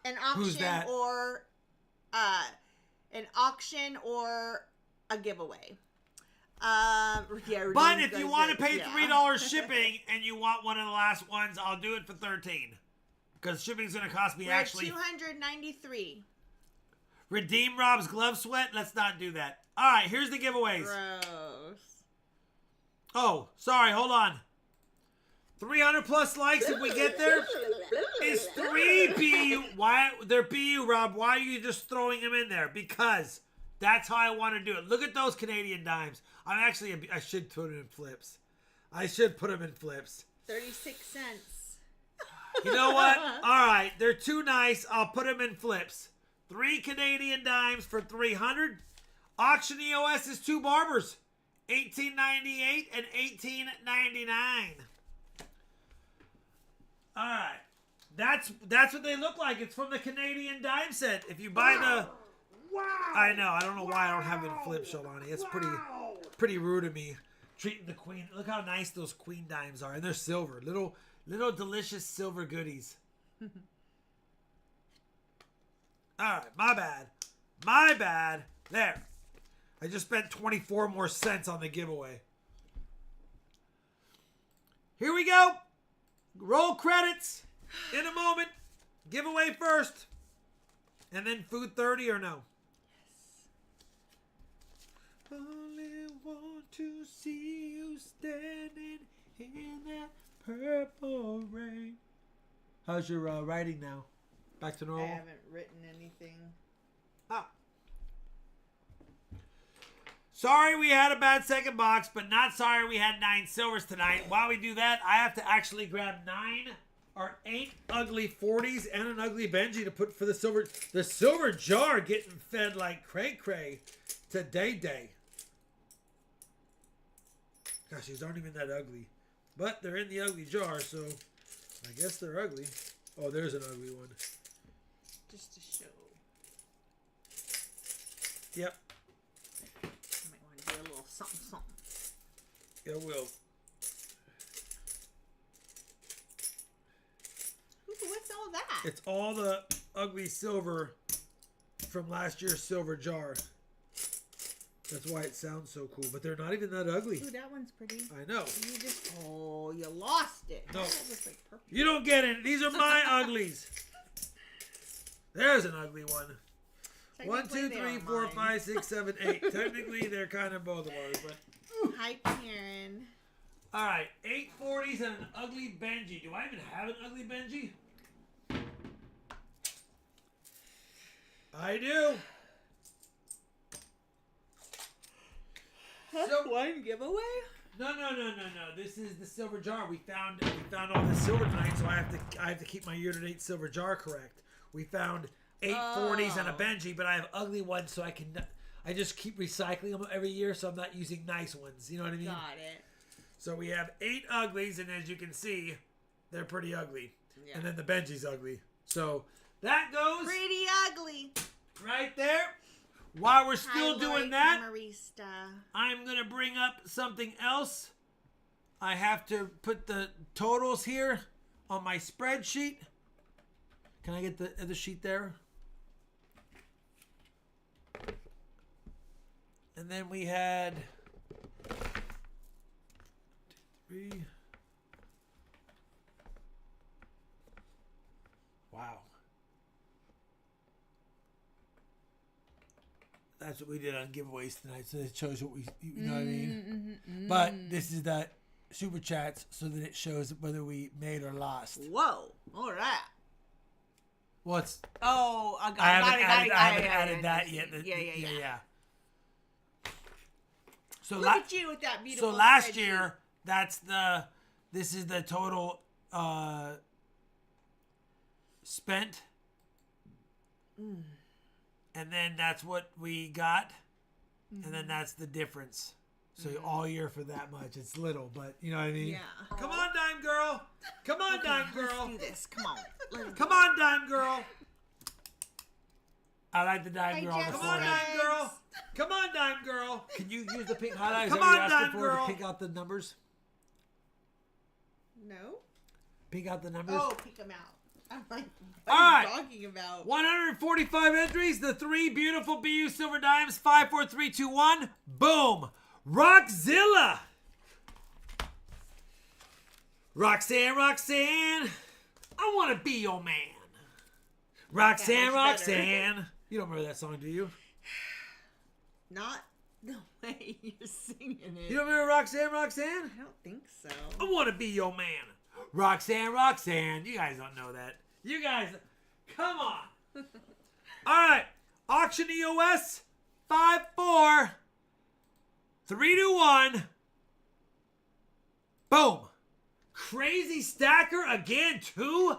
an auction. Who's that? Or a giveaway. Yeah, But if you want to pay $3 shipping and you want one of the last ones, I'll do it for $13. Because shipping's going to cost me We're actually. $293. Redeem Rob's glove sweat? Let's not do that. All right, here's the giveaways. Gross. Oh, sorry, hold on. 300 plus likes if we get there. Is 3 PU. Why? They're PU, Rob. Why are you just throwing them in there? Because that's how I want to do it. Look at those Canadian dimes. I should put them in flips. I should put them in flips. 36 cents. You know what? All right, they're too nice. I'll put them in flips. 3 Canadian dimes for 300. Auction EOS is 2 barbers. $18.98 and $18.99. All right. That's what they look like. It's from the Canadian dime set. If you buy the... Wow! I know. I don't know why I don't have it in flip, Shalani. It's pretty rude of me treating the queen. Look how nice those queen dimes are. And they're silver. Little delicious silver goodies. All right. My bad. My bad. There. I just spent 24 more cents on the giveaway. Here we go. Roll credits in a moment. Giveaway first. And then food 30 or no? Yes. Only want to see you standing in that purple rain. How's your writing now? Back to normal? I haven't written anything. Ah. Sorry we had a bad second box, but not sorry we had 9 silvers tonight. While we do that, I have to actually grab 8 ugly 40s and an ugly Benji to put for the silver. The silver jar getting fed like cray-cray to Day-Day. Gosh, these aren't even that ugly. But they're in the ugly jar, so I guess they're ugly. Oh, there's an ugly one. Just to show. Yep. I might want to do a little something, something. It will. Ooh, what's all that? It's all the ugly silver from last year's silver jar. That's why it sounds so cool. But they're not even that ugly. Ooh, that one's pretty. I know. You lost it. No. That looks like purple. You don't get it. These are my uglies. There's an ugly one. 1, 2, 3, 4, 5, 6, 7, 8. Technically, they're kind of both of ours, but. Hi, Karen. All right, 8 40s and an ugly Benji. Do I even have an ugly Benji? I do. So, one giveaway? No. This is the silver jar. We found all this silver tonight, so I have to keep my year-to-date silver jar correct. We found 8 40s and a Benji, but I have ugly ones, so I just keep recycling them every year, so I'm not using nice ones. You know what I mean? Got it. So we have 8 uglies, and as you can see, they're pretty ugly. Yeah. And then the Benji's ugly. So that goes Pretty ugly. right there. While we're still doing that, Marista. I'm going to bring up something else. I have to put the totals here on my spreadsheet. Can I get the other sheet there? And then we had 3, that's what we did on giveaways tonight. So it shows what you know what I mean? But this is the super chats so that it shows whether we made or lost. Whoa. All right. What's? Oh, I haven't added that yet. Yeah. So Look at you with that beautiful. So last spreadsheet. year, this is the total spent. And then that's what we got. And then that's the difference. So all year for that much. It's little, but you know what I mean? Yeah. Come on, Dime Girl. Come on, Dime Girl. Let's do this. Come on. Come on, Dime Girl. I like the Dime Girl. Jess. Come on, Dime Girl. Come on, Dime Girl. Can you use the pink highlighter? Come on, Dime Girl. To pick out the numbers? No. Pick out the numbers? Oh, pick them out. I'm like, all what are right. you talking about? 145 entries. The 3 beautiful BU Silver Dimes. 5, 4, 3, 2, 1. Boom. Rockzilla. Roxanne, I want to be your man. Roxanne. You don't remember that song, do you? Not the way you're singing it. You don't remember Roxanne? I don't think so. I want to be your man. Roxanne. You guys don't know that. You guys, come on. All right. Auction EOS. 5, 4, 3, 2, 1. Boom. Crazy stacker again, 2.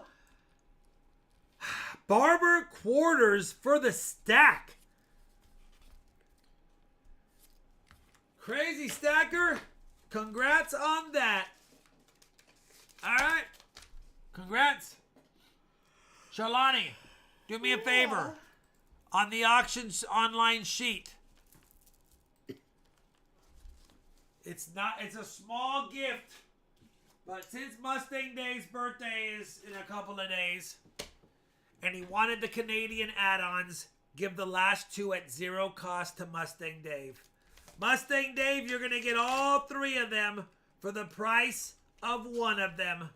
Barber quarters for the stack. Crazy stacker. Congrats on that. All right. Congrats. Shalani, do me a favor. On the auctions online sheet. It's a small gift. But since Mustang Dave's birthday is in a couple of days, and he wanted the Canadian add-ons, give the last 2 at 0 cost to Mustang Dave. Mustang Dave, you're going to get all 3 of them for the price of 1 of them.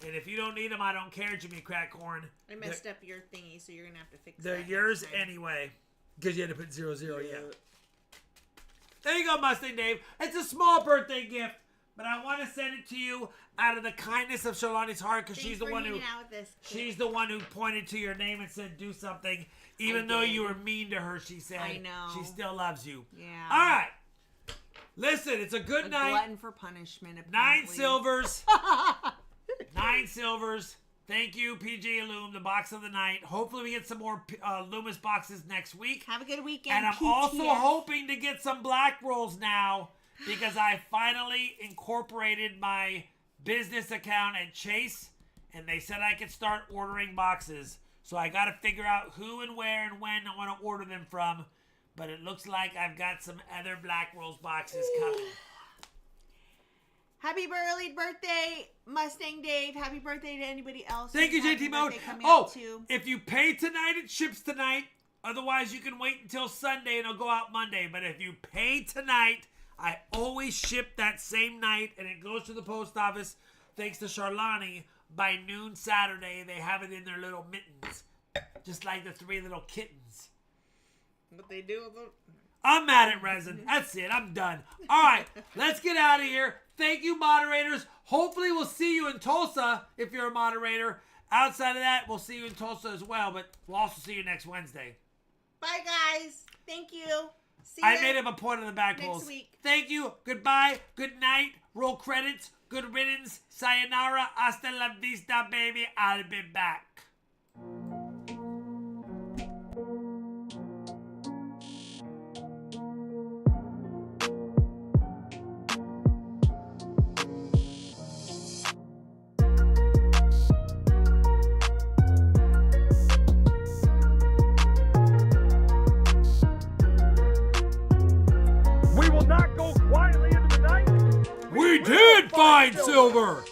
And if you don't need them, I don't care, Jimmy Crackhorn. I messed up your thingy, so you're going to have to fix They're that. yours anyway. Because you had to put 0, 0, yeah. There you go, Mustang Dave. It's a small birthday gift. But I want to send it to you out of the kindness of Shalani's heart, because she's the one who pointed to your name and said do something. Even though you were mean to her, she said I know. she still loves you. Yeah. All right. Listen, it's a good night. Glutton for punishment. 9 silvers. 9 silvers. Thank you, PJ Loom, the box of the night. Hopefully we get some more Loomis boxes next week. Have a good weekend. And I'm also hoping to get some black rolls now, because I finally incorporated my business account at Chase, and they said I could start ordering boxes. So I got to figure out who and where and when I want to order them from. But it looks like I've got some other Black Rolls boxes coming. Happy early birthday, Mustang Dave. Happy birthday to anybody else. Thank you, Happy JT Mode. birthday coming Oh, up too. if you pay tonight, it ships tonight. Otherwise, you can wait until Sunday and it'll go out Monday. But if you pay tonight, I always ship that same night, and it goes to the post office, thanks to Charlani, by noon Saturday. They have it in their little mittens, just like the 3 little kittens. What they do with them? I'm mad at resin. That's it. I'm done. All right, let's get out of here. Thank you, moderators. Hopefully, we'll see you in Tulsa if you're a moderator. Outside of that, we'll see you in Tulsa as well, but we'll also see you next Wednesday. Bye, guys. Thank you. See I ya made him a point on the back next rolls. week. Thank you. Goodbye. Good night. Roll credits. Good riddance. Sayonara. Hasta la vista, baby. I'll be back. We will not go quietly into the night. We did find silver.